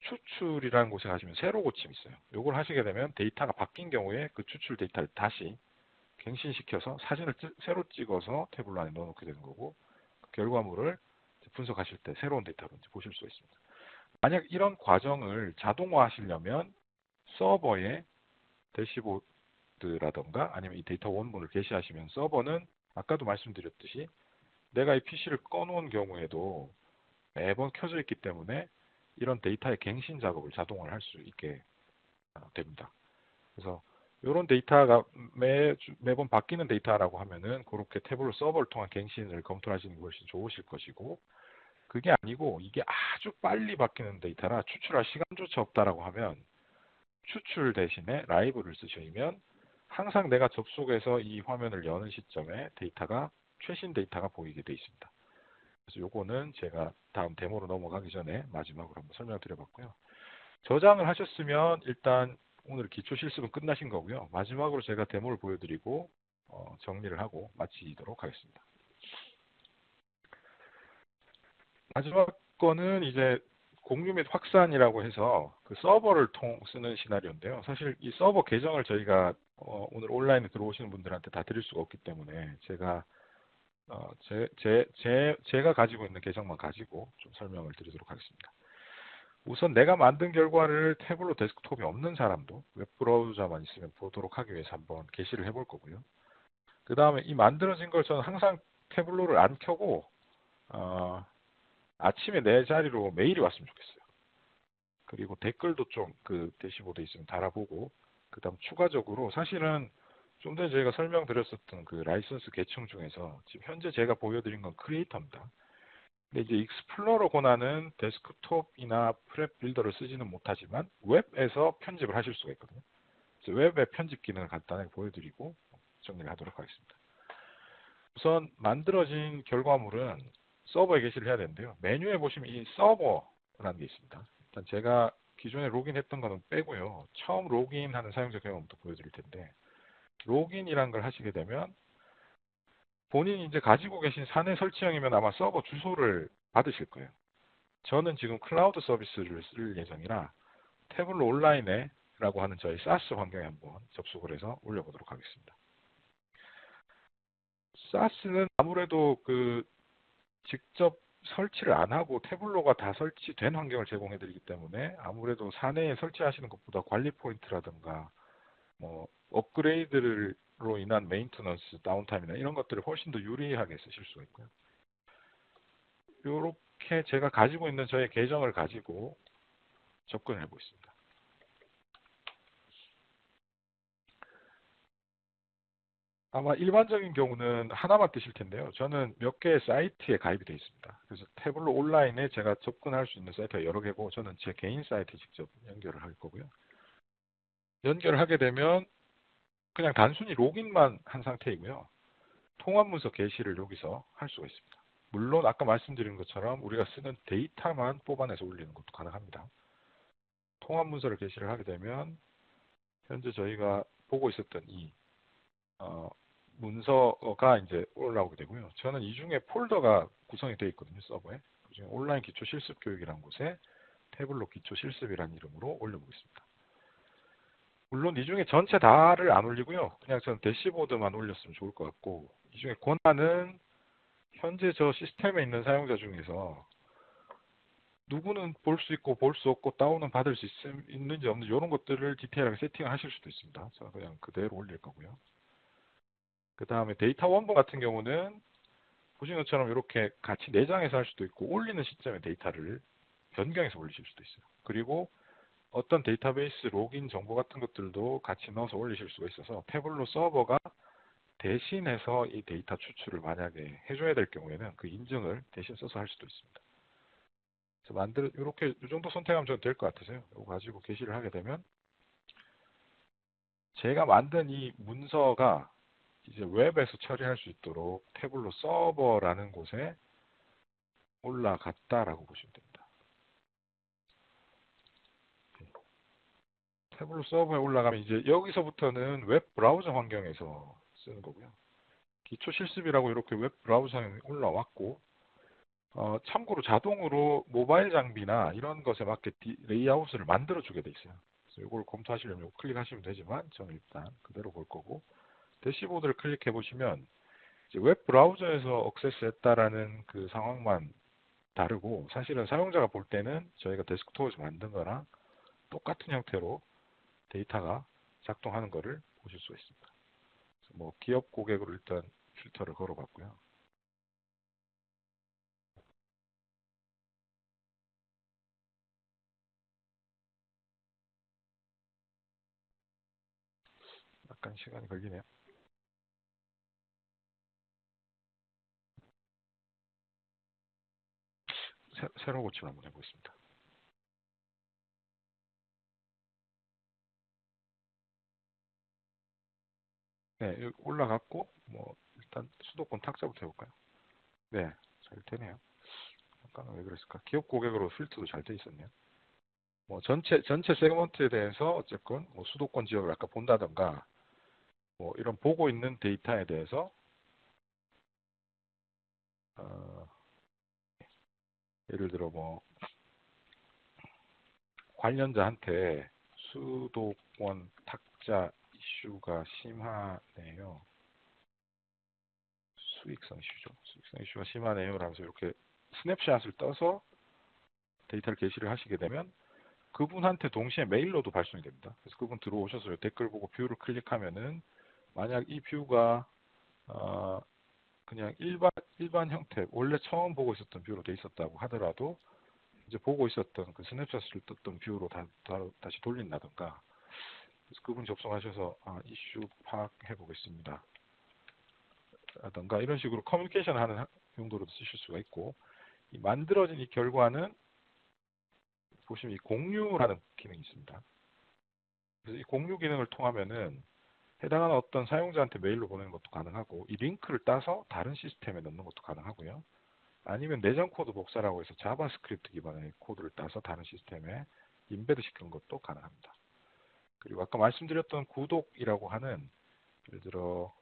추출이라는 곳에 가시면 새로 고침이 있어요. 이걸 하시게 되면 데이터가 바뀐 경우에 그 추출 데이터를 다시 갱신시켜서 사진을 새로 찍어서 태블로 안에 넣어놓게 되는 거고, 그 결과물을 분석하실 때 새로운 데이터로 보실 수 있습니다. 만약 이런 과정을 자동화 하시려면 서버에 대시보드라던가 아니면 이 데이터 원본을 게시하시면, 서버는 아까도 말씀드렸듯이 내가 이 PC를 꺼놓은 경우에도 매번 켜져 있기 때문에 이런 데이터의 갱신 작업을 자동화를 할 수 있게 됩니다. 그래서 이런 데이터가 매번 바뀌는 데이터라고 하면은 그렇게 태블로 서버를 통한 갱신을 검토하시는 것이 좋으실 것이고, 그게 아니고 이게 아주 빨리 바뀌는 데이터라 추출할 시간조차 없다라고 하면 추출 대신에 라이브를 쓰시면 항상 내가 접속해서 이 화면을 여는 시점에 데이터가 최신 데이터가 보이게 되어 있습니다. 그래서 요거는 제가 다음 데모로 넘어가기 전에 마지막으로 한번 설명드려봤고요. 저장을 하셨으면 일단 오늘 기초 실습은 끝나신 거고요. 마지막으로 제가 데모를 보여드리고 정리를 하고 마치도록 하겠습니다. 마지막 거는 이제 공유 및 확산이라고 해서 그 서버를 쓰는 시나리오인데요. 사실 이 서버 계정을 저희가 오늘 온라인에 들어오시는 분들한테 다 드릴 수가 없기 때문에 제가 제가 가지고 있는 계정만 가지고 좀 설명을 드리도록 하겠습니다. 우선 내가 만든 결과를 태블로 데스크톱이 없는 사람도 웹브라우저만 있으면 보도록 하기 위해서 한번 게시를 해볼 거고요. 그 다음에 이 만들어진 걸 저는 항상 태블로를 안 켜고 아침에 내 자리로 메일이 왔으면 좋겠어요. 그리고 댓글도 좀 그 대시보드에 있으면 달아보고, 그 다음 추가적으로 사실은 좀 전에 저희가 설명드렸었던 그 라이선스 계층 중에서 지금 현재 제가 보여드린 건 크리에이터입니다. 근데 이제 익스플로러 권한은 데스크톱이나 프랩 빌더를 쓰지는 못하지만 웹에서 편집을 하실 수가 있거든요. 그래서 웹의 편집 기능을 간단하게 보여드리고 정리를 하도록 하겠습니다. 우선 만들어진 결과물은 서버에 게시를 해야 되는데요. 메뉴에 보시면 이 서버라는 게 있습니다. 일단 제가 기존에 로그인했던 거는 빼고요. 처음 로그인하는 사용자 경험부터 보여드릴 텐데, 로그인이란 걸 하시게 되면 본인이 이제 가지고 계신 사내 설치형이면 아마 서버 주소를 받으실 거예요. 저는 지금 클라우드 서비스를 쓸 예정이라 태블로 온라인에 라고 하는 저희 사스 환경에 한번 접속을 해서 올려보도록 하겠습니다. 사스는 아무래도 그 직접 설치를 안 하고 태블로가 다 설치된 환경을 제공해 드리기 때문에 아무래도 사내에 설치하시는 것보다 관리 포인트라든가 뭐 업그레이드로 인한 메인터넌스, 다운타임이나 이런 것들을 훨씬 더 유리하게 쓰실 수가 있고요. 이렇게 제가 가지고 있는 저의 계정을 가지고 접근을 해보겠습니다. 아마 일반적인 경우는 하나만 뜨실 텐데요. 저는 몇 개의 사이트에 가입이 되어 있습니다. 그래서 태블로 온라인에 제가 접근할 수 있는 사이트가 여러 개고, 저는 제 개인 사이트에 직접 연결을 할 거고요. 연결을 하게 되면 그냥 단순히 로그인만 한 상태이고요. 통합 문서 게시를 여기서 할 수가 있습니다. 물론 아까 말씀드린 것처럼 우리가 쓰는 데이터만 뽑아내서 올리는 것도 가능합니다. 통합 문서를 게시를 하게 되면 현재 저희가 보고 있었던 이 문서가 이제 올라오게 되고요. 저는 이 중에 폴더가 구성이 되어 있거든요. 서버에. 그중에 온라인 기초 실습 교육이라는 곳에 태블로 기초 실습이라는 이름으로 올려보겠습니다. 물론 이 중에 전체 다를 안 올리고요. 그냥 저는 대시보드만 올렸으면 좋을 것 같고, 이 중에 권한은 현재 저 시스템에 있는 사용자 중에서 누구는 볼 수 있고 볼 수 없고 다운은 받을 수 있는지 없는지 이런 것들을 디테일하게 세팅을 하실 수도 있습니다. 저는 그냥 그대로 올릴 거고요. 그 다음에 데이터 원본 같은 경우는 보시는 것처럼 이렇게 같이 내장해서 할 수도 있고, 올리는 시점에 데이터를 변경해서 올리실 수도 있어요. 그리고 어떤 데이터베이스 로그인 정보 같은 것들도 같이 넣어서 올리실 수가 있어서 태블로 서버가 대신해서 이 데이터 추출을 만약에 해줘야 될 경우에는 그 인증을 대신 써서 할 수도 있습니다. 그래서 이렇게 이 정도 선택하면 저는 될 것 같으세요. 이거 가지고 게시를 하게 되면 제가 만든 이 문서가 이제 웹에서 처리할 수 있도록 태블로 서버라는 곳에 올라갔다라고 보시면 됩니다. 태블로 서버에 올라가면 이제 여기서부터는 웹 브라우저 환경에서 쓰는 거고요. 기초 실습이라고 이렇게 웹 브라우저에 올라왔고 참고로 자동으로 모바일 장비나 이런 것에 맞게 레이아웃을 만들어 주게 돼 있어요. 그래서 이걸 검토하시려면 클릭하시면 되지만 저는 일단 그대로 볼 거고 대시보드를 클릭해 보시면 이제 웹 브라우저에서 억세스했다라는 그 상황만 다르고 사실은 사용자가 볼 때는 저희가 데스크톱에서 만든 거랑 똑같은 형태로 데이터가 작동하는 것을 보실 수가 있습니다. 그래서 뭐 기업 고객으로 일단 필터를 걸어봤고요. 약간 시간이 걸리네요. 새로 고침을 한번 해보겠습니다. 네, 여기 올라갔고 뭐 일단 수도권 탁자부터 해볼까요? 네, 잘 되네요. 잠깐 왜 그랬을까? 기업 고객으로 필터도 잘 돼 있었네요. 뭐 전체 세그먼트에 대해서 어쨌건 뭐 수도권 지역을 아까 본다던가 뭐 이런 보고 있는 데이터에 대해서 어, 예를 들어 뭐 관련자한테 수도권 탁자 이슈가 심하네요. 수익성 이슈죠. 수익성 이슈가 심하네요. 라면서 이렇게 스냅샷을 떠서 데이터를 게시를 하시게 되면 그분한테 동시에 메일로도 발송이 됩니다. 그래서 그분 들어오셔서 댓글 보고 뷰를 클릭하면은 만약 이 뷰가 어, 그냥 일반 형태 원래 처음 보고 있었던 뷰로 돼 있었다고 하더라도 이제 보고 있었던 그 스냅샷을 떴던 뷰로 다시 돌린다던가 그래서 그분 접속하셔서 이슈 파악해 보겠습니다 라던가 이런 식으로 커뮤니케이션 하는 용도로도 쓰실 수가 있고 이 만들어진 이 결과는 보시면 이 공유라는 기능이 있습니다. 그래서 이 공유 기능을 통하면은 해당하는 어떤 사용자한테 메일로 보내는 것도 가능하고 이 링크를 따서 다른 시스템에 넣는 것도 가능하고요. 아니면 내장 코드 복사라고 해서 자바스크립트 기반의 코드를 따서 다른 시스템에 인베드 시키는 것도 가능합니다. 그리고 아까 말씀드렸던 구독이라고 하는 예를 들어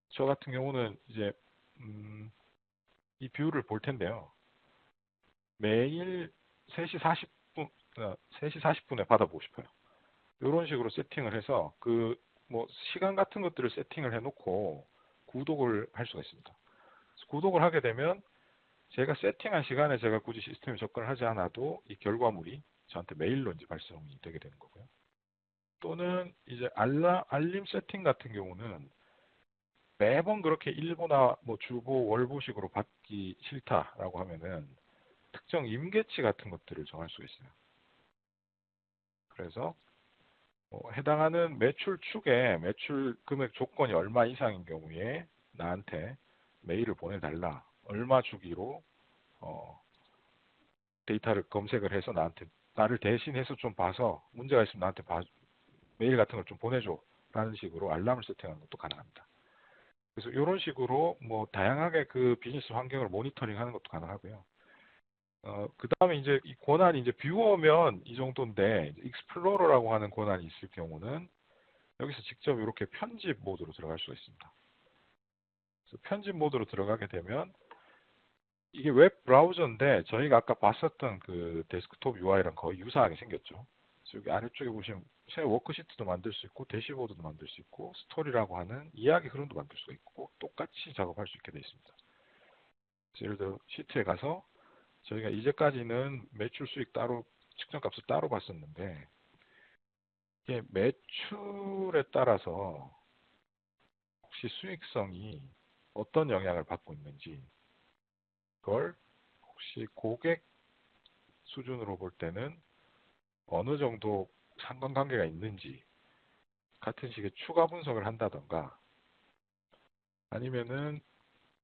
저 같은 경우는 이제 이 뷰를 볼 텐데요. 매일 3시 40분, 3시 40분에 받아보고 싶어요. 이런 식으로 세팅을 해서 그 뭐 시간 같은 것들을 세팅을 해놓고 구독을 할 수가 있습니다. 구독을 하게 되면 제가 세팅한 시간에 제가 굳이 시스템에 접근을 하지 않아도 이 결과물이 저한테 메일로 이제 발송이 되게 되는 거고요. 또는 이제 알림 세팅 같은 경우는 매번 그렇게 일보나 뭐 주보, 월보식으로 받기 싫다라고 하면은 특정 임계치 같은 것들을 정할 수가 있어요. 그래서 해당하는 매출 축에 매출 금액 조건이 얼마 이상인 경우에 나한테 메일을 보내달라. 얼마 주기로 데이터를 검색을 해서 나를 대신해서 좀 봐서 문제가 있으면 나한테 메일 같은 걸 좀 보내줘. 라는 식으로 알람을 세팅하는 것도 가능합니다. 그래서 이런 식으로 뭐 다양하게 그 비즈니스 환경을 모니터링 하는 것도 가능하고요. 그 다음에 이제 이 권한이 이제 뷰어면 이 정도인데 익스플로러라고 하는 권한이 있을 경우는 여기서 직접 이렇게 편집 모드로 들어갈 수가 있습니다. 그래서 편집 모드로 들어가게 되면 이게 웹 브라우저인데 저희가 아까 봤었던 그 데스크톱 UI랑 거의 유사하게 생겼죠. 그래서 여기 아래쪽에 보시면 새 워크시트도 만들 수 있고 대시보드도 만들 수 있고 스토리라고 하는 이야기 흐름도 만들 수가 있고 똑같이 작업할 수 있게 되어 있습니다. 예를 들어 시트에 가서 저희가 이제까지는 매출 수익 따로 측정값을 따로 봤었는데 이게 매출에 따라서 혹시 수익성이 어떤 영향을 받고 있는지 그걸 혹시 고객 수준으로 볼 때는 어느 정도 상관관계가 있는지 같은 식의 추가 분석을 한다던가, 아니면은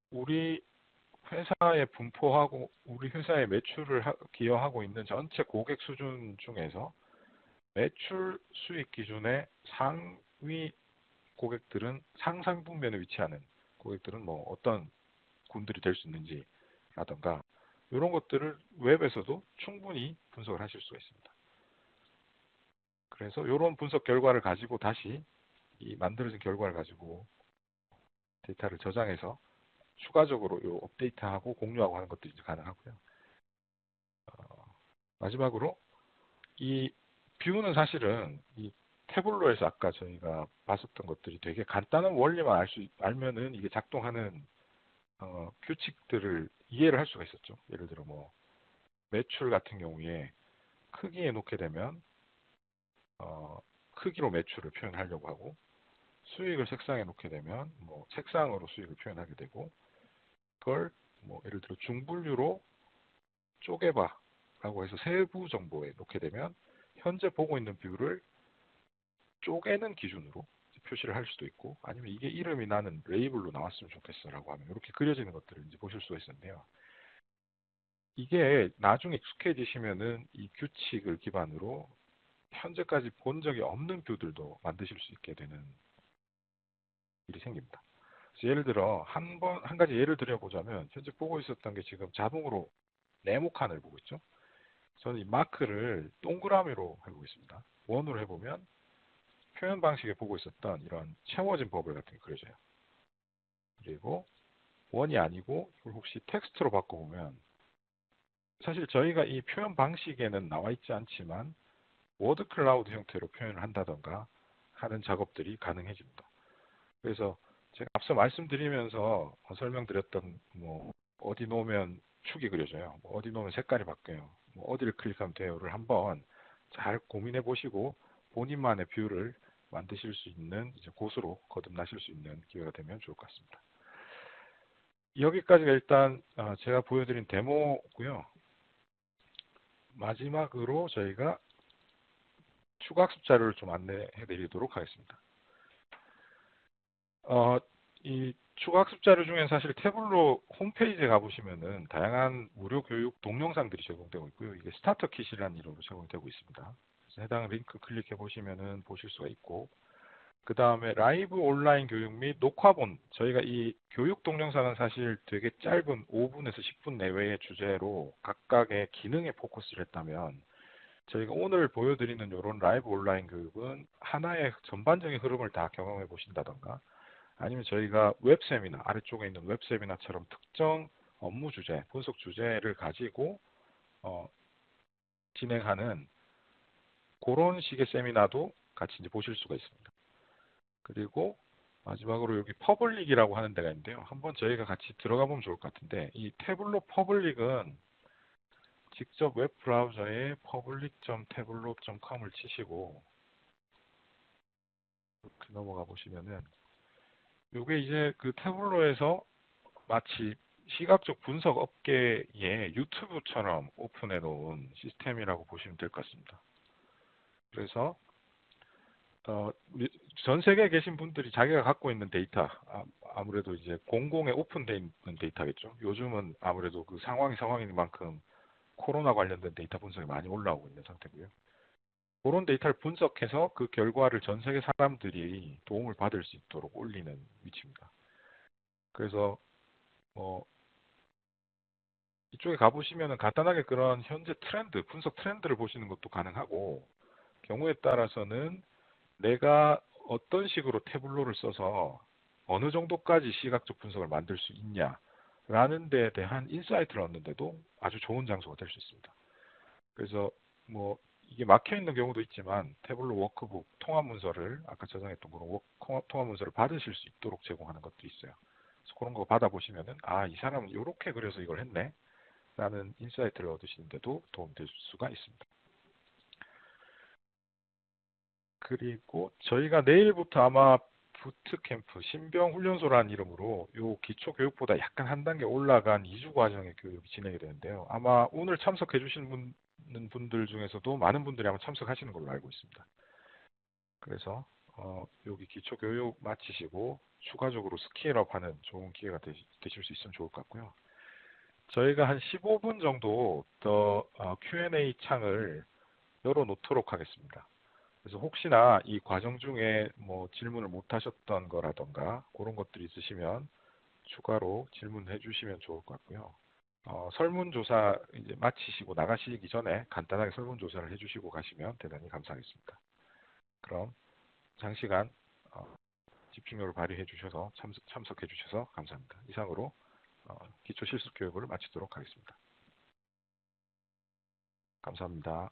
우리 회사에 분포하고 우리 회사의 매출을 기여하고 있는 전체 고객 수준 중에서 매출 수익 기준의 상위 고객들은 상상분면에 위치하는 고객들은 뭐 어떤 군들이 될 수 있는지라던가, 이런 것들을 웹에서도 충분히 분석을 하실 수가 있습니다. 그래서 이런 분석 결과를 가지고 다시 이 만들어진 결과를 가지고 데이터를 저장해서 추가적으로 요 업데이트하고 공유하고 하는 것도 이제 가능하고요. 마지막으로 이 뷰는 사실은 이 태블로에서 아까 저희가 봤었던 것들이 되게 간단한 원리만 알면은 이게 작동하는 규칙들을 이해를 할 수가 있었죠. 예를 들어 뭐 매출 같은 경우에 크기에 놓게 되면 크기로 매출을 표현하려고 하고, 수익을 색상에 놓게 되면 뭐 색상으로 수익을 표현하게 되고, 그걸 뭐 예를 들어 중분류로 쪼개봐라고 해서 세부 정보에 놓게 되면 현재 보고 있는 뷰를 쪼개는 기준으로 표시를 할 수도 있고, 아니면 이게 이름이 나는 레이블로 나왔으면 좋겠어라고 하면 이렇게 그려지는 것들을 이제 보실 수가 있었는데요. 이게 나중에 익숙해지시면은 이 규칙을 기반으로 현재까지 본 적이 없는 뷰들도 만드실 수 있게 되는 일이 생깁니다. 그래서 예를 들어 한 가지 예를 들어보자면, 현재 보고 있었던 게 지금 자동으로 네모칸을 보고 있죠. 저는 이 마크를 동그라미로 해보고 있습니다. 원으로 해보면 표현 방식에 보고 있었던 이런 채워진 버블 같은 게 그려져요. 그리고 원이 아니고 이걸 혹시 텍스트로 바꿔보면, 사실 저희가 이 표현 방식에는 나와 있지 않지만 워드 클라우드 형태로 표현을 한다던가 하는 작업들이 가능해집니다. 그래서 제가 앞서 말씀드리면서 설명드렸던 뭐 어디 놓으면 축이 그려져요, 뭐 어디 놓으면 색깔이 바뀌어요, 뭐 어디를 클릭하면 돼요를 한번 잘 고민해 보시고 본인만의 뷰를 만드실 수 있는 이제 곳으로 거듭나실 수 있는 기회가 되면 좋을 것 같습니다. 여기까지가 일단 제가 보여드린 데모고요. 마지막으로 저희가 추가 학습 자료를 좀 안내해 드리도록 하겠습니다. 이 추가 학습 자료 중엔 사실 태블로 홈페이지에 가보시면은 다양한 무료 교육 동영상들이 제공되고 있고요. 이게 스타터 킷이라는 이름으로 제공되고 있습니다. 그래서 해당 링크 클릭해 보시면은 보실 수가 있고, 그 다음에 라이브 온라인 교육 및 녹화본, 저희가 이 교육 동영상은 사실 되게 짧은 5분에서 10분 내외의 주제로 각각의 기능에 포커스를 했다면, 저희가 오늘 보여드리는 이런 라이브 온라인 교육은 하나의 전반적인 흐름을 다 경험해 보신다던가, 아니면 저희가 웹 세미나, 아래쪽에 있는 웹 세미나처럼 특정 업무 주제, 분석 주제를 가지고 진행하는 그런 식의 세미나도 같이 이제 보실 수가 있습니다. 그리고 마지막으로 여기 퍼블릭이라고 하는 데가 있는데요. 한번 저희가 같이 들어가 보면 좋을 것 같은데, 이 태블로 퍼블릭은 직접 웹 브라우저에 public.tableau.com을 치시고 이렇게 넘어가 보시면은, 이게 이제 그 태블로에서 마치 시각적 분석 업계의 유튜브처럼 오픈해 놓은 시스템이라고 보시면 될 것 같습니다. 그래서 전 세계에 계신 분들이 자기가 갖고 있는 데이터, 아무래도 이제 공공에 오픈되어 있는 데이터겠죠. 요즘은 아무래도 그 상황인 만큼 코로나 관련된 데이터 분석이 많이 올라오고 있는 상태고요. 그런 데이터를 분석해서 그 결과를 전 세계 사람들이 도움을 받을 수 있도록 올리는 위치입니다. 그래서 이쪽에 가보시면은 간단하게 그런 현재 트렌드, 분석 트렌드를 보시는 것도 가능하고, 경우에 따라서는 내가 어떤 식으로 태블로를 써서 어느 정도까지 시각적 분석을 만들 수 있냐라는 데에 대한 인사이트를 얻는데도 아주 좋은 장소가 될 수 있습니다. 그래서 뭐 이게 막혀 있는 경우도 있지만 태블로 워크북 통합 문서를 아까 저장했던 그런 통합 문서를 받으실 수 있도록 제공하는 것도 있어요. 그래서 그런 거 받아보시면은, 이 사람은 이렇게 그려서 이걸 했네 라는 인사이트를 얻으시는데도 도움될 수가 있습니다. 그리고 저희가 내일부터 아마 부트캠프, 신병훈련소라는 이름으로 요 기초 교육보다 약간 한 단계 올라간 2주 과정의 교육이 진행이 되는데요. 아마 오늘 참석해 주신 분들 중에서도 많은 분들이 아마 참석하시는 걸로 알고 있습니다. 그래서 여기 기초 교육 마치시고 추가적으로 스케일업하는 좋은 기회가 되실 수 있으면 좋을 것 같고요. 저희가 한 15분 정도 더 Q&A 창을 열어놓도록 하겠습니다. 그래서 혹시나 이 과정 중에 뭐 질문을 못 하셨던 거라던가 그런 것들이 있으시면 추가로 질문해 주시면 좋을 것 같고요. 설문조사 이제 마치시고 나가시기 전에 간단하게 설문조사를 해주시고 가시면 대단히 감사하겠습니다. 그럼 장시간 집중력을 발휘해 주셔서 참석해 주셔서 감사합니다. 이상으로 기초 실습 교육을 마치도록 하겠습니다. 감사합니다.